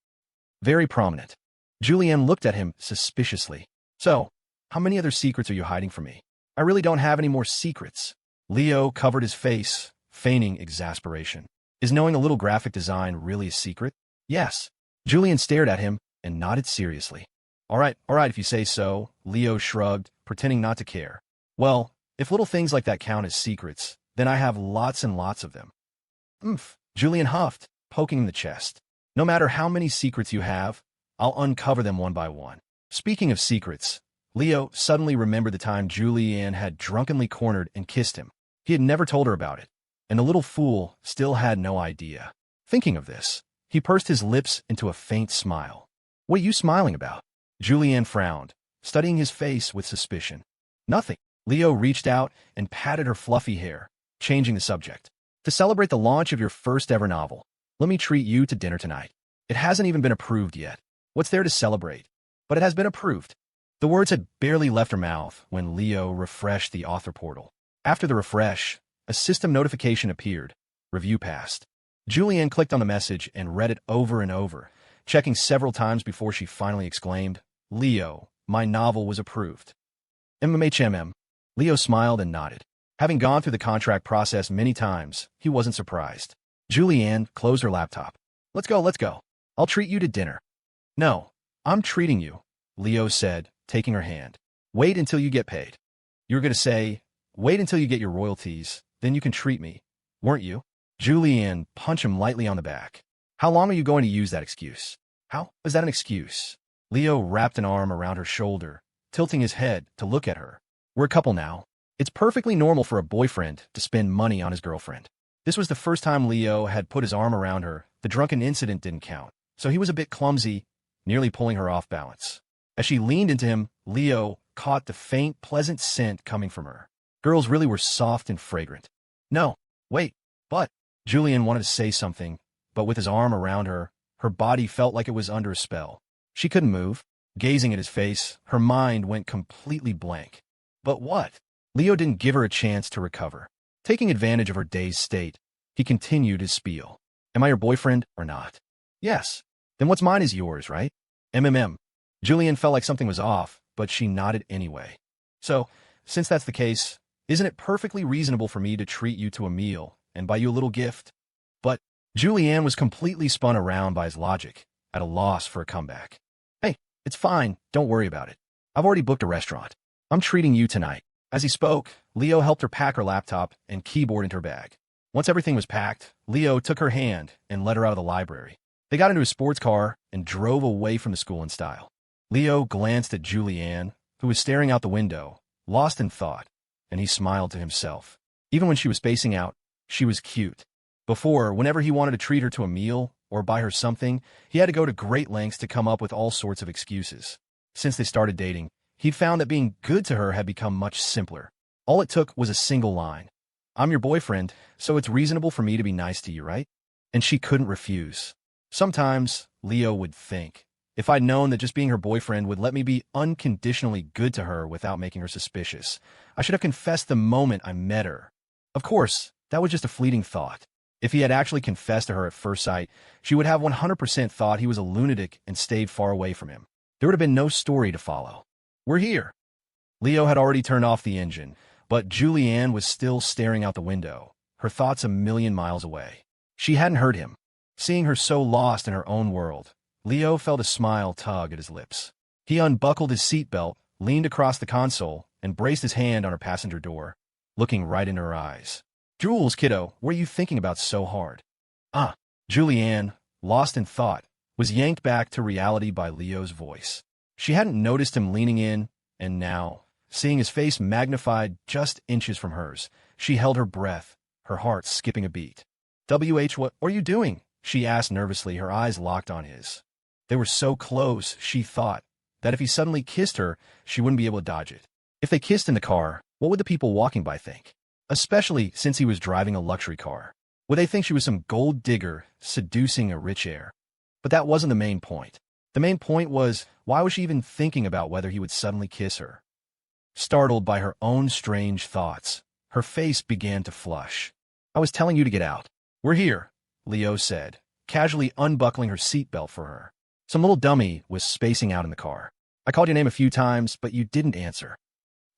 very prominent. Julianne looked at him suspiciously. So, how many other secrets are you hiding from me? I really don't have any more secrets. Leo covered his face, feigning exasperation. Is knowing a little graphic design really a secret? Yes. Julian stared at him and nodded seriously. All right, if you say so, Leo shrugged, pretending not to care. Well, if little things like that count as secrets, then I have lots and lots of them. Julian huffed, poking him in the chest. No matter how many secrets you have, I'll uncover them one by one. Speaking of secrets, Leo suddenly remembered the time Julianne had drunkenly cornered and kissed him. He had never told her about it, and the little fool still had no idea. Thinking of this, he pursed his lips into a faint smile. What are you smiling about? Julianne frowned, studying his face with suspicion. Nothing. Leo reached out and patted her fluffy hair, changing the subject. To celebrate the launch of your first ever novel, let me treat you to dinner tonight. It hasn't even been approved yet. What's there to celebrate? But it has been approved. The words had barely left her mouth when Leo refreshed the author portal. After the refresh, a system notification appeared. Review passed. Julianne clicked on the message and read it over and over, checking several times before she finally exclaimed, Leo, my novel was approved. MMHMM. Leo smiled and nodded. Having gone through the contract process many times, he wasn't surprised. Julianne closed her laptop. Let's go. I'll treat you to dinner. No, I'm treating you, Leo said, taking her hand. Wait until you get paid. You were going to say, wait until you get your royalties, then you can treat me, weren't you? Julianne punched him lightly on the back. How long are you going to use that excuse? How is that an excuse? Leo wrapped an arm around her shoulder, tilting his head to look at her. We're a couple now. It's perfectly normal for a boyfriend to spend money on his girlfriend. This was the first time Leo had put his arm around her. The drunken incident didn't count, so he was a bit clumsy, nearly pulling her off balance. As she leaned into him, Leo caught the faint, pleasant scent coming from her. Girls really were soft and fragrant. No, wait, but Julianne wanted to say something, but with his arm around her, her body felt like it was under a spell. She couldn't move. Gazing at his face, her mind went completely blank. But what? Leo didn't give her a chance to recover. Taking advantage of her dazed state, he continued his spiel. Am I your boyfriend or not? Yes. Then what's mine is yours, right? MMM. Julianne felt like something was off, but she nodded anyway. So, since that's the case, isn't it perfectly reasonable for me to treat you to a meal and buy you a little gift? But Julianne was completely spun around by his logic, at a loss for a comeback. Hey, it's fine. Don't worry about it. I've already booked a restaurant. I'm treating you tonight. As he spoke, Leo helped her pack her laptop and keyboard into her bag. Once everything was packed, Leo took her hand and led her out of the library. They got into a sports car and drove away from the school in style. Leo glanced at Julianne, who was staring out the window, lost in thought, and he smiled to himself. Even when she was spacing out, she was cute. Before, whenever he wanted to treat her to a meal or buy her something, he had to go to great lengths to come up with all sorts of excuses. Since they started dating, he'd found that being good to her had become much simpler. All it took was a single line. I'm your boyfriend, so it's reasonable for me to be nice to you, right? And she couldn't refuse. Sometimes, Leo would think, if I'd known that just being her boyfriend would let me be unconditionally good to her without making her suspicious, I should have confessed the moment I met her. Of course, that was just a fleeting thought. If he had actually confessed to her at first sight, she would have 100% thought he was a lunatic and stayed far away from him. There would have been no story to follow. We're here. Leo had already turned off the engine, but Julianne was still staring out the window, her thoughts a million miles away. She hadn't heard him. Seeing her so lost in her own world, Leo felt a smile tug at his lips. He unbuckled his seatbelt, leaned across the console, and braced his hand on her passenger door, looking right into her eyes. Jules, kiddo, what are you thinking about so hard? Julianne, lost in thought, was yanked back to reality by Leo's voice. She hadn't noticed him leaning in, and now, seeing his face magnified just inches from hers, she held her breath, her heart skipping a beat. What are you doing? She asked nervously, her eyes locked on his. They were so close, she thought, that if he suddenly kissed her, she wouldn't be able to dodge it. If they kissed in the car, what would the people walking by think? Especially since he was driving a luxury car. Would they think she was some gold digger seducing a rich heir? But that wasn't the main point. The main point was, why was she even thinking about whether he would suddenly kiss her? Startled by her own strange thoughts, her face began to flush. I was telling you to get out. We're here, Leo said, casually unbuckling her seatbelt for her. Some little dummy was spacing out in the car. I called your name a few times, but you didn't answer.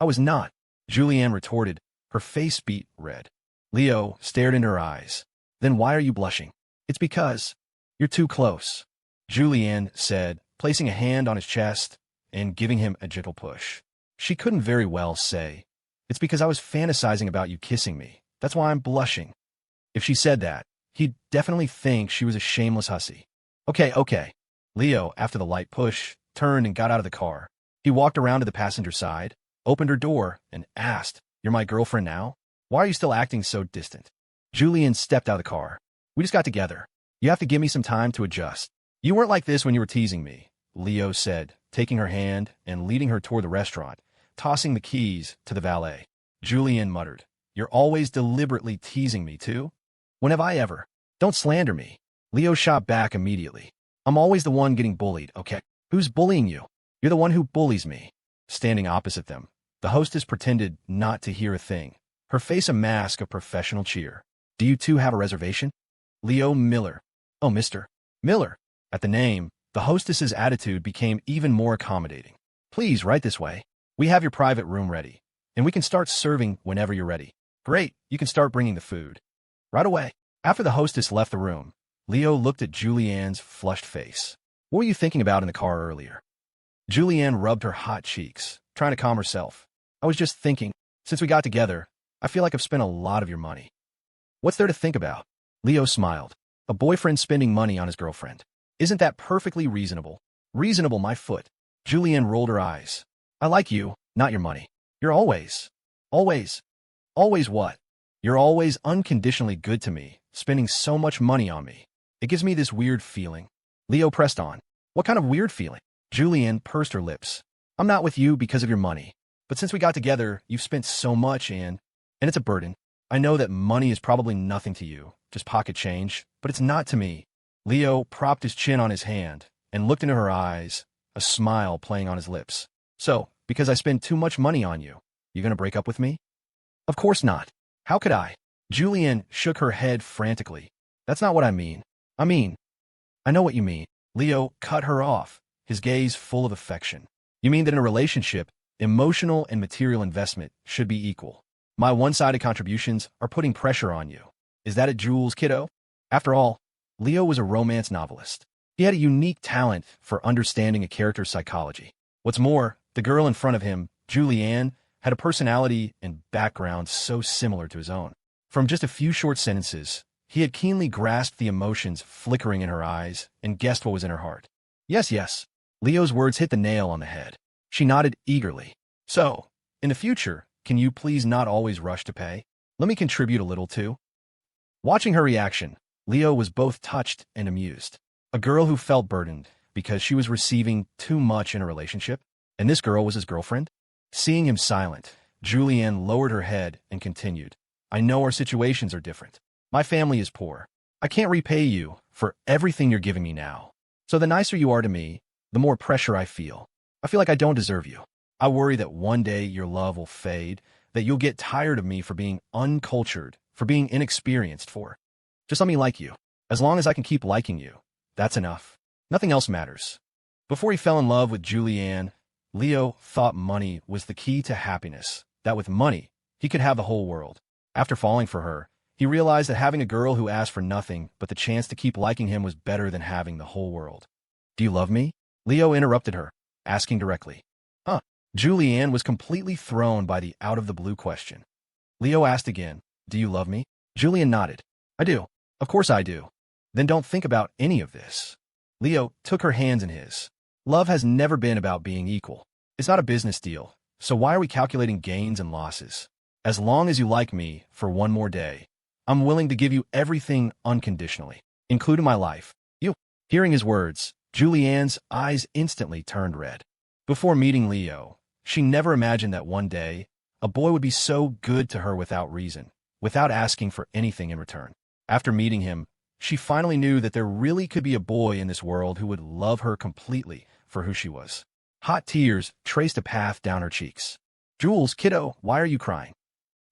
I was not, Julianne retorted, her face beet red. Leo stared into her eyes. Then why are you blushing? It's because you're too close, Julianne said, placing a hand on his chest and giving him a gentle push. She couldn't very well say, it's because I was fantasizing about you kissing me. That's why I'm blushing. If she said that, he'd definitely think she was a shameless hussy. Okay. Leo, after the light push, turned and got out of the car. He walked around to the passenger side, opened her door, and asked, "You're my girlfriend now? Why are you still acting so distant?" Julianne stepped out of the car. "We just got together. You have to give me some time to adjust." "You weren't like this when you were teasing me," Leo said, taking her hand and leading her toward the restaurant, tossing the keys to the valet. Julianne muttered, "You're always deliberately teasing me, too? When have I ever? Don't slander me." Leo shot back immediately. "I'm always the one getting bullied, okay? Who's bullying you? You're the one who bullies me." Standing opposite them, the hostess pretended not to hear a thing, her face a mask of professional cheer. "Do you two have a reservation?" "Leo Miller." "Oh, Mr. Miller." At the name, the hostess's attitude became even more accommodating. "Please, right this way. We have your private room ready, and we can start serving whenever you're ready." "Great, you can start bringing the food." "Right away." After the hostess left the room, Leo looked at Julianne's flushed face. "What were you thinking about in the car earlier?" Julianne rubbed her hot cheeks, trying to calm herself. "I was just thinking, since we got together, I feel like I've spent a lot of your money." "What's there to think about?" Leo smiled. "A boyfriend spending money on his girlfriend. Isn't that perfectly reasonable?" "Reasonable, my foot." Julianne rolled her eyes. "I like you, not your money. You're always what? You're always unconditionally good to me, spending so much money on me. It gives me this weird feeling." Leo pressed on. "What kind of weird feeling?" Julianne pursed her lips. "I'm not with you because of your money. But since we got together, you've spent so much and it's a burden. I know that money is probably nothing to you, just pocket change, but it's not to me." Leo propped his chin on his hand and looked into her eyes, a smile playing on his lips. "So, because I spend too much money on you, you gonna break up with me?" "Of course not. How could I?" Julianne shook her head frantically. "That's not what I mean. I know what you mean." Leo cut her off, his gaze full of affection. "You mean that in a relationship, emotional and material investment should be equal. My one-sided contributions are putting pressure on you. Is that it, Jules, kiddo?" After all, Leo was a romance novelist. He had a unique talent for understanding a character's psychology. What's more, the girl in front of him, Julianne, had a personality and background so similar to his own. From just a few short sentences, he had keenly grasped the emotions flickering in her eyes and guessed what was in her heart. Yes. Leo's words hit the nail on the head. She nodded eagerly. "So, in the future, can you please not always rush to pay? Let me contribute a little too." Watching her reaction, Leo was both touched and amused. A girl who felt burdened because she was receiving too much in a relationship, and this girl was his girlfriend? Seeing him silent, Julianne lowered her head and continued, "I know our situations are different. My family is poor. I can't repay you for everything you're giving me now. So the nicer you are to me, the more pressure I feel. I feel like I don't deserve you. I worry that one day your love will fade, that you'll get tired of me for being uncultured, for being inexperienced, for just let me like you. As long as I can keep liking you, that's enough. Nothing else matters." Before he fell in love with Julianne, Leo thought money was the key to happiness, that with money, he could have the whole world. After falling for her, he realized that having a girl who asked for nothing but the chance to keep liking him was better than having the whole world. "Do you love me?" Leo interrupted her, asking directly. "Huh?" Julianne was completely thrown by the out-of-the-blue question. Leo asked again, "Do you love me?" Julianne nodded. "I do. Of course I do." "Then don't think about any of this." Leo took her hands in his. "Love has never been about being equal. It's not a business deal, so why are we calculating gains and losses? As long as you like me for one more day, I'm willing to give you everything unconditionally, including my life. You." Hearing his words, Julianne's eyes instantly turned red. Before meeting Leo, she never imagined that one day, a boy would be so good to her without reason, without asking for anything in return. After meeting him, she finally knew that there really could be a boy in this world who would love her completely for who she was. Hot tears traced a path down her cheeks. "Jules, kiddo, why are you crying?"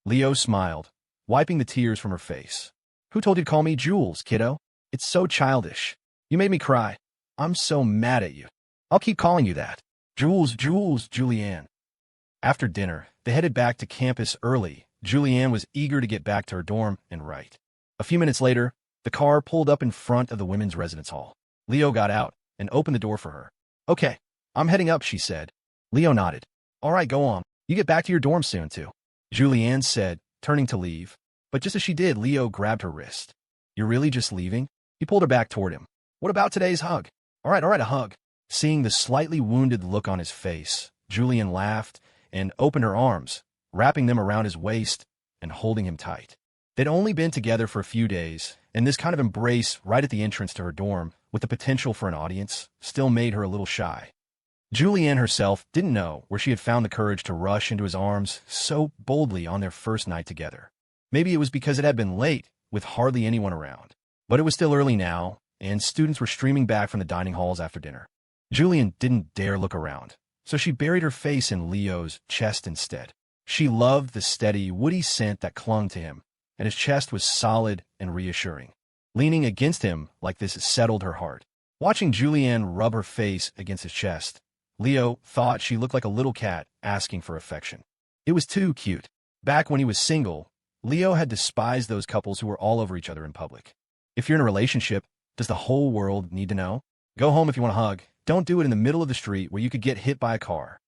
Leo smiled, wiping the tears from her face. "Who told you to call me Jules, kiddo? It's so childish. You made me cry." I'm so mad at you. I'll keep calling you that. Julianne. After dinner, they headed back to campus early. Julianne was eager to get back to her dorm and write. A few minutes later, the car pulled up in front of the women's residence hall. Leo got out and opened the door for her. Okay, I'm heading up, she said. Leo nodded. All right, go on. You get back to your dorm soon, too, Julianne said, turning to leave. But just as she did, Leo grabbed her wrist. You're really just leaving? He pulled her back toward him. What about today's hug? All right, a hug. Seeing the slightly wounded look on his face, Julianne laughed and opened her arms, wrapping them around his waist and holding him tight. They'd only been together for a few days, and this kind of embrace right at the entrance to her dorm, with the potential for an audience, still made her a little shy. Julianne herself didn't know where she had found the courage to rush into his arms so boldly on their first night together. Maybe it was because it had been late, with hardly anyone around. But it was still early now, and students were streaming back from the dining halls after dinner. Julianne didn't dare look around, so she buried her face in Leo's chest instead. She loved the steady, woody scent that clung to him, and his chest was solid and reassuring. Leaning against him like this settled her heart. Watching Julianne rub her face against his chest, Leo thought she looked like a little cat asking for affection. It was too cute. Back when he was single, Leo had despised those couples who were all over each other in public. If you're in a relationship, does the whole world need to know? Go home if you want a hug. Don't do it in the middle of the street where you could get hit by a car.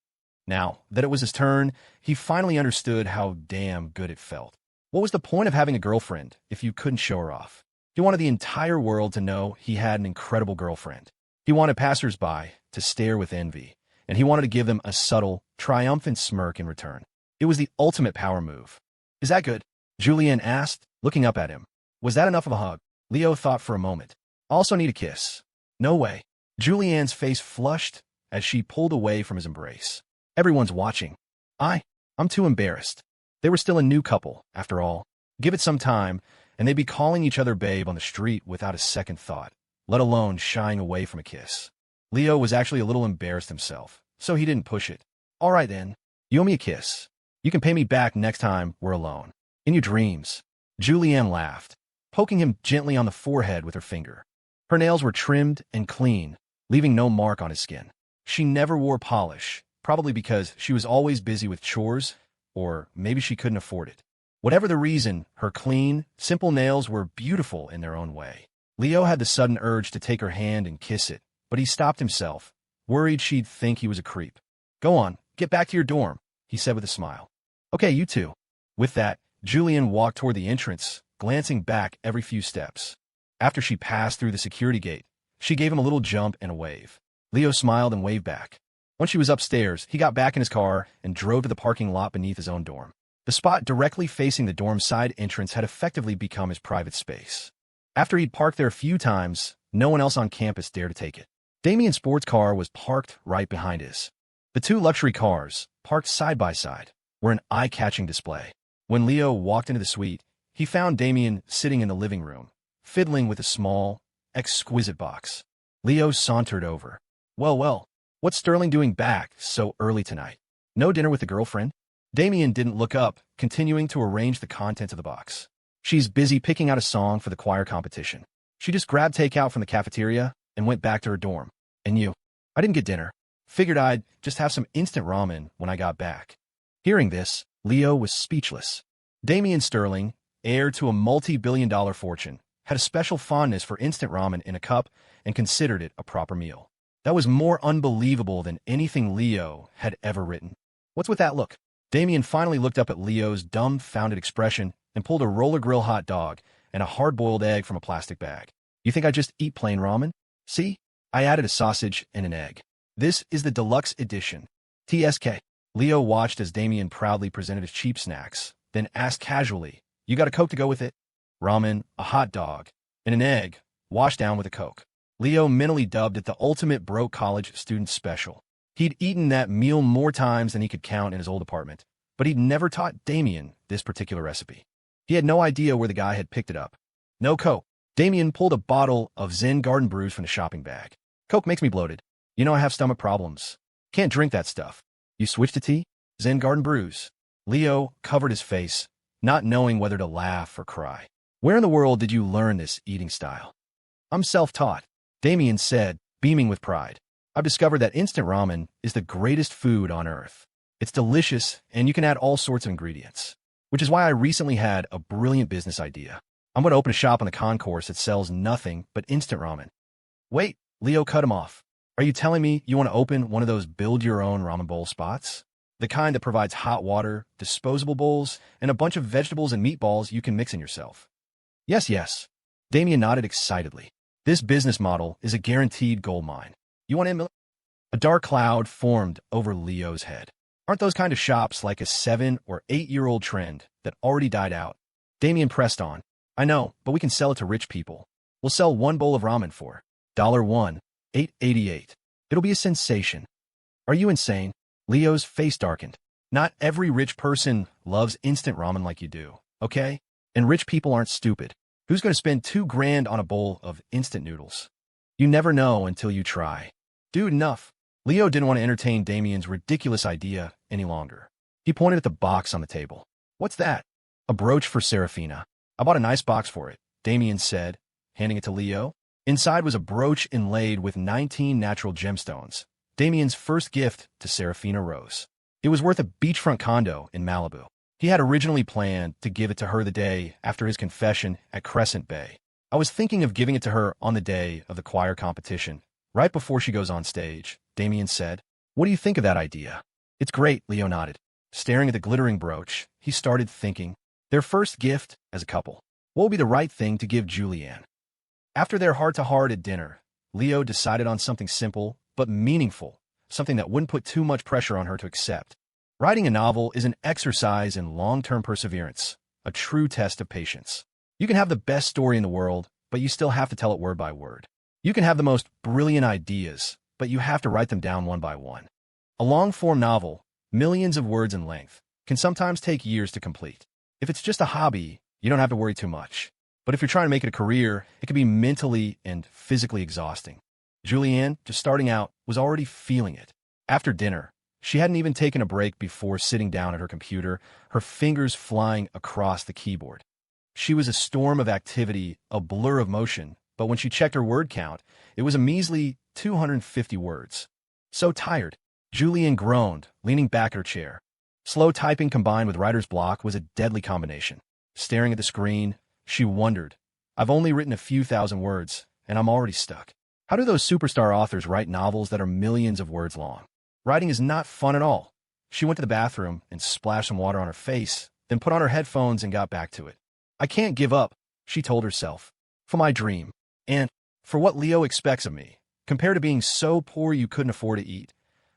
Now that it was his turn, he finally understood how damn good it felt. What was the point of having a girlfriend if you couldn't show her off? He wanted the entire world to know he had an incredible girlfriend. He wanted passersby to stare with envy, and he wanted to give them a subtle, triumphant smirk in return. It was the ultimate power move. Is that good? Julianne asked, looking up at him. Was that enough of a hug? Leo thought for a moment. Also need a kiss. No way. Julianne's face flushed as she pulled away from his embrace. Everyone's watching. I'm too embarrassed. They were still a new couple, after all. Give it some time, and they'd be calling each other babe on the street without a second thought, let alone shying away from a kiss. Leo was actually a little embarrassed himself, so he didn't push it. All right then, you owe me a kiss. You can pay me back next time we're alone. In your dreams. Julianne laughed, poking him gently on the forehead with her finger. Her nails were trimmed and clean, leaving no mark on his skin. She never wore polish, probably because she was always busy with chores, or maybe she couldn't afford it. Whatever the reason, her clean, simple nails were beautiful in their own way. Leo had the sudden urge to take her hand and kiss it, but he stopped himself, worried she'd think he was a creep. Go on, get back to your dorm, he said with a smile. Okay, you two. With that, Julianne walked toward the entrance, glancing back every few steps. After she passed through the security gate, she gave him a little jump and a wave. Leo smiled and waved back. Once she was upstairs, he got back in his car and drove to the parking lot beneath his own dorm. The spot directly facing the dorm side entrance had effectively become his private space. After he'd parked there a few times, no one else on campus dared to take it. Damien's sports car was parked right behind his. The two luxury cars, parked side by side, were an eye-catching display. When Leo walked into the suite, he found Damien sitting in the living room, fiddling with a small, exquisite box. Leo sauntered over. Well, what's Sterling doing back so early tonight? No dinner with the girlfriend? Damien didn't look up, continuing to arrange the contents of the box. She's busy picking out a song for the choir competition. She just grabbed takeout from the cafeteria and went back to her dorm. And you? I didn't get dinner. Figured I'd just have some instant ramen when I got back. Hearing this, Leo was speechless. Damien Sterling, heir to a multi-billion-dollar fortune, had a special fondness for instant ramen in a cup and considered it a proper meal. That was more unbelievable than anything Leo had ever written. What's with that look? Damien finally looked up at Leo's dumbfounded expression and pulled a roller grill hot dog and a hard-boiled egg from a plastic bag. You think I just eat plain ramen? See? I added a sausage and an egg. This is the deluxe edition. TSK. Leo watched as Damien proudly presented his cheap snacks, then asked casually, You got a Coke to go with it? Ramen, a hot dog, and an egg, washed down with a Coke. Leo mentally dubbed it the ultimate broke college student special. He'd eaten that meal more times than he could count in his old apartment, but he'd never taught Damien this particular recipe. He had no idea where the guy had picked it up. No Coke. Damien pulled a bottle of Zen Garden Brews from the shopping bag. Coke makes me bloated. You know I have stomach problems. Can't drink that stuff. You switch to tea? Zen Garden Brews. Leo covered his face, not knowing whether to laugh or cry. Where in the world did you learn this eating style? I'm self-taught, Damien said, beaming with pride. I've discovered that instant ramen is the greatest food on earth. It's delicious, and you can add all sorts of ingredients. Which is why I recently had a brilliant business idea. I'm going to open a shop on the concourse that sells nothing but instant ramen. Wait, Leo cut him off. Are you telling me you want to open one of those build-your-own ramen bowl spots? The kind that provides hot water, disposable bowls, and a bunch of vegetables and meatballs you can mix in yourself. Yes, yes. Damien nodded excitedly. This business model is a guaranteed gold mine. You want in? A dark cloud formed over Leo's head. Aren't those kind of shops like a 7- or 8-year-old trend that already died out? Damien pressed on. I know, but we can sell it to rich people. We'll sell one bowl of ramen for $1.88. It'll be a sensation. Are you insane? Leo's face darkened. Not every rich person loves instant ramen like you do, okay? And rich people aren't stupid. Who's going to spend $2,000 on a bowl of instant noodles? You never know until you try. Dude, enough. Leo didn't want to entertain Damien's ridiculous idea any longer. He pointed at the box on the table. What's that? A brooch for Saraphina. I bought a nice box for it, Damien said, handing it to Leo. Inside was a brooch inlaid with 19 natural gemstones, Damien's first gift to Saraphina Rose. It was worth a beachfront condo in Malibu. He had originally planned to give it to her the day after his confession at Crescent Bay. I was thinking of giving it to her on the day of the choir competition, right before she goes on stage, Damien said. What do you think of that idea? It's great, Leo nodded. Staring at the glittering brooch, he started thinking. Their first gift as a couple. What would be the right thing to give Julianne? After their heart-to-heart at dinner, Leo decided on something simple but meaningful, something that wouldn't put too much pressure on her to accept. Writing a novel is an exercise in long-term perseverance, a true test of patience. You can have the best story in the world, but you still have to tell it word by word. You can have the most brilliant ideas, but you have to write them down one by one. A long-form novel, millions of words in length, can sometimes take years to complete. If it's just a hobby, you don't have to worry too much. But if you're trying to make it a career, it can be mentally and physically exhausting. Julianne, just starting out, was already feeling it. After dinner, she hadn't even taken a break before sitting down at her computer, her fingers flying across the keyboard. She was a storm of activity, a blur of motion, but when she checked her word count, it was a measly 250 words. So tired, Julianne groaned, leaning back in her chair. Slow typing combined with writer's block was a deadly combination. Staring at the screen, she wondered, I've only written a few thousand words, and I'm already stuck. How do those superstar authors write novels that are millions of words long? Writing is not fun at all. She went to the bathroom and splashed some water on her face, then put on her headphones and got back to it. I can't give up, she told herself. For my dream. And for what Leo expects of me. Compared to being so poor you couldn't afford to eat,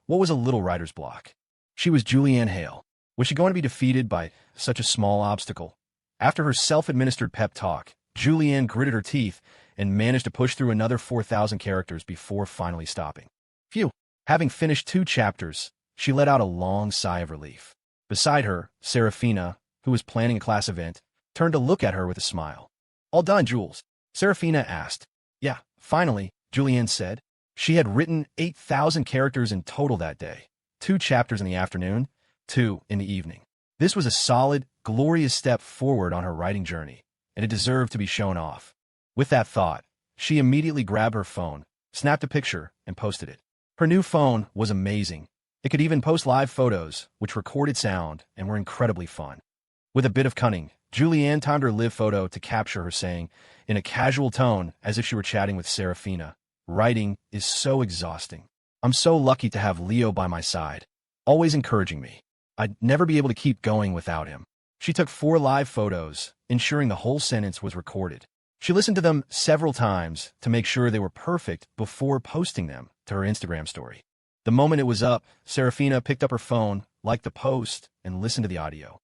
what was a little writer's block? She was Julianne Hale. Was she going to be defeated by such a small obstacle? After her self-administered pep talk, Julianne gritted her teeth and managed to push through another 4,000 characters before finally stopping. Phew! Having finished 2 chapters, she let out a long sigh of relief. Beside her, Saraphina, who was planning a class event, turned to look at her with a smile. All done, Jules? Saraphina asked. Yeah, finally, Julianne said. She had written 8,000 characters in total that day. 2 chapters in the afternoon, 2 in the evening. This was a solid, glorious step forward on her writing journey, and it deserved to be shown off. With that thought, she immediately grabbed her phone, snapped a picture, and posted it. Her new phone was amazing. It could even post live photos, which recorded sound and were incredibly fun. With a bit of cunning, Julianne timed her live photo to capture her saying, in a casual tone as if she were chatting with Saraphina, writing is so exhausting. I'm so lucky to have Leo by my side, always encouraging me. I'd never be able to keep going without him. She took 4 live photos, ensuring the whole sentence was recorded. She listened to them several times to make sure they were perfect before posting them to her Instagram story. The moment it was up, Saraphina picked up her phone, liked the post, and listened to the audio.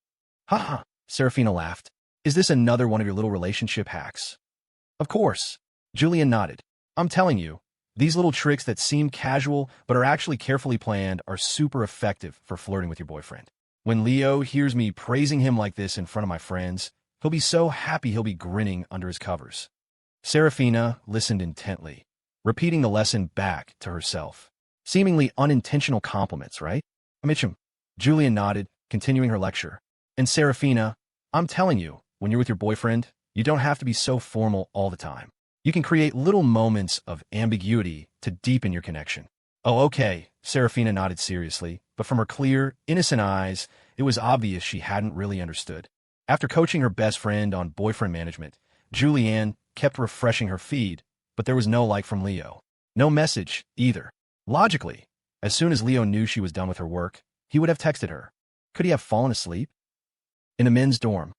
Ha, Saraphina laughed. Is this another one of your little relationship hacks? Of course. Julianne nodded. I'm telling you, these little tricks that seem casual but are actually carefully planned are super effective for flirting with your boyfriend. When Leo hears me praising him like this in front of my friends, he'll be so happy he'll be grinning under his covers. Saraphina listened intently, repeating the lesson back to herself. Seemingly unintentional compliments, right? Mitchum. Julianne nodded, continuing her lecture. And Saraphina, I'm telling you, when you're with your boyfriend, you don't have to be so formal all the time. You can create little moments of ambiguity to deepen your connection. Oh, okay, Seraphina nodded seriously, but from her clear, innocent eyes, it was obvious she hadn't really understood. After coaching her best friend on boyfriend management, Julianne kept refreshing her feed, but there was no like from Leo. No message, either. Logically, as soon as Leo knew she was done with her work, he would have texted her. Could he have fallen asleep? In the men's dorm.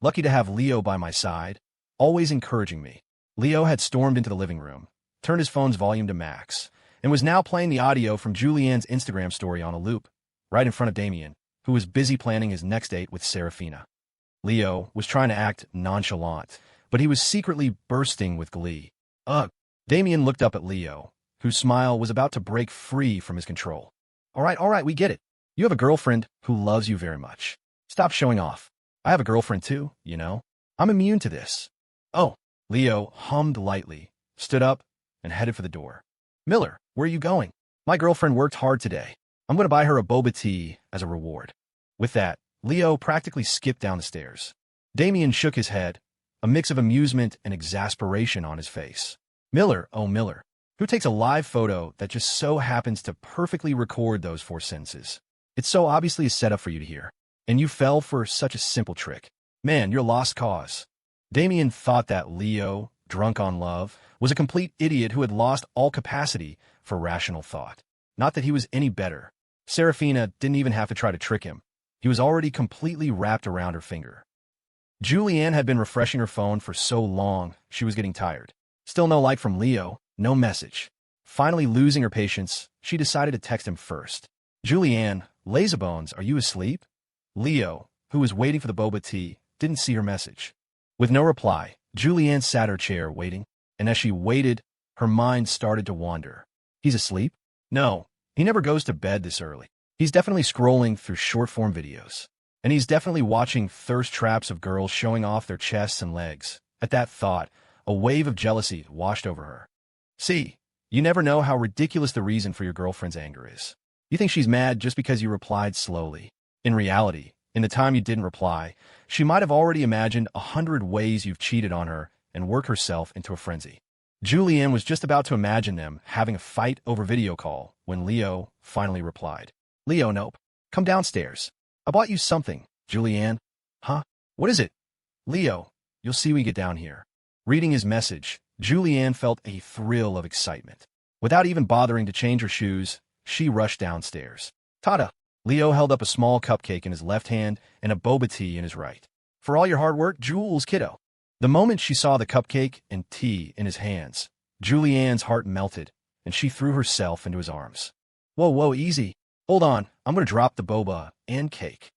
Lucky to have Leo by my side, always encouraging me. Leo had stormed into the living room, turned his phone's volume to max, and was now playing the audio from Julianne's Instagram story on a loop, right in front of Damien, who was busy planning his next date with Seraphina. Leo was trying to act nonchalant, but he was secretly bursting with glee. Ugh. Damien looked up at Leo, whose smile was about to break free from his control. All right, we get it. You have a girlfriend who loves you very much. Stop showing off. I have a girlfriend too, you know. I'm immune to this. Oh, Leo hummed lightly, stood up, and headed for the door. Miller, where are you going? My girlfriend worked hard today. I'm going to buy her a boba tea as a reward. With that, Leo practically skipped down the stairs. Damien shook his head, a mix of amusement and exasperation on his face. Miller, oh Miller, who takes a live photo that just so happens to perfectly record those 4 sentences. It's so obviously a setup for you to hear. And you fell for such a simple trick. Man, you're lost cause. Damien thought that Leo, drunk on love, was a complete idiot who had lost all capacity for rational thought. Not that he was any better. Seraphina didn't even have to try to trick him. He was already completely wrapped around her finger. Julianne had been refreshing her phone for so long, she was getting tired. Still no like from Leo, no message. Finally losing her patience, she decided to text him first. Julianne, lazybones, are you asleep? Leo, who was waiting for the boba tea, didn't see her message. With no reply, Julianne sat her chair waiting, and as she waited, her mind started to wander. He's asleep? No, he never goes to bed this early. He's definitely scrolling through short-form videos. And he's definitely watching thirst traps of girls showing off their chests and legs. At that thought, a wave of jealousy washed over her. See, you never know how ridiculous the reason for your girlfriend's anger is. You think she's mad just because you replied slowly. In reality, in the time you didn't reply, she might have already imagined 100 ways you've cheated on her and worked herself into a frenzy. Julianne was just about to imagine them having a fight over video call when Leo finally replied. Leo, nope. Come downstairs. I bought you something, Julianne. Huh? What is it? Leo, you'll see when you get down here. Reading his message, Julianne felt a thrill of excitement. Without even bothering to change her shoes, she rushed downstairs. Tada! Leo held up a small cupcake in his left hand and a boba tea in his right. For all your hard work, Jules, kiddo. The moment she saw the cupcake and tea in his hands, Julianne's heart melted, and she threw herself into his arms. Whoa, easy. Hold on, I'm going to drop the boba and cake,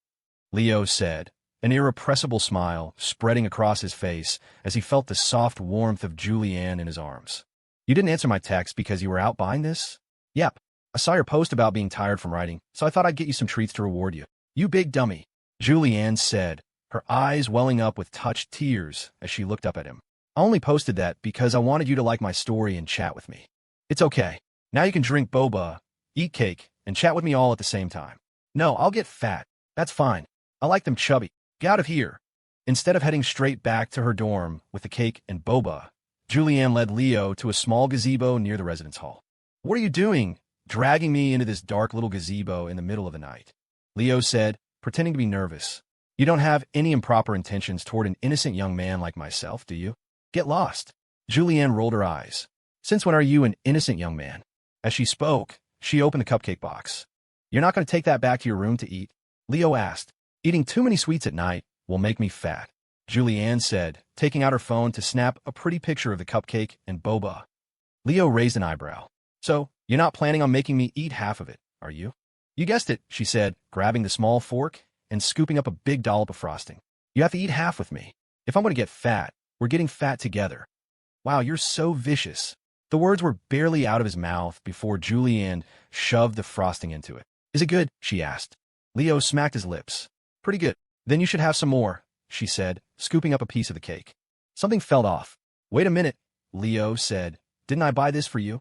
Leo said, an irrepressible smile spreading across his face as he felt the soft warmth of Julianne in his arms. You didn't answer my text because you were out buying this? Yep. I saw your post about being tired from writing, so I thought I'd get you some treats to reward you. You big dummy, Julianne said, her eyes welling up with touched tears as she looked up at him. I only posted that because I wanted you to like my story and chat with me. It's okay. Now you can drink boba, eat cake, and chat with me all at the same time. No, I'll get fat. That's fine. I like them chubby. Get out of here. Instead of heading straight back to her dorm with the cake and boba, Julianne led Leo to a small gazebo near the residence hall. What are you doing, dragging me into this dark little gazebo in the middle of the night? Leo said, pretending to be nervous. You don't have any improper intentions toward an innocent young man like myself, do you? Get lost. Julianne rolled her eyes. Since when are you an innocent young man? As she spoke, she opened the cupcake box. You're not going to take that back to your room to eat? Leo asked. Eating too many sweets at night will make me fat, Julianne said, taking out her phone to snap a pretty picture of the cupcake and boba. Leo raised an eyebrow. So, you're not planning on making me eat half of it, are you? You guessed it, she said, grabbing the small fork and scooping up a big dollop of frosting. You have to eat half with me. If I'm going to get fat, we're getting fat together. Wow, you're so vicious. The words were barely out of his mouth before Julianne shoved the frosting into it. Is it good? She asked. Leo smacked his lips. Pretty good. Then you should have some more, she said, scooping up a piece of the cake. Something fell off. Wait a minute, Leo said. Didn't I buy this for you?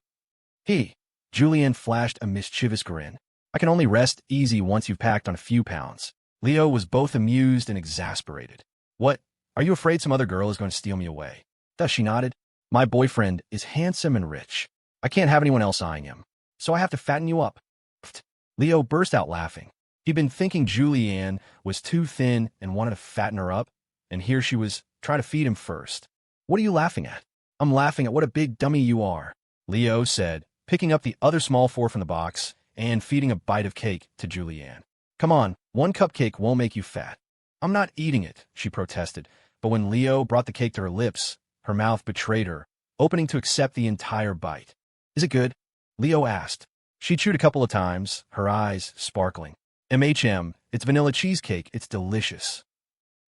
Julianne flashed a mischievous grin. I can only rest easy once you've packed on a few pounds. Leo was both amused and exasperated. What? Are you afraid some other girl is going to steal me away? Thus she nodded. My boyfriend is handsome and rich. I can't have anyone else eyeing him, so I have to fatten you up. Pfft. Leo burst out laughing. He'd been thinking Julianne was too thin and wanted to fatten her up, and here she was trying to feed him first. What are you laughing at? I'm laughing at what a big dummy you are, Leo said, picking up the other small four from the box and feeding a bite of cake to Julianne. Come on, one cupcake won't make you fat. I'm not eating it, she protested, but when Leo brought the cake to her lips, her mouth betrayed her, opening to accept the entire bite. Is it good? Leo asked. She chewed a couple of times, her eyes sparkling. It's vanilla cheesecake, it's delicious.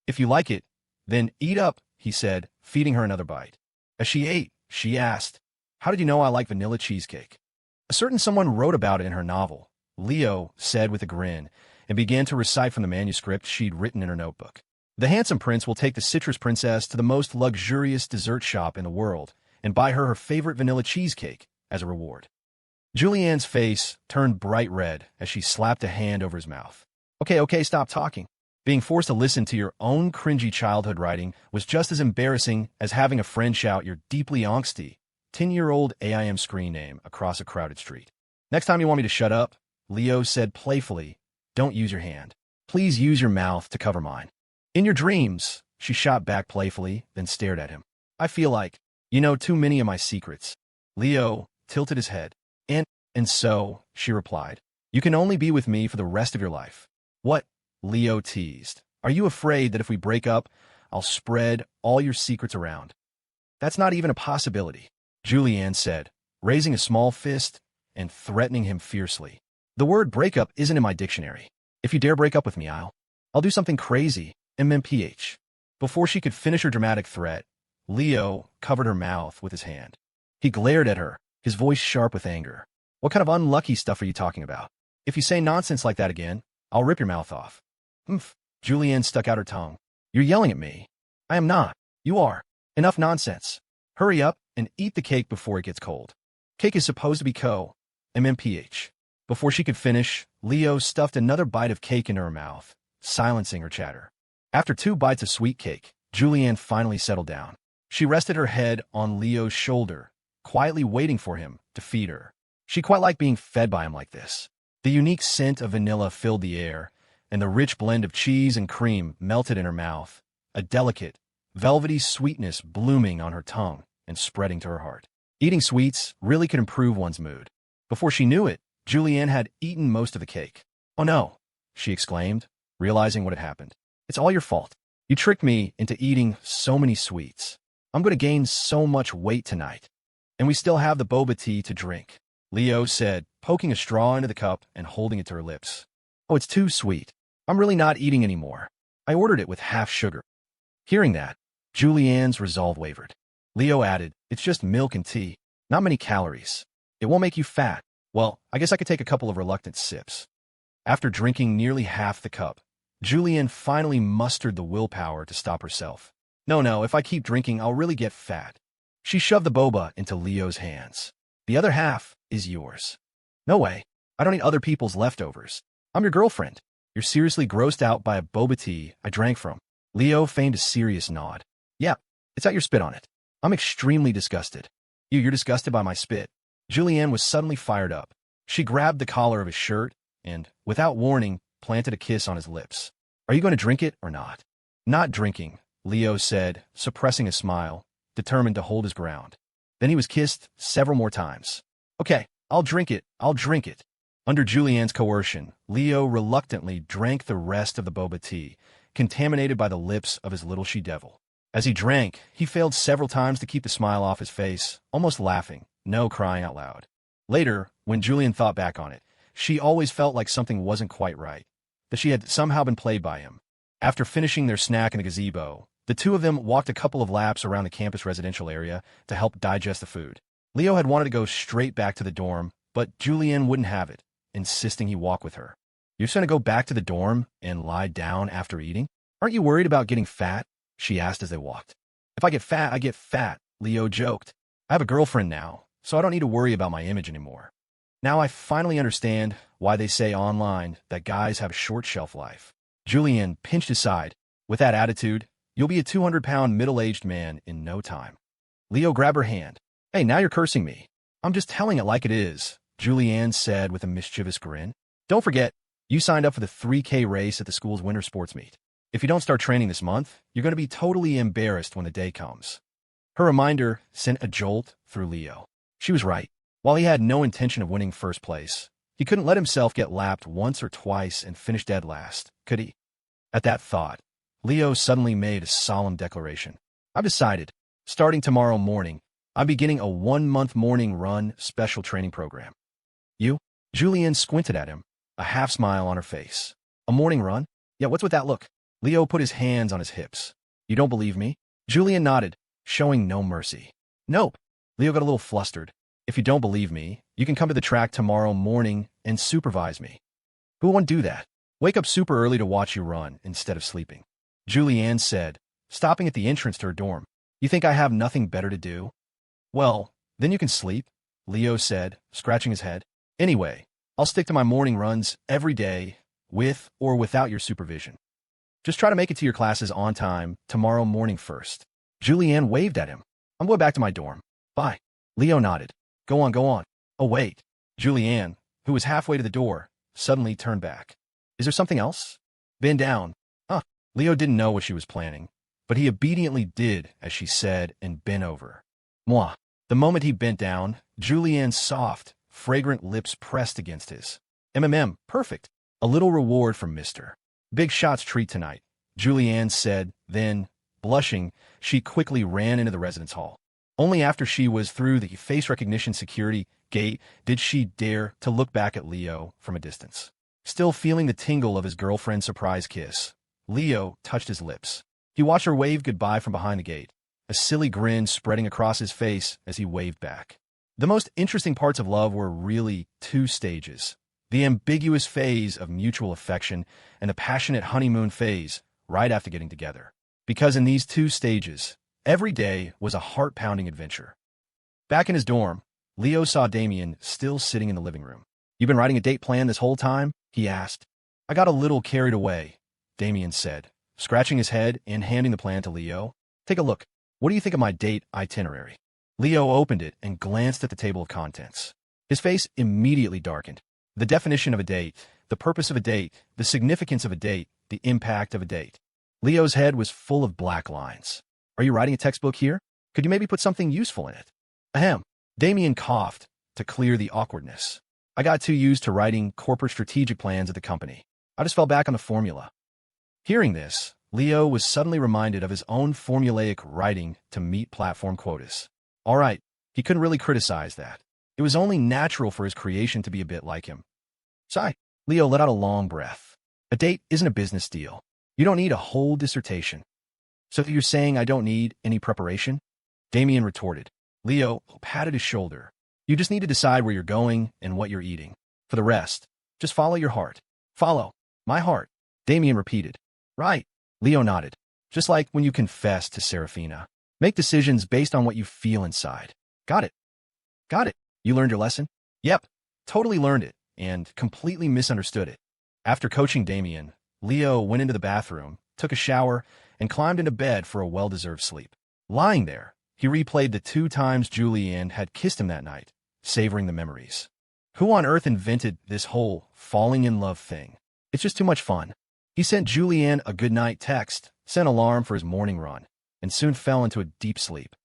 If you like it, then eat up, he said, feeding her another bite. As she ate, she asked, how did you know I like vanilla cheesecake? A certain someone wrote about it in her novel, Leo said with a grin, and began to recite from the manuscript she'd written in her notebook. The handsome prince will take the citrus princess to the most luxurious dessert shop in the world and buy her favorite vanilla cheesecake as a reward. Julianne's face turned bright red as she slapped a hand over his mouth. Okay, stop talking. Being forced to listen to your own cringy childhood writing was just as embarrassing as having a friend shout your deeply angsty 10-year-old AIM screen name across a crowded street. Next time you want me to shut up, Leo said playfully, don't use your hand. Please use your mouth to cover mine. In your dreams, she shot back playfully, then stared at him. I feel like you know too many of my secrets. Leo tilted his head. And so, she replied, you can only be with me for the rest of your life. What? Leo teased. Are you afraid that if we break up, I'll spread all your secrets around? That's not even a possibility, Julianne said, raising a small fist and threatening him fiercely. The word breakup isn't in my dictionary. If you dare break up with me, I'll do something crazy, MMPH. Before she could finish her dramatic threat, Leo covered her mouth with his hand. He glared at her, his voice sharp with anger. What kind of unlucky stuff are you talking about? If you say nonsense like that again, I'll rip your mouth off. Humph. Julianne stuck out her tongue. You're yelling at me. I am not. You are. Enough nonsense. Hurry up and eat the cake before it gets cold. Cake is supposed to be MMPH. Before she could finish, Leo stuffed another bite of cake into her mouth, silencing her chatter. After 2 bites of sweet cake, Julianne finally settled down. She rested her head on Leo's shoulder, quietly waiting for him to feed her. She quite liked being fed by him like this. The unique scent of vanilla filled the air, and the rich blend of cheese and cream melted in her mouth, a delicate, velvety sweetness blooming on her tongue and spreading to her heart. Eating sweets really could improve one's mood. Before she knew it, Julianne had eaten most of the cake. Oh no, she exclaimed, realizing what had happened. It's all your fault. You tricked me into eating so many sweets. I'm going to gain so much weight tonight. And we still have the boba tea to drink, Leo said, poking a straw into the cup and holding it to her lips. Oh, it's too sweet. I'm really not eating anymore. I ordered it with half sugar. Hearing that, Julianne's resolve wavered. Leo added, it's just milk and tea, not many calories. It won't make you fat. Well, I guess I could take a couple of reluctant sips. After drinking nearly half the cup, Julianne finally mustered the willpower to stop herself. No, if I keep drinking, I'll really get fat. She shoved the boba into Leo's hands. The other half is yours. No way. I don't eat other people's leftovers. I'm your girlfriend. You're seriously grossed out by a boba tea I drank from. Leo feigned a serious nod. Yeah, it's at your spit on it. I'm extremely disgusted. You're disgusted by my spit. Julianne was suddenly fired up. She grabbed the collar of his shirt and, without warning, planted a kiss on his lips. Are you going to drink it or not? Not drinking, Leo said, suppressing a smile, determined to hold his ground. Then he was kissed several more times. Okay, I'll drink it. Under Julianne's coercion, Leo reluctantly drank the rest of the boba tea, contaminated by the lips of his little she-devil. As he drank, he failed several times to keep the smile off his face, almost laughing, no crying out loud. Later, when Julianne thought back on it, she always felt like something wasn't quite right, that she had somehow been played by him. After finishing their snack in the gazebo, the two of them walked a couple of laps around the campus residential area to help digest the food. Leo had wanted to go straight back to the dorm, but Julianne wouldn't have it, insisting he walk with her. You're just going to go back to the dorm and lie down after eating? Aren't you worried about getting fat? She asked as they walked. If I get fat, I get fat, Leo joked. I have a girlfriend now, so I don't need to worry about my image anymore. Now I finally understand why they say online that guys have a short shelf life. Julianne pinched his side. With that attitude, you'll be a 200-pound middle-aged man in no time. Leo grabbed her hand. Hey, now you're cursing me. I'm just telling it like it is, Julianne said with a mischievous grin. Don't forget, you signed up for the 3K race at the school's winter sports meet. If you don't start training this month, you're going to be totally embarrassed when the day comes. Her reminder sent a jolt through Leo. She was right. While he had no intention of winning first place, he couldn't let himself get lapped once or twice and finish dead last, could he? At that thought, Leo suddenly made a solemn declaration. I've decided, starting tomorrow morning, I'm beginning a 1-month morning run special training program. You? Julianne squinted at him, a half smile on her face. A morning run? Yeah, what's with that look? Leo put his hands on his hips. You don't believe me? Julianne nodded, showing no mercy. Nope. Leo got a little flustered. If you don't believe me, you can come to the track tomorrow morning and supervise me. Who won't do that? Wake up super early to watch you run instead of sleeping. Julianne said, stopping at the entrance to her dorm. You think I have nothing better to do? Well, then you can sleep, Leo said, scratching his head. Anyway, I'll stick to my morning runs every day, with or without your supervision. Just try to make it to your classes on time tomorrow morning first. Julianne waved at him. I'm going back to my dorm. Bye. Leo nodded. Go on, go on. Oh, wait. Julianne, who was halfway to the door, suddenly turned back. Is there something else? Bend down. Huh. Leo didn't know what she was planning, but he obediently did as she said and bent over. Mwah. The moment he bent down, Julianne's soft, fragrant lips pressed against his. Perfect. A little reward from Mr. Big Shot's treat tonight, Julianne said, then, blushing, she quickly ran into the residence hall. Only after she was through the face recognition security gate did she dare to look back at Leo from a distance. Still feeling the tingle of his girlfriend's surprise kiss, Leo touched his lips. He watched her wave goodbye from behind the gate, a silly grin spreading across his face as he waved back. The most interesting parts of love were really 2 stages. The ambiguous phase of mutual affection and the passionate honeymoon phase right after getting together. Because in these 2 stages, every day was a heart-pounding adventure. Back in his dorm, Leo saw Damien still sitting in the living room. You been writing a date plan this whole time? He asked. I got a little carried away, Damien said, scratching his head and handing the plan to Leo. Take a look. What do you think of my date itinerary? Leo opened it and glanced at the table of contents. His face immediately darkened. The definition of a date, the purpose of a date, the significance of a date, the impact of a date. Leo's head was full of black lines. Are you writing a textbook here? Could you maybe put something useful in it? Ahem. Damien coughed to clear the awkwardness. I got too used to writing corporate strategic plans at the company. I just fell back on the formula. Hearing this, Leo was suddenly reminded of his own formulaic writing to meet platform quotas. All right, he couldn't really criticize that. It was only natural for his creation to be a bit like him. Sigh. Leo let out a long breath. A date isn't a business deal. You don't need a whole dissertation. So you're saying I don't need any preparation? Damien retorted. Leo patted his shoulder. You just need to decide where you're going and what you're eating. For the rest, just follow your heart. Follow my heart, Damien repeated. Right. Leo nodded. Just like when you confess to Saraphina. Make decisions based on what you feel inside. Got it. Got it. You learned your lesson? Yep. Totally learned it and completely misunderstood it. After coaching Damien, Leo went into the bathroom, took a shower, and climbed into bed for a well-deserved sleep. Lying there, he replayed the 2 times Julianne had kissed him that night, savoring the memories. Who on earth invented this whole falling in love thing? It's just too much fun. He sent Julianne a goodnight text, set an alarm for his morning run, and soon fell into a deep sleep.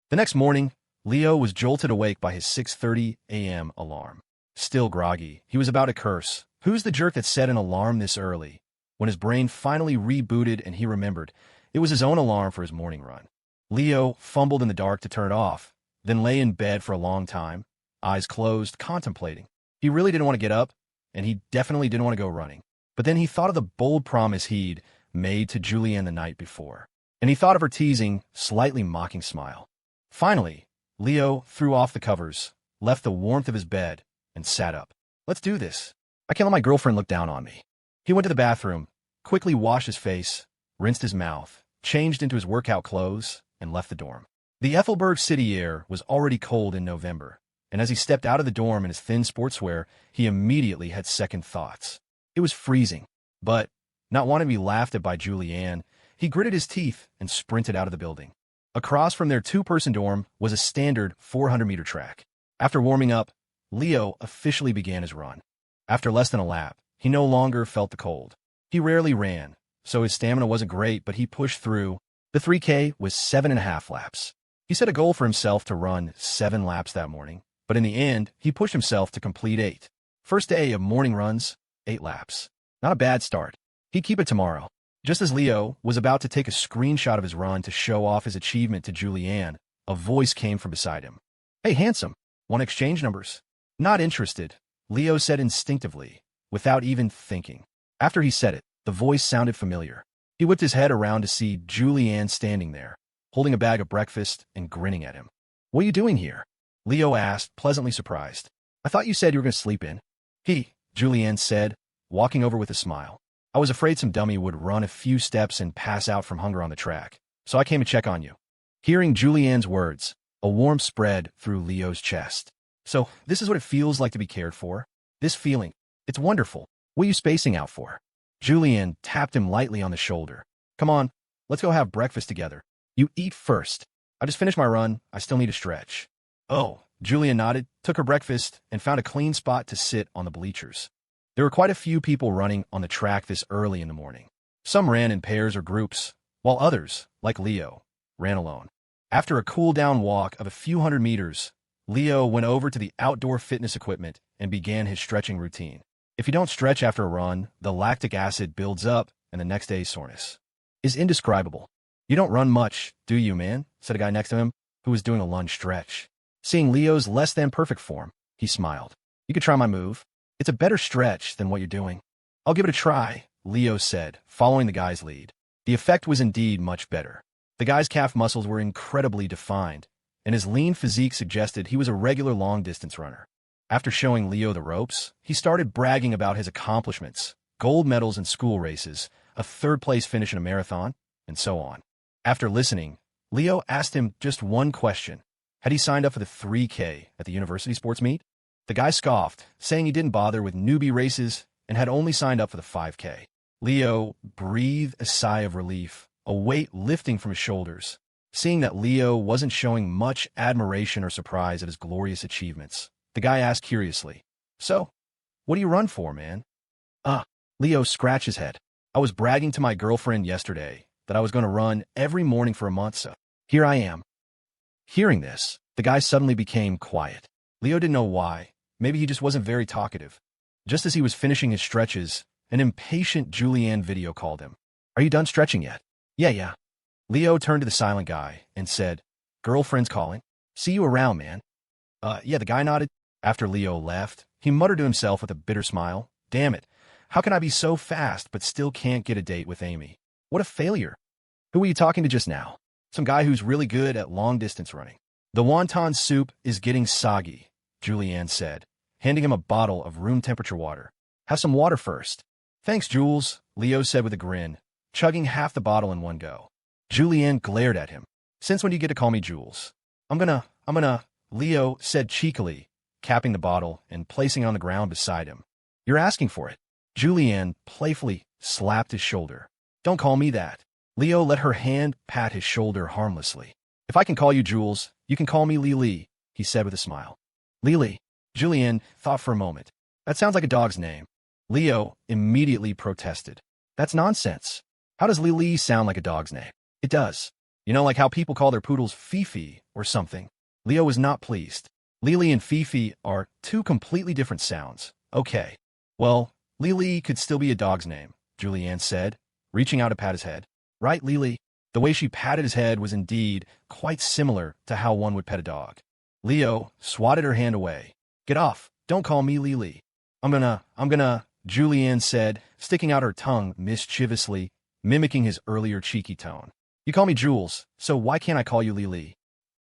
The next morning, Leo was jolted awake by his 6:30 a.m. alarm. Still groggy, he was about to curse. Who's the jerk that set an alarm this early? When his brain finally rebooted and he remembered, it was his own alarm for his morning run. Leo fumbled in the dark to turn it off, then lay in bed for a long time, eyes closed, contemplating. He really didn't want to get up, and he definitely didn't want to go running. But then he thought of the bold promise he'd made to Julianne the night before, and he thought of her teasing, slightly mocking smile. Finally, Leo threw off the covers, left the warmth of his bed, and sat up. Let's do this. I can't let my girlfriend look down on me. He went to the bathroom, quickly washed his face, rinsed his mouth, changed into his workout clothes, and left the dorm. The Ethelberg city air was already cold in November, and as he stepped out of the dorm in his thin sportswear, he immediately had second thoughts. It was freezing, but, not wanting to be laughed at by Julianne, he gritted his teeth and sprinted out of the building. Across from their two-person dorm was a standard 400-meter track. After warming up, Leo officially began his run. After less than a lap, he no longer felt the cold. He rarely ran, so his stamina wasn't great, but he pushed through. The 3K was 7.5 laps. He set a goal for himself to run 7 laps that morning, but in the end, he pushed himself to complete 8. First day of morning runs, 8 laps. Not a bad start. He'd keep it tomorrow. Just as Leo was about to take a screenshot of his run to show off his achievement to Julianne, a voice came from beside him. "Hey, handsome, want to exchange numbers?" "Not interested," Leo said instinctively, without even thinking. After he said it, the voice sounded familiar. He whipped his head around to see Julianne standing there, holding a bag of breakfast and grinning at him. "What are you doing here?" Leo asked, pleasantly surprised. "I thought you said you were going to sleep in." Julianne said, walking over with a smile. "I was afraid some dummy would run a few steps and pass out from hunger on the track, so I came to check on you." Hearing Julianne's words, a warmth spread through Leo's chest. "So, this is what it feels like to be cared for? This feeling, it's wonderful. What are you spacing out for?" Julianne tapped him lightly on the shoulder. "Come on, let's go have breakfast together. You eat first. I just finished my run. I still need to stretch." "Oh," Julianne nodded, took her breakfast, and found a clean spot to sit on the bleachers. There were quite a few people running on the track this early in the morning. Some ran in pairs or groups, while others, like Leo, ran alone. After a cool-down walk of a few hundred meters, Leo went over to the outdoor fitness equipment and began his stretching routine. If you don't stretch after a run, the lactic acid builds up, and the next day's soreness is indescribable. "You don't run much, do you, man?" said a guy next to him, who was doing a lunge stretch. Seeing Leo's less-than-perfect form, he smiled. "You could try my move. It's a better stretch than what you're doing." "I'll give it a try," Leo said, following the guy's lead. The effect was indeed much better. The guy's calf muscles were incredibly defined, and his lean physique suggested he was a regular long-distance runner. After showing Leo the ropes, he started bragging about his accomplishments, gold medals in school races, a third-place finish in a marathon, and so on. After listening, Leo asked him just one question. Had he signed up for the 3K at the university sports meet? The guy scoffed, saying he didn't bother with newbie races and had only signed up for the 5K. Leo breathed a sigh of relief, a weight lifting from his shoulders, seeing that Leo wasn't showing much admiration or surprise at his glorious achievements. The guy asked curiously, "So, what do you run for, man?" Leo scratched his head. "I was bragging to my girlfriend yesterday that I was going to run every morning for a month, so here I am." Hearing this, the guy suddenly became quiet. Leo didn't know why. Maybe he just wasn't very talkative. Just as he was finishing his stretches, an impatient Julianne video called him. "Are you done stretching yet?" Yeah. Leo turned to the silent guy and said, "Girlfriend's calling. See you around, man." Yeah, the guy nodded. After Leo left, he muttered to himself with a bitter smile, "Damn it, how can I be so fast but still can't get a date with Amy? What a failure." "Who were you talking to just now?" "Some guy who's really good at long-distance running." "The wonton soup is getting soggy," Julianne said, handing him a bottle of room-temperature water. "Have some water first." "Thanks, Jules," Leo said with a grin, chugging half the bottle in one go. Julianne glared at him. "Since when do you get to call me Jules?" I'm gonna, Leo said cheekily, capping the bottle and placing it on the ground beside him. "You're asking for it." Julianne playfully slapped his shoulder. "Don't call me that." Leo let her hand pat his shoulder harmlessly. "If I can call you Jules, you can call me Lily," he said with a smile. "Lily?" Julianne thought for a moment. "That sounds like a dog's name." Leo immediately protested. "That's nonsense. How does Lily sound like a dog's name?" "It does. You know, like how people call their poodles Fifi or something." Leo was not pleased. Lily and Fifi are two completely different sounds. "Okay. Well, Lily could still be a dog's name," Julianne said, reaching out to pat his head. "Right, Lily?" The way she patted his head was indeed quite similar to how one would pet a dog. Leo swatted her hand away. "Get off. Don't call me Lily." I'm gonna, Julianne said, sticking out her tongue mischievously, mimicking his earlier cheeky tone. "You call me Jules, so why can't I call you Lily?"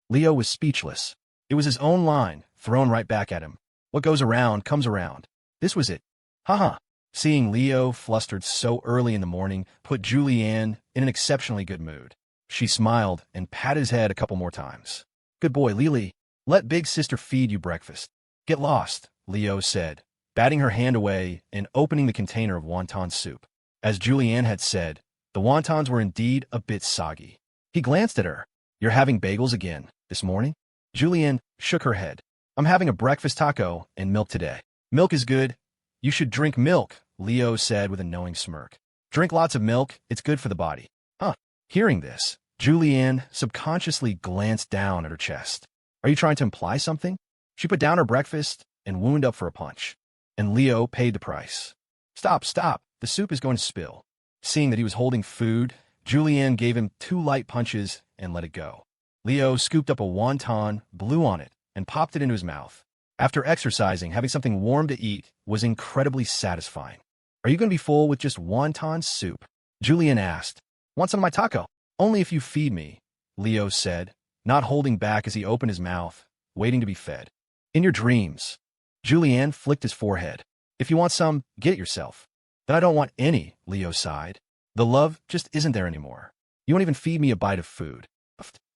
Leo was speechless. It was his own line, thrown right back at him. What goes around comes around. This was it. Haha. Seeing Leo flustered so early in the morning put Julianne in an exceptionally good mood. She smiled and patted his head a couple more times. "Good boy, Lily. Let big sister feed you breakfast." "Get lost," Leo said, batting her hand away and opening the container of wonton soup. As Julianne had said, the wontons were indeed a bit soggy. He glanced at her. You're having bagels again this morning? Julianne shook her head. I'm having a breakfast taco and milk today. Milk is good. You should drink milk, Leo said with a knowing smirk. Drink lots of milk, it's good for the body. Huh. Hearing this, Julianne subconsciously glanced down at her chest. Are you trying to imply something? She put down her breakfast and wound up for a punch. And Leo paid the price. Stop, stop. The soup is going to spill. Seeing that he was holding food, Julianne gave him 2 light punches and let it go. Leo scooped up a wonton, blew on it, and popped it into his mouth. After exercising, having something warm to eat was incredibly satisfying. Are you going to be full with just wonton soup? Julianne asked. Want some of my taco? Only if you feed me, Leo said, not holding back as he opened his mouth, waiting to be fed. In your dreams. Julianne flicked his forehead. If you want some, get it yourself. Then I don't want any, Leo sighed. The love just isn't there anymore. You won't even feed me a bite of food.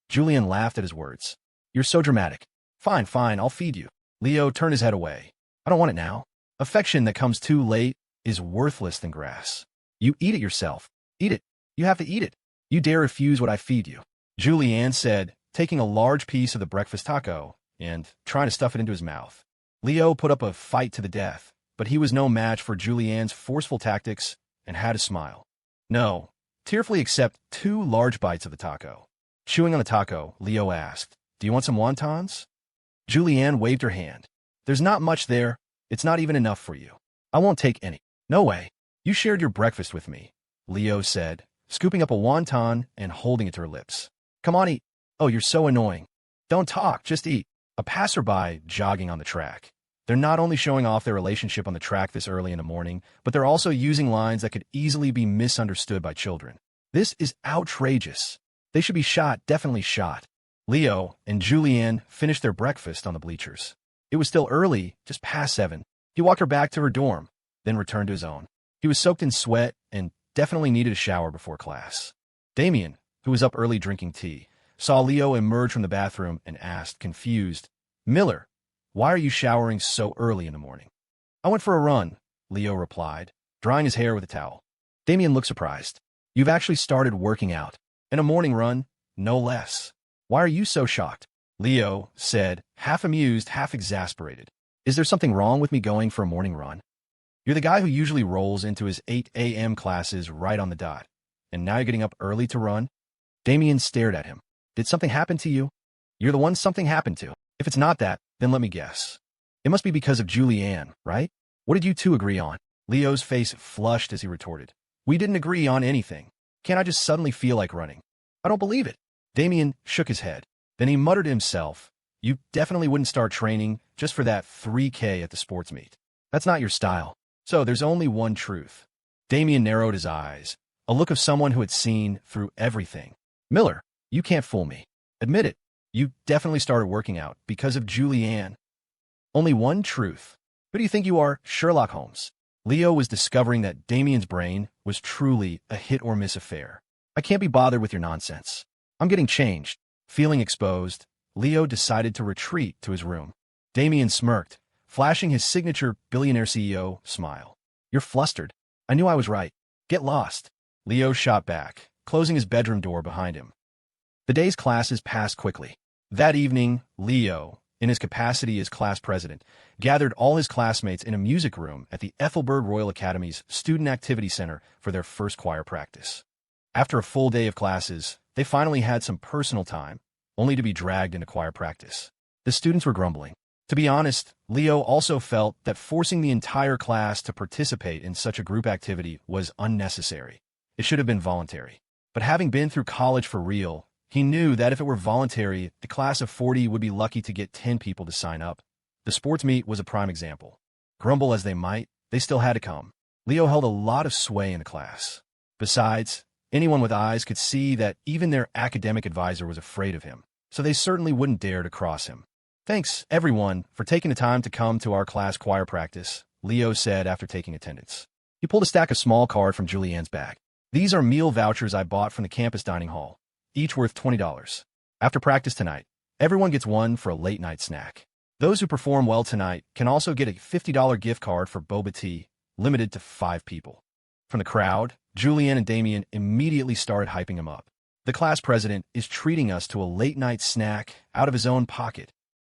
Julianne laughed at his words. You're so dramatic. Fine, fine, I'll feed you. Leo turned his head away. I don't want it now. Affection that comes too late is worthless than grass. You eat it yourself. Eat it. You have to eat it. You dare refuse what I feed you. Julianne said, taking a large piece of the breakfast taco and trying to stuff it into his mouth. Leo put up a fight to the death, but he was no match for Julianne's forceful tactics and had to smile. No, tearfully accept 2 large bites of the taco. Chewing on the taco, Leo asked, do you want some wontons? Julianne waved her hand. There's not much there. It's not even enough for you. I won't take any. No way. You shared your breakfast with me, Leo said, scooping up a wonton and holding it to her lips. Come on, eat. Oh, you're so annoying. Don't talk, just eat. A passerby jogging on the track. They're not only showing off their relationship on the track this early in the morning, but they're also using lines that could easily be misunderstood by children. This is outrageous. They should be shot, definitely shot. Leo and Julianne finished their breakfast on the bleachers. It was still early, just past 7. He walked her back to her dorm, then returned to his own. He was soaked in sweat and definitely needed a shower before class. Damien, who was up early drinking tea, saw Leo emerge from the bathroom and asked, confused, Miller, why are you showering so early in the morning? I went for a run, Leo replied, drying his hair with a towel. Damien looked surprised. You've actually started working out. And a morning run, no less. Why are you so shocked? Leo said, half amused, half exasperated. Is there something wrong with me going for a morning run? You're the guy who usually rolls into his 8 a.m. classes right on the dot. And now you're getting up early to run? Damien stared at him. Did something happen to you? You're the one something happened to. If it's not that, then let me guess. It must be because of Julianne, right? What did you two agree on? Leo's face flushed as he retorted. We didn't agree on anything. Can't I just suddenly feel like running? I don't believe it. Damien shook his head. Then he muttered to himself, you definitely wouldn't start training just for that 3K at the sports meet. That's not your style. So there's only one truth. Damien narrowed his eyes, a look of someone who had seen through everything. Miller, you can't fool me. Admit it. You definitely started working out because of Julianne. Only one truth. Who do you think you are, Sherlock Holmes? Leo was discovering that Damien's brain was truly a hit-or-miss affair. I can't be bothered with your nonsense. I'm getting changed. Feeling exposed, Leo decided to retreat to his room. Damien smirked, flashing his signature billionaire CEO smile. You're flustered. I knew I was right. Get lost. Leo shot back, closing his bedroom door behind him. The day's classes passed quickly. That evening, Leo, in his capacity as class president, gathered all his classmates in a music room at the Ethelbert Royal Academy's Student Activity Center for their first choir practice. After a full day of classes, they finally had some personal time, only to be dragged into choir practice. The students were grumbling. To be honest, Leo also felt that forcing the entire class to participate in such a group activity was unnecessary. It should have been voluntary. But having been through college for real, he knew that if it were voluntary, the class of 40 would be lucky to get 10 people to sign up. The sports meet was a prime example. Grumble as they might, they still had to come. Leo held a lot of sway in the class. Besides, anyone with eyes could see that even their academic advisor was afraid of him, so they certainly wouldn't dare to cross him. Thanks, everyone, for taking the time to come to our class choir practice, Leo said after taking attendance. He pulled a stack of small cards from Julianne's bag. These are meal vouchers I bought from the campus dining hall, each worth $20. After practice tonight, everyone gets one for a late-night snack. Those who perform well tonight can also get a $50 gift card for Boba tea, limited to 5 people. From the crowd, Julianne and Damien immediately started hyping him up. The class president is treating us to a late-night snack out of his own pocket.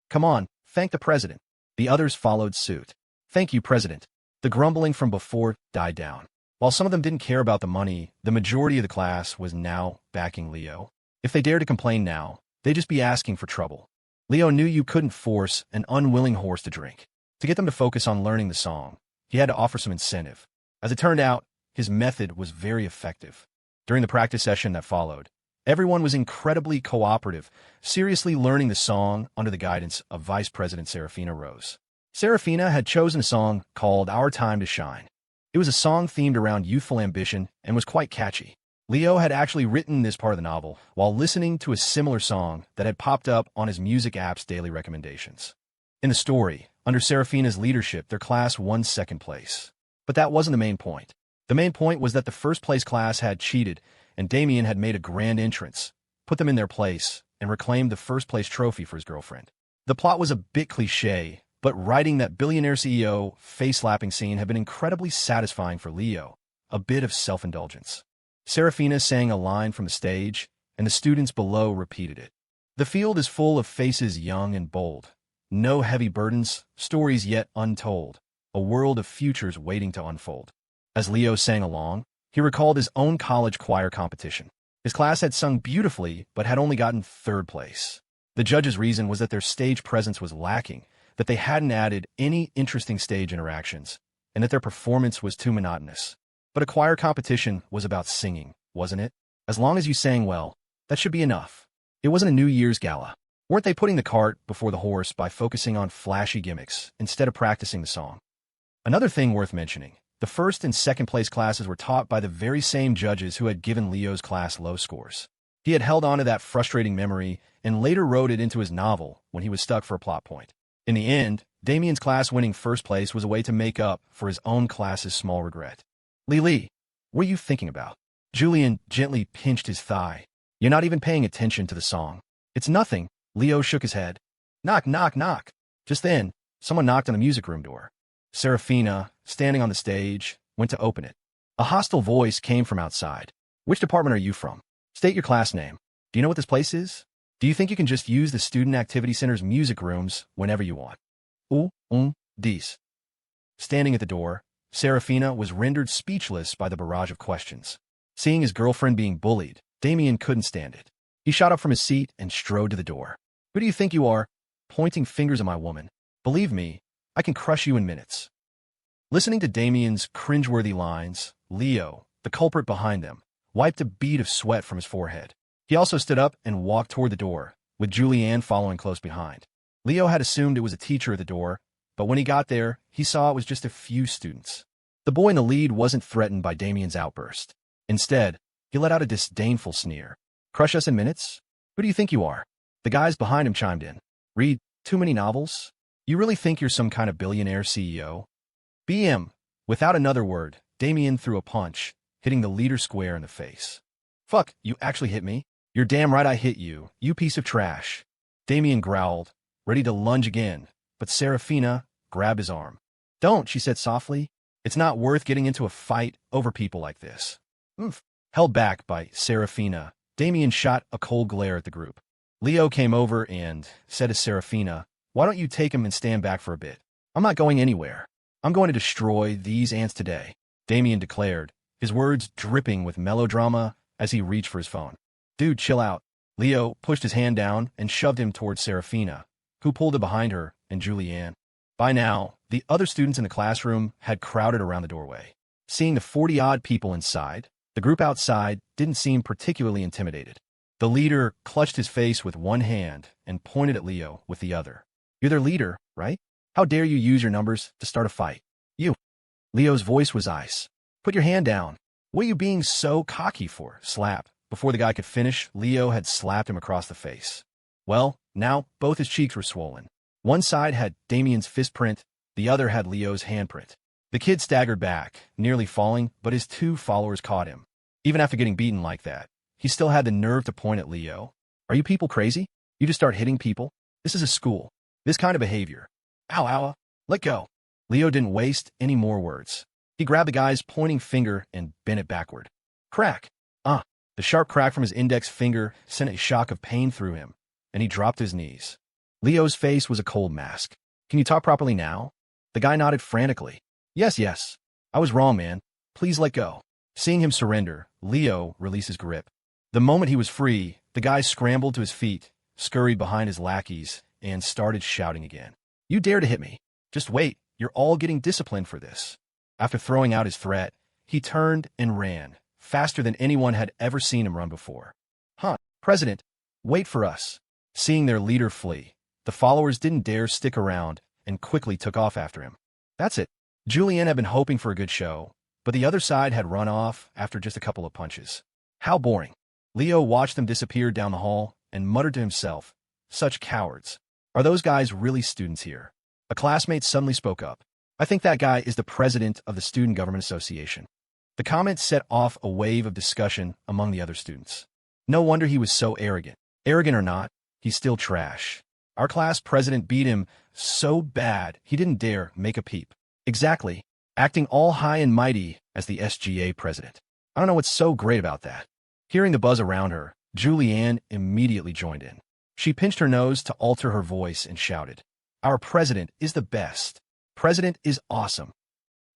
Come on, thank the president. The others followed suit. Thank you, president. The grumbling from before died down. While some of them didn't care about the money, the majority of the class was now backing Leo. If they dared to complain now, they'd just be asking for trouble. Leo knew you couldn't force an unwilling horse to drink. To get them to focus on learning the song, he had to offer some incentive. As it turned out, his method was very effective. During the practice session that followed, everyone was incredibly cooperative, seriously learning the song under the guidance of Vice President Saraphina Rose. Saraphina had chosen a song called Our Time to Shine. It was a song themed around youthful ambition and was quite catchy. Leo had actually written this part of the novel while listening to a similar song that had popped up on his music app's daily recommendations. In the story, under Saraphina's leadership, their class won second place. But that wasn't the main point. The main point was that the first place class had cheated, and Damien had made a grand entrance, put them in their place, and reclaimed the first place trophy for his girlfriend. The plot was a bit cliché, but writing that billionaire CEO face-slapping scene had been incredibly satisfying for Leo, a bit of self-indulgence. Saraphina sang a line from the stage, and the students below repeated it. The field is full of faces young and bold. No heavy burdens, stories yet untold, a world of futures waiting to unfold. As Leo sang along, he recalled his own college choir competition. His class had sung beautifully, but had only gotten third place. The judge's reason was that their stage presence was lacking, that they hadn't added any interesting stage interactions, and that their performance was too monotonous. But a choir competition was about singing, wasn't it? As long as you sang well, that should be enough. It wasn't a New Year's gala. Weren't they putting the cart before the horse by focusing on flashy gimmicks instead of practicing the song? Another thing worth mentioning, the first and second place classes were taught by the very same judges who had given Leo's class low scores. He had held on to that frustrating memory and later wrote it into his novel when he was stuck for a plot point. In the end, Damien's class winning first place was a way to make up for his own class's small regret. Lee, what are you thinking about? Julian gently pinched his thigh. You're not even paying attention to the song. It's nothing. Leo shook his head. Knock, knock, knock. Just then, someone knocked on the music room door. Saraphina, standing on the stage, went to open it. A hostile voice came from outside. Which department are you from? State your class name. Do you know what this place is? Do you think you can just use the Student Activity Center's music rooms whenever you want? Dies. Standing at the door, Saraphina was rendered speechless by the barrage of questions. Seeing his girlfriend being bullied, Damien couldn't stand it. He shot up from his seat and strode to the door. Who do you think you are? Pointing fingers at my woman. Believe me, I can crush you in minutes. Listening to Damien's cringeworthy lines, Leo, the culprit behind them, wiped a bead of sweat from his forehead. He also stood up and walked toward the door, with Julianne following close behind. Leo had assumed it was a teacher at the door, but when he got there, he saw it was just a few students. The boy in the lead wasn't threatened by Damien's outburst. Instead, he let out a disdainful sneer. Crush us in minutes? Who do you think you are? The guys behind him chimed in. Read too many novels? You really think you're some kind of billionaire CEO? BM. Without another word, Damien threw a punch, hitting the leader square in the face. Fuck, you actually hit me? You're damn right I hit you, you piece of trash. Damien growled, ready to lunge again, but Saraphina grabbed his arm. Don't, she said softly. It's not worth getting into a fight over people like this. Oof. Held back by Saraphina, Damien shot a cold glare at the group. Leo came over and said to Saraphina, why don't you take him and stand back for a bit? I'm not going anywhere. I'm going to destroy these ants today, Damien declared, his words dripping with melodrama as he reached for his phone. Dude, chill out. Leo pushed his hand down and shoved him towards Saraphina, who pulled it behind her and Julianne. By now, the other students in the classroom had crowded around the doorway. Seeing the 40-odd people inside, the group outside didn't seem particularly intimidated. The leader clutched his face with one hand and pointed at Leo with the other. You're their leader, right? How dare you use your numbers to start a fight? You. Leo's voice was ice. Put your hand down. What are you being so cocky for? Slap. Before the guy could finish, Leo had slapped him across the face. Well, now both his cheeks were swollen. One side had Damien's fist print, the other had Leo's handprint. The kid staggered back, nearly falling, but his two followers caught him. Even after getting beaten like that, he still had the nerve to point at Leo. Are you people crazy? You just start hitting people? This is a school. This kind of behavior. Ow, ow, let go. Leo didn't waste any more words. He grabbed the guy's pointing finger and bent it backward. Crack. The sharp crack from his index finger sent a shock of pain through him, and he dropped to his knees. Leo's face was a cold mask. Can you talk properly now? The guy nodded frantically. Yes. I was wrong, man. Please let go. Seeing him surrender, Leo released his grip. The moment he was free, the guy scrambled to his feet, scurried behind his lackeys, and started shouting again. You dare to hit me. Just wait, you're all getting disciplined for this. After throwing out his threat, he turned and ran, faster than anyone had ever seen him run before. President, wait for us. Seeing their leader flee, the followers didn't dare stick around and quickly took off after him. That's it. Julianne had been hoping for a good show, but the other side had run off after just a couple of punches. How boring. Leo watched them disappear down the hall and muttered to himself, such cowards. Are those guys really students here? A classmate suddenly spoke up. I think that guy is the president of the Student Government Association. The comment set off a wave of discussion among the other students. No wonder he was so arrogant. Arrogant or not, he's still trash. Our class president beat him so bad he didn't dare make a peep. Exactly, acting all high and mighty as the SGA president. I don't know what's so great about that. Hearing the buzz around her, Julianne immediately joined in. She pinched her nose to alter her voice and shouted, Our president is the best. President is awesome.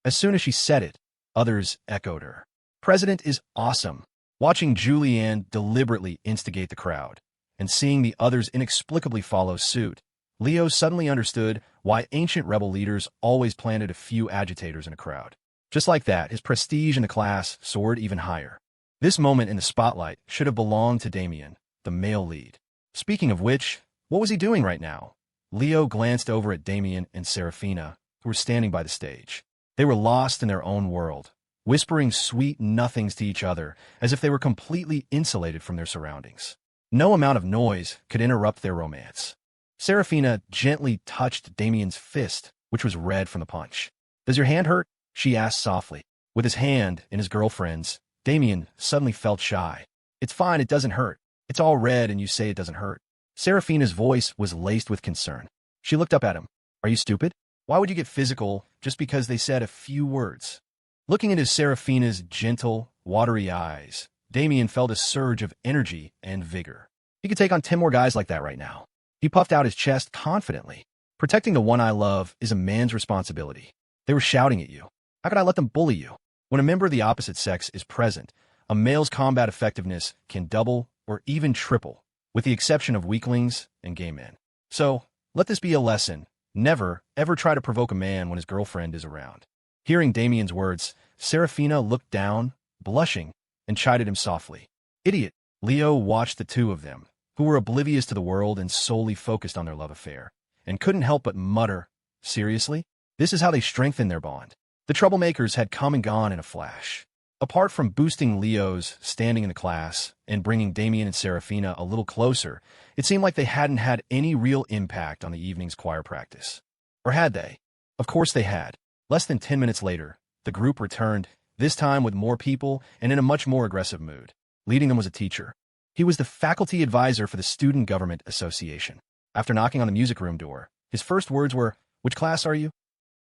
As soon as she said it, others echoed her. President is awesome. Watching Julianne deliberately instigate the crowd, and seeing the others inexplicably follow suit, Leo suddenly understood why ancient rebel leaders always planted a few agitators in a crowd. Just like that, his prestige in the class soared even higher. This moment in the spotlight should have belonged to Damien, the male lead. Speaking of which, what was he doing right now? Leo glanced over at Damien and Saraphina, who were standing by the stage. They were lost in their own world, whispering sweet nothings to each other as if they were completely insulated from their surroundings. No amount of noise could interrupt their romance. Saraphina gently touched Damien's fist, which was red from the punch. Does your hand hurt? She asked softly. With his hand in his girlfriend's, Damien suddenly felt shy. It's fine, it doesn't hurt. It's all red and you say it doesn't hurt. Saraphina's voice was laced with concern. She looked up at him. Are you stupid? Why would you get physical just because they said a few words? Looking into Saraphina's gentle, watery eyes, Damien felt a surge of energy and vigor. He could take on 10 more guys like that right now. He puffed out his chest confidently. Protecting the one I love is a man's responsibility. They were shouting at you. How could I let them bully you? When a member of the opposite sex is present, a male's combat effectiveness can double or even triple, with the exception of weaklings and gay men. So, let this be a lesson. Never, ever try to provoke a man when his girlfriend is around. Hearing Damien's words, Saraphina looked down, blushing, and chided him softly. Idiot! Leo watched the two of them, who were oblivious to the world and solely focused on their love affair, and couldn't help but mutter, seriously? This is how they strengthened their bond. The troublemakers had come and gone in a flash. Apart from boosting Leo's standing in the class and bringing Damien and Saraphina a little closer, it seemed like they hadn't had any real impact on the evening's choir practice. Or had they? Of course they had. Less than 10 minutes later, the group returned, this time with more people and in a much more aggressive mood. Leading them was a teacher. He was the faculty advisor for the Student Government Association. After knocking on the music room door, his first words were, Which class are you?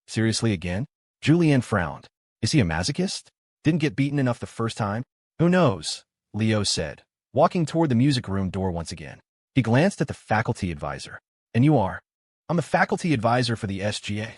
Seriously again? Julianne frowned. Is he a masochist? Didn't get beaten enough the first time? Who knows? Leo said, walking toward the music room door once again. He glanced at the faculty advisor. And you are? I'm the faculty advisor for the SGA,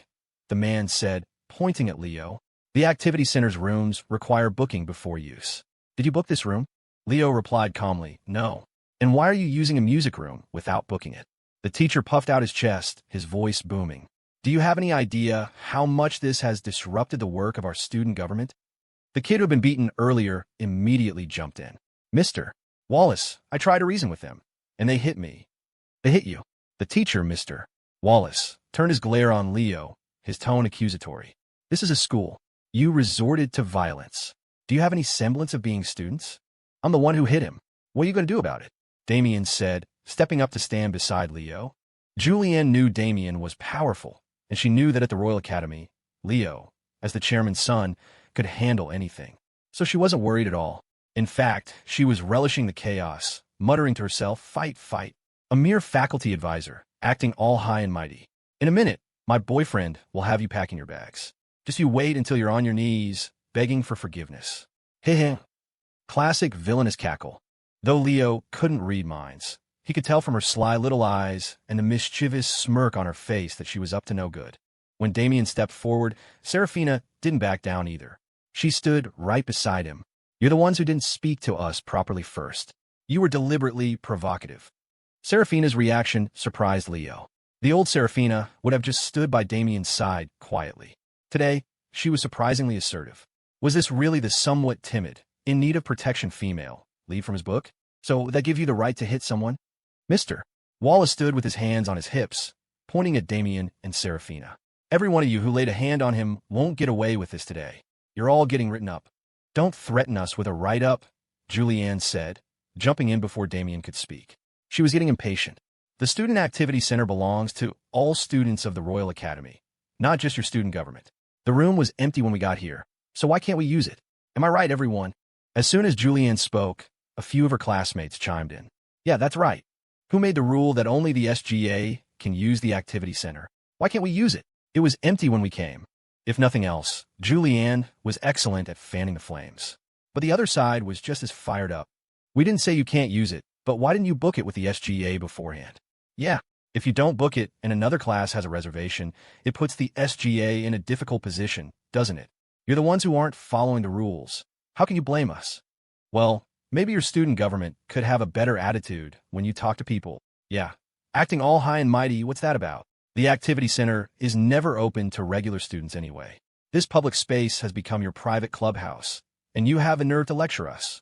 the man said, pointing at Leo. The activity center's rooms require booking before use. Did you book this room? Leo replied calmly, No. And why are you using a music room without booking it? The teacher puffed out his chest, his voice booming. Do you have any idea how much this has disrupted the work of our student government? The kid who had been beaten earlier immediately jumped in. Mr. Wallace, I tried to reason with them, and they hit me. They hit you. The teacher, Mr. Wallace, turned his glare on Leo, his tone accusatory. This is a school. You resorted to violence. Do you have any semblance of being students? I'm the one who hit him. What are you going to do about it? Damien said, stepping up to stand beside Leo. Julianne knew Damien was powerful, and she knew that at the Royal Academy, Leo, as the chairman's son, could handle anything. So she wasn't worried at all. In fact, she was relishing the chaos, muttering to herself, Fight, fight. A mere faculty advisor, acting all high and mighty. In a minute, my boyfriend will have you packing your bags. Just you wait until you're on your knees, begging for forgiveness. Heh heh. Classic villainous cackle. Though Leo couldn't read minds, he could tell from her sly little eyes and the mischievous smirk on her face that she was up to no good. When Damien stepped forward, Saraphina didn't back down either. She stood right beside him. "You're the ones who didn't speak to us properly first. You were deliberately provocative." Saraphina's reaction surprised Leo. The old Saraphina would have just stood by Damien's side quietly. Today, she was surprisingly assertive. Was this really the somewhat timid, in need of protection female lead from his book? So that give you the right to hit someone? Mr. Wallace stood with his hands on his hips, pointing at Damien and Saraphina. "Every one of you who laid a hand on him won't get away with this today. You're all getting written up." "Don't threaten us with a write-up," Julianne said, jumping in before Damien could speak. She was getting impatient. The Student Activity Center belongs to all students of the Royal Academy, not just your student government. The room was empty when we got here, so why can't we use it? Am I right, everyone? As soon as Julianne spoke, a few of her classmates chimed in. "Yeah, that's right. Who made the rule that only the SGA can use the Activity Center? Why can't we use it? It was empty when we came." If nothing else, Julianne was excellent at fanning the flames. But the other side was just as fired up. "We didn't say you can't use it, but why didn't you book it with the SGA beforehand?" "Yeah, if you don't book it and another class has a reservation, it puts the SGA in a difficult position, doesn't it? You're the ones who aren't following the rules. How can you blame us?" "Well, maybe your student government could have a better attitude when you talk to people." "Yeah, acting all high and mighty, what's that about? The Activity Center is never open to regular students anyway. This public space has become your private clubhouse, and you have the nerve to lecture us."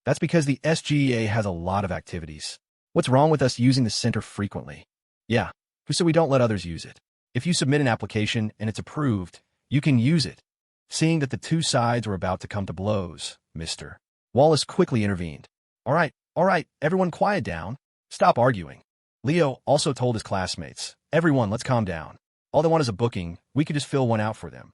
"That's because the SGA has a lot of activities. What's wrong with us using the center frequently?" "Yeah, so we don't let others use it. If you submit an application and it's approved, you can use it." Seeing that the two sides were about to come to blows, Mr. Wallace quickly intervened. All right, everyone quiet down. Stop arguing." Leo also told his classmates, "Everyone, let's calm down. All they want is a booking. We could just fill one out for them."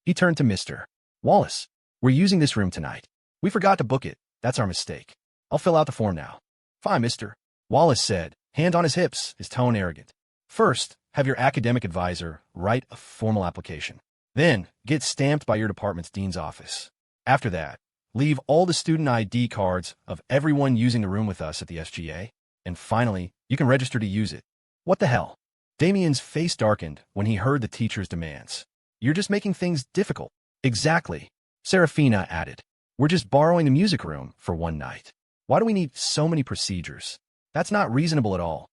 He turned to Mr. Wallace. "We're using this room tonight. We forgot to book it. That's our mistake. I'll fill out the form now." "Fine, Mr. Wallace said, hand on his hips, his tone arrogant. "First, have your academic advisor write a formal application. Then, get stamped by your department's dean's office. After that, leave all the student ID cards of everyone using the room with us at the SGA. And finally, you can register to use it." "What the hell?" Damien's face darkened when he heard the teacher's demands. "You're just making things difficult." "Exactly," Saraphina added. "We're just borrowing the music room for one night. Why do we need so many procedures? That's not reasonable at all.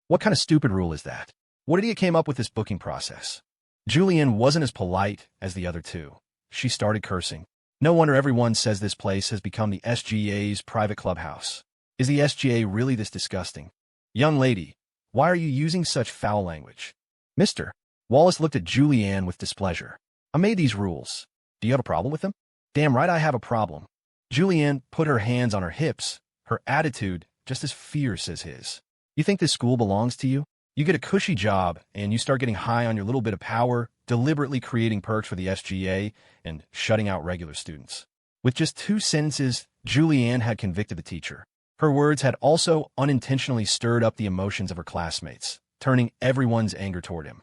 What kind of stupid rule is that? What idiot came up with this booking process?" Julianne wasn't as polite as the other two. She started cursing. "No wonder everyone says this place has become the SGA's private clubhouse. Is the SGA really this disgusting? Young lady, why are you using such foul language?" Mr. Wallace looked at Julianne with displeasure. "I made these rules. Do you have a problem with them?" "Damn right I have a problem." Julianne put her hands on her hips, her attitude just as fierce as his. "You think this school belongs to you? You get a cushy job, and you start getting high on your little bit of power, deliberately creating perks for the SGA and shutting out regular students." With just 2 sentences, Julianne had convicted the teacher. Her words had also unintentionally stirred up the emotions of her classmates, turning everyone's anger toward him.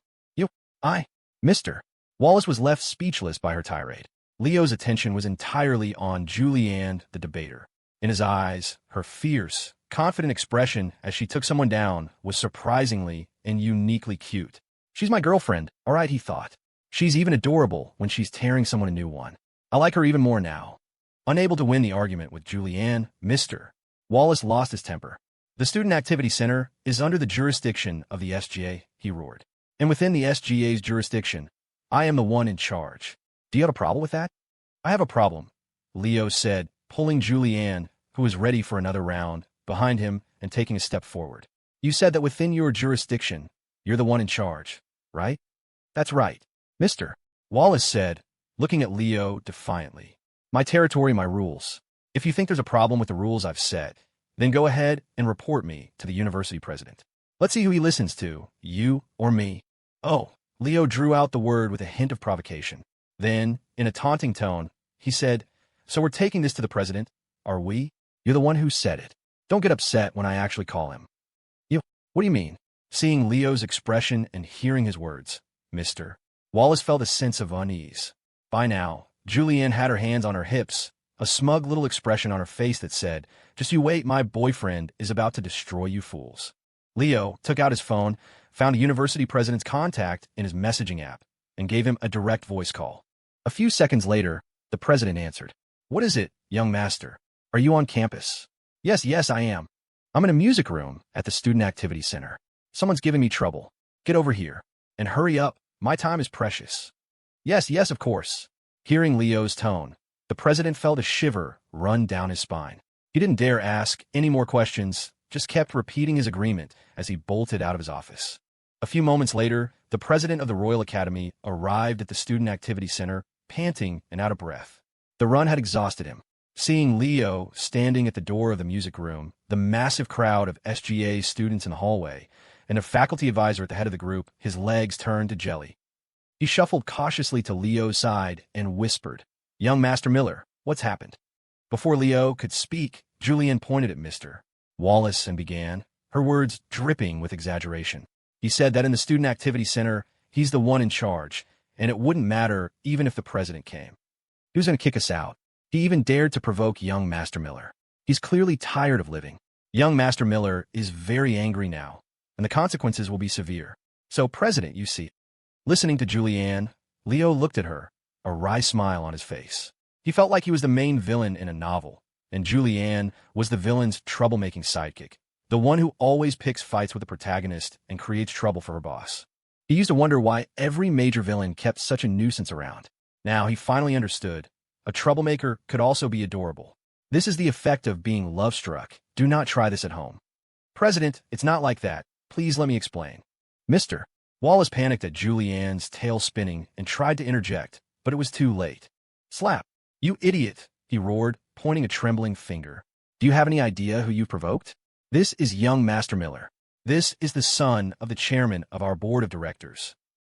Mr. Wallace was left speechless by her tirade. Leo's attention was entirely on Julianne, the debater. In his eyes, her fierce, confident expression as she took someone down was surprisingly and uniquely cute. "She's my girlfriend, all right," he thought. "She's even adorable when she's tearing someone a new one. I like her even more now." Unable to win the argument with Julianne, Mr. Wallace lost his temper. "The Student Activity Center is under the jurisdiction of the SGA," he roared. "And within the SGA's jurisdiction, I am the one in charge. Do you have a problem with that?" "I have a problem," Leo said, pulling Julianne, who was ready for another round, behind him and taking a step forward. "You said that within your jurisdiction, you're the one in charge, right?" "That's right," Mr. Wallace said, looking at Leo defiantly. "My territory, my rules. If you think there's a problem with the rules I've set, then go ahead and report me to the university president. Let's see who he listens to, you or me." "Oh," Leo drew out the word with a hint of provocation. Then, in a taunting tone, he said, "So we're taking this to the president, are we? You're the one who said it. Don't get upset when I actually call him." "You? What do you mean?" Seeing Leo's expression and hearing his words, Mr. Wallace felt a sense of unease. By now, Julianne had her hands on her hips, a smug little expression on her face that said, "Just you wait, my boyfriend is about to destroy you fools." Leo took out his phone, found a university president's contact in his messaging app, and gave him a direct voice call. A few seconds later, the president answered. "What is it, young master? Are you on campus?" Yes, I am. I'm in a music room at the Student Activity Center. Someone's giving me trouble. Get over here. And hurry up, my time is precious." Yes, of course." Hearing Leo's tone, the president felt a shiver run down his spine. He didn't dare ask any more questions, just kept repeating his agreement as he bolted out of his office. A few moments later, the president of the Royal Academy arrived at the Student Activity Center, panting and out of breath. The run had exhausted him. Seeing Leo standing at the door of the music room, the massive crowd of SGA students in the hallway, and a faculty advisor at the head of the group, his legs turned to jelly. He shuffled cautiously to Leo's side and whispered, "Young Master Miller, what's happened?" Before Leo could speak, Julianne pointed at Mr. Wallace and began, her words dripping with exaggeration. He said that in the Student Activity Center, he's the one in charge, and it wouldn't matter even if the president came. He was going to kick us out. He even dared to provoke young Master Miller. He's clearly tired of living. Young Master Miller is very angry now, and the consequences will be severe. So, President, you see. Listening to Julianne, Leo looked at her, a wry smile on his face. He felt like he was the main villain in a novel, and Julianne was the villain's troublemaking sidekick, the one who always picks fights with the protagonist and creates trouble for her boss. He used to wonder why every major villain kept such a nuisance around. Now he finally understood. A troublemaker could also be adorable. This is the effect of being love-struck. Do not try this at home. President, it's not like that. Please let me explain. Mr. Wallace panicked at Julianne's tail spinning and tried to interject, but it was too late. Slap. You idiot, he roared, pointing a trembling finger. Do you have any idea who you provoked? This is young Master Miller. This is the son of the chairman of our board of directors.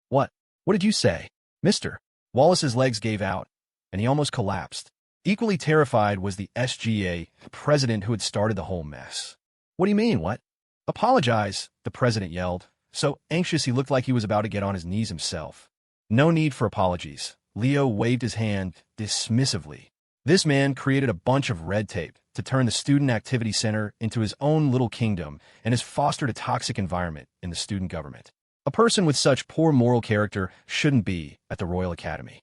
What? What did you say? Mr. Wallace's legs gave out, and he almost collapsed. Equally terrified was the SGA president who had started the whole mess. What do you mean, what? Apologize, the president yelled, so anxious he looked like he was about to get on his knees himself. No need for apologies. Leo waved his hand dismissively. This man created a bunch of red tape to turn the Student Activity Center into his own little kingdom and has fostered a toxic environment in the student government. A person with such poor moral character shouldn't be at the Royal Academy.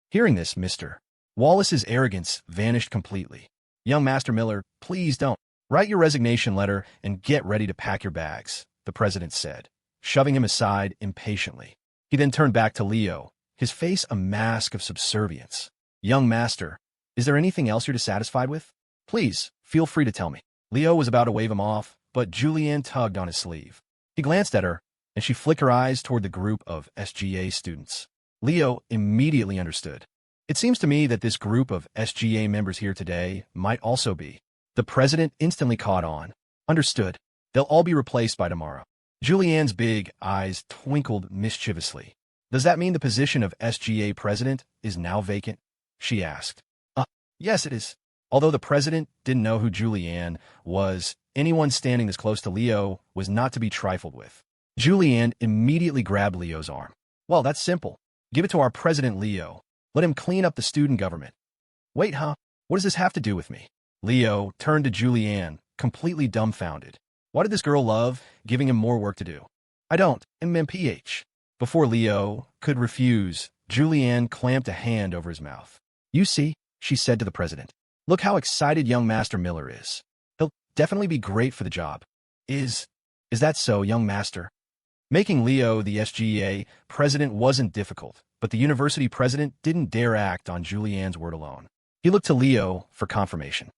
Hearing this, Mr. Wallace's arrogance vanished completely. Young Master Miller, please don't. Write your resignation letter and get ready to pack your bags, the president said, shoving him aside impatiently. He then turned back to Leo, his face a mask of subservience. Young Master, is there anything else you're dissatisfied with? Please, feel free to tell me. Leo was about to wave him off, but Julianne tugged on his sleeve. He glanced at her, and she flicked her eyes toward the group of SGA students. Leo immediately understood. It seems to me that this group of SGA members here today might also be. The president instantly caught on. Understood. They'll all be replaced by tomorrow. Julianne's big eyes twinkled mischievously. Does that mean the position of SGA president is now vacant? She asked. Yes, it is. Although the president didn't know who Julianne was, anyone standing this close to Leo was not to be trifled with. Julianne immediately grabbed Leo's arm. Well, that's simple. Give it to our president, Leo. Let him clean up the student government. Wait, huh? What does this have to do with me? Leo turned to Julianne, completely dumbfounded. Why did this girl love giving him more work to do? I don't, MMPH. Before Leo could refuse, Julianne clamped a hand over his mouth. You see, she said to the president. Look how excited young Master Miller is. He'll definitely be great for the job. Is that so, young Master? Making Leo the SGA president wasn't difficult, but the university president didn't dare act on Julianne's word alone. He looked to Leo for confirmation.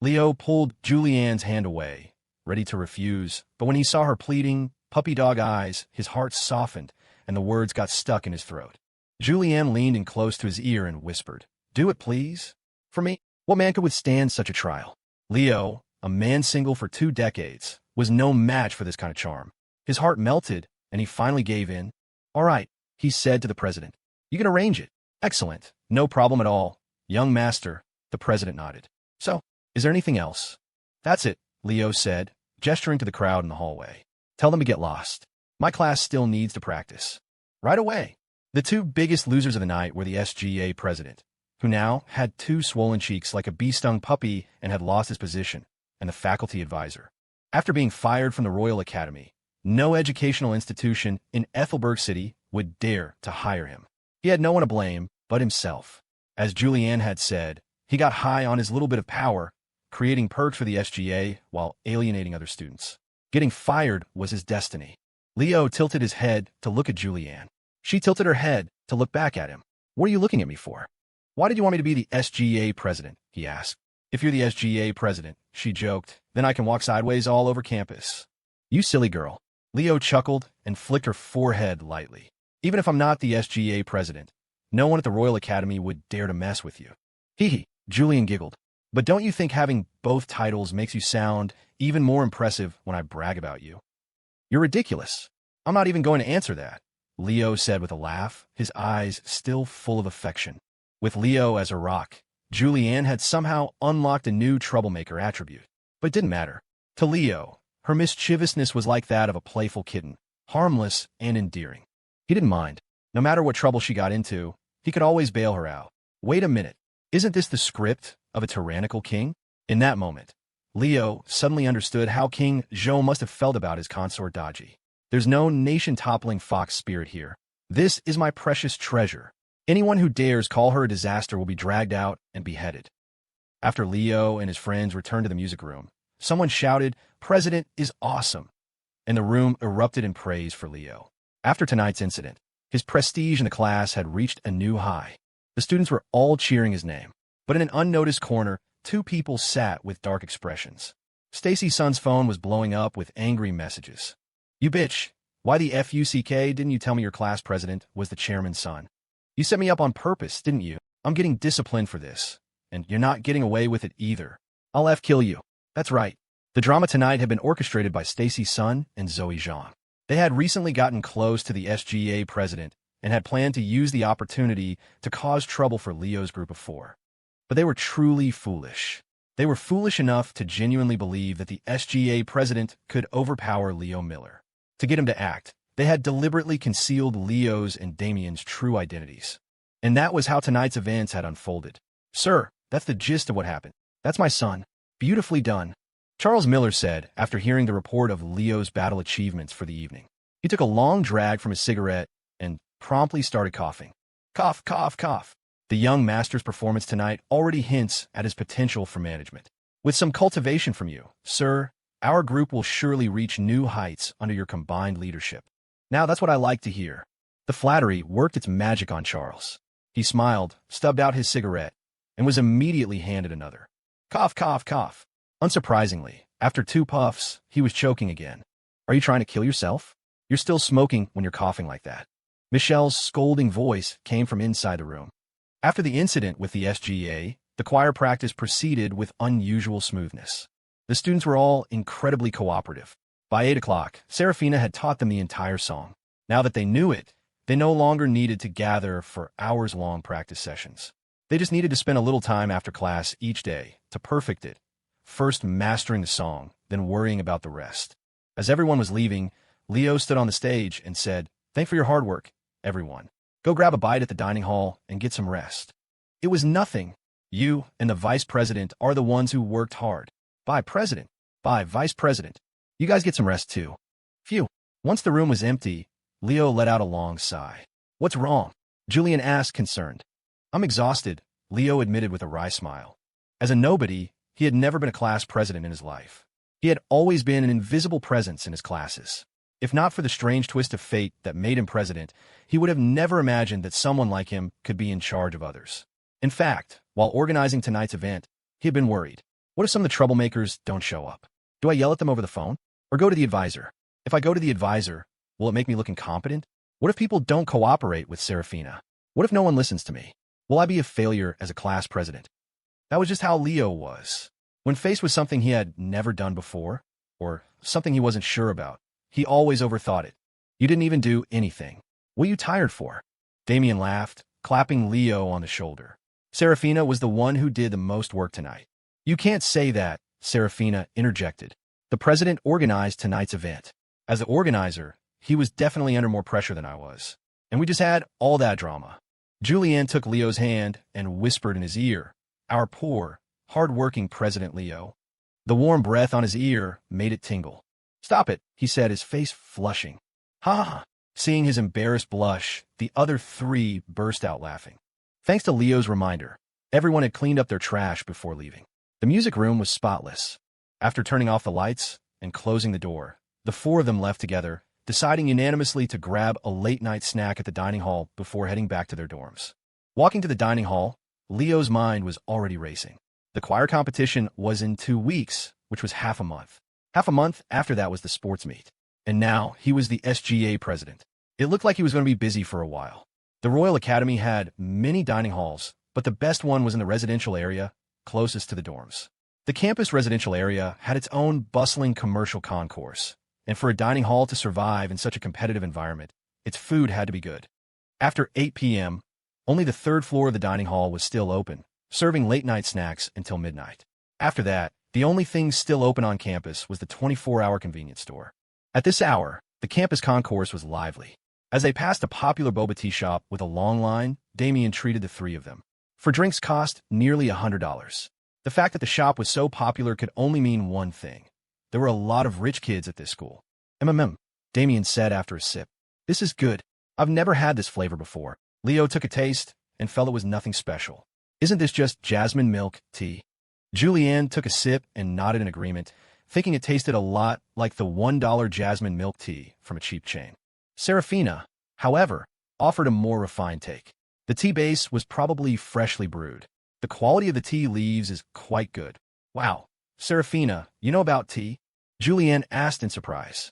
Leo pulled Julianne's hand away, ready to refuse, but when he saw her pleading, puppy dog eyes, his heart softened, and the words got stuck in his throat. Julianne leaned in close to his ear and whispered, Do it, please. For me, what man could withstand such a trial? Leo, a man single for 2 decades, was no match for this kind of charm. His heart melted, and he finally gave in. All right, he said to the president. You can arrange it. Excellent. No problem at all. Young Master, the president nodded. So, is there anything else? That's it, Leo said, gesturing to the crowd in the hallway. Tell them to get lost. My class still needs to practice. Right away. The 2 biggest losers of the night were the SGA president, who now had 2 swollen cheeks like a bee-stung puppy and had lost his position, and the faculty advisor. After being fired from the Royal Academy, no educational institution in Ethelberg City would dare to hire him. He had no one to blame but himself. As Julianne had said, he got high on his little bit of power, creating perks for the SGA while alienating other students. Getting fired was his destiny. Leo tilted his head to look at Julianne. She tilted her head to look back at him. "What are you looking at me for?" "Why did you want me to be the SGA president?" he asked. "If you're the SGA president," she joked, "then I can walk sideways all over campus." "You silly girl." Leo chuckled and flicked her forehead lightly. "Even if I'm not the SGA president, no one at the Royal Academy would dare to mess with you." "Hee hee," Julian giggled. "But don't you think having both titles makes you sound even more impressive when I brag about you?" "You're ridiculous. I'm not even going to answer that," Leo said with a laugh, his eyes still full of affection. With Leo as a rock, Julianne had somehow unlocked a new troublemaker attribute. But it didn't matter. To Leo, her mischievousness was like that of a playful kitten, harmless and endearing. He didn't mind. No matter what trouble she got into, he could always bail her out. Wait a minute. Isn't this the script of a tyrannical king? In that moment, Leo suddenly understood how King Zhou must have felt about his consort Daji. There's no nation-toppling fox spirit here. This is my precious treasure. Anyone who dares call her a disaster will be dragged out and beheaded. After Leo and his friends returned to the music room, someone shouted, "President is awesome," and the room erupted in praise for Leo. After tonight's incident, his prestige in the class had reached a new high. The students were all cheering his name, but in an unnoticed corner, 2 people sat with dark expressions. Stacy's son's phone was blowing up with angry messages. "You bitch, why the FUCK didn't you tell me your class president was the chairman's son? You set me up on purpose, didn't you? I'm getting disciplined for this, and you're not getting away with it either. I'll kill you." That's right. The drama tonight had been orchestrated by Stacy's son and Zoe Zhang. They had recently gotten close to the SGA president and had planned to use the opportunity to cause trouble for Leo's group of 4. But they were truly foolish. They were foolish enough to genuinely believe that the SGA president could overpower Leo Miller. To get him to act, they had deliberately concealed Leo's and Damien's true identities. And that was how tonight's events had unfolded. "Sir, that's the gist of what happened. That's my son. Beautifully done," Charles Miller said after hearing the report of Leo's battle achievements for the evening. He took a long drag from his cigarette and promptly started coughing. Cough, cough, cough. The young master's performance tonight already hints at his potential for management. With some cultivation from you, sir, our group will surely reach new heights under your combined leadership. Now that's what I like to hear. The flattery worked its magic on Charles. He smiled, stubbed out his cigarette, and was immediately handed another. Cough, cough, cough. Unsurprisingly, after 2 puffs, he was choking again. "Are you trying to kill yourself? You're still smoking when you're coughing like that." Michelle's scolding voice came from inside the room. After the incident with the SGA, the choir practice proceeded with unusual smoothness. The students were all incredibly cooperative. By 8 o'clock, Saraphina had taught them the entire song. Now that they knew it, they no longer needed to gather for hours-long practice sessions. They just needed to spend a little time after class each day to perfect it, first mastering the song, then worrying about the rest. As everyone was leaving, Leo stood on the stage and said, "Thanks for your hard work, everyone. Go grab a bite at the dining hall and get some rest. It was nothing. You and the vice president are the ones who worked hard. Bye, president. Bye, vice president. You guys get some rest too." Phew. Once the room was empty, Leo let out a long sigh. "What's wrong?" Julian asked, concerned. "I'm exhausted," Leo admitted with a wry smile. As a nobody, he had never been a class president in his life. He had always been an invisible presence in his classes. If not for the strange twist of fate that made him president, he would have never imagined that someone like him could be in charge of others. In fact, while organizing tonight's event, he had been worried. What if some of the troublemakers don't show up? Do I yell at them over the phone? Or go to the advisor? If I go to the advisor, will it make me look incompetent? What if people don't cooperate with Saraphina? What if no one listens to me? Will I be a failure as a class president? That was just how Leo was. When faced with something he had never done before, or something he wasn't sure about, he always overthought it. "You didn't even do anything. What are you tired for?" Damien laughed, clapping Leo on the shoulder. "Saraphina was the one who did the most work tonight." "You can't say that," Saraphina interjected. "The president organized tonight's event. As the organizer, he was definitely under more pressure than I was. And we just had all that drama. Julianne took Leo's hand and whispered in his ear, "Our poor, hard-working President Leo." The warm breath on his ear made it tingle. "Stop it," he said, his face flushing. "Ha ha ha." Seeing his embarrassed blush, the other three burst out laughing. Thanks to Leo's reminder, everyone had cleaned up their trash before leaving. The music room was spotless. After turning off the lights and closing the door, the four of them left together, deciding unanimously to grab a late-night snack at the dining hall before heading back to their dorms. Walking to the dining hall, Leo's mind was already racing. The choir competition was in 2 weeks, which was half a month. Half a month after that was the sports meet. And now he was the SGA president. It looked like he was going to be busy for a while. The Royal Academy had many dining halls, but the best one was in the residential area, closest to the dorms. The campus residential area had its own bustling commercial concourse, and for a dining hall to survive in such a competitive environment, its food had to be good. After 8 p.m., only the third floor of the dining hall was still open, serving late-night snacks until midnight. After that, the only thing still open on campus was the 24-hour convenience store. At this hour, the campus concourse was lively. As they passed a popular boba tea shop with a long line, Damien treated the three of them. For drinks cost nearly $100. The fact that the shop was so popular could only mean one thing. There were a lot of rich kids at this school. Damien said after a sip. "This is good. I've never had this flavor before." Leo took a taste and felt it was nothing special. "Isn't this just jasmine milk tea?" Julianne took a sip and nodded in agreement, thinking it tasted a lot like the $1 jasmine milk tea from a cheap chain. Saraphina, however, offered a more refined take. The tea base was probably freshly brewed. The quality of the tea leaves is quite good. "Wow, Saraphina, you know about tea?" Julianne asked in surprise.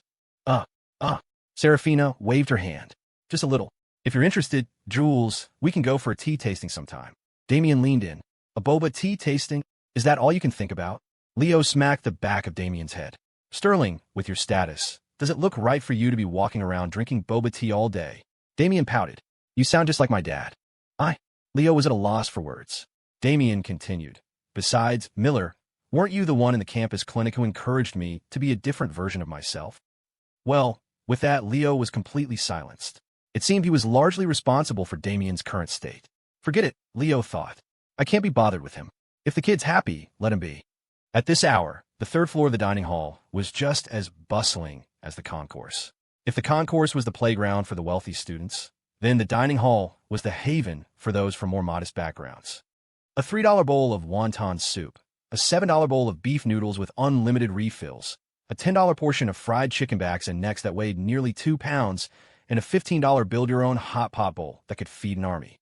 Saraphina waved her hand. "Just a little. If you're interested, Jules, we can go for a tea tasting sometime." Damien leaned in. "A boba tea tasting? Is that all you can think about?" Leo smacked the back of Damien's head. "Sterling, with your status, does it look right for you to be walking around drinking boba tea all day?" Damien pouted. "You sound just like my dad." Leo was at a loss for words. Damien continued. "Besides, Miller, weren't you the one in the campus clinic who encouraged me to be a different version of myself?" Well, with that, Leo was completely silenced. It seemed he was largely responsible for Damien's current state. Forget it, Leo thought. I can't be bothered with him. If the kid's happy, let him be. At this hour, the third floor of the dining hall was just as bustling as the concourse. If the concourse was the playground for the wealthy students, then the dining hall was the haven for those from more modest backgrounds. A $3 bowl of wonton soup, a $7 bowl of beef noodles with unlimited refills, a $10 portion of fried chicken backs and necks that weighed nearly 2 pounds, and a $15 build-your-own hot pot bowl that could feed an army.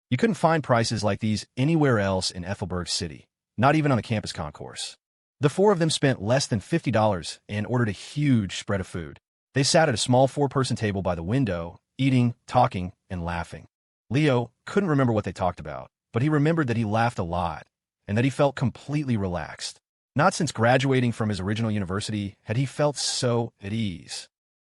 You couldn't find prices like these anywhere else in Ethelberg City, not even on the campus concourse. The four of them spent less than $50 and ordered a huge spread of food. They sat at a small 4-person table by the window, eating, talking, and laughing. Leo couldn't remember what they talked about, but he remembered that he laughed a lot, and that he felt completely relaxed. Not since graduating from his original university had he felt so at ease.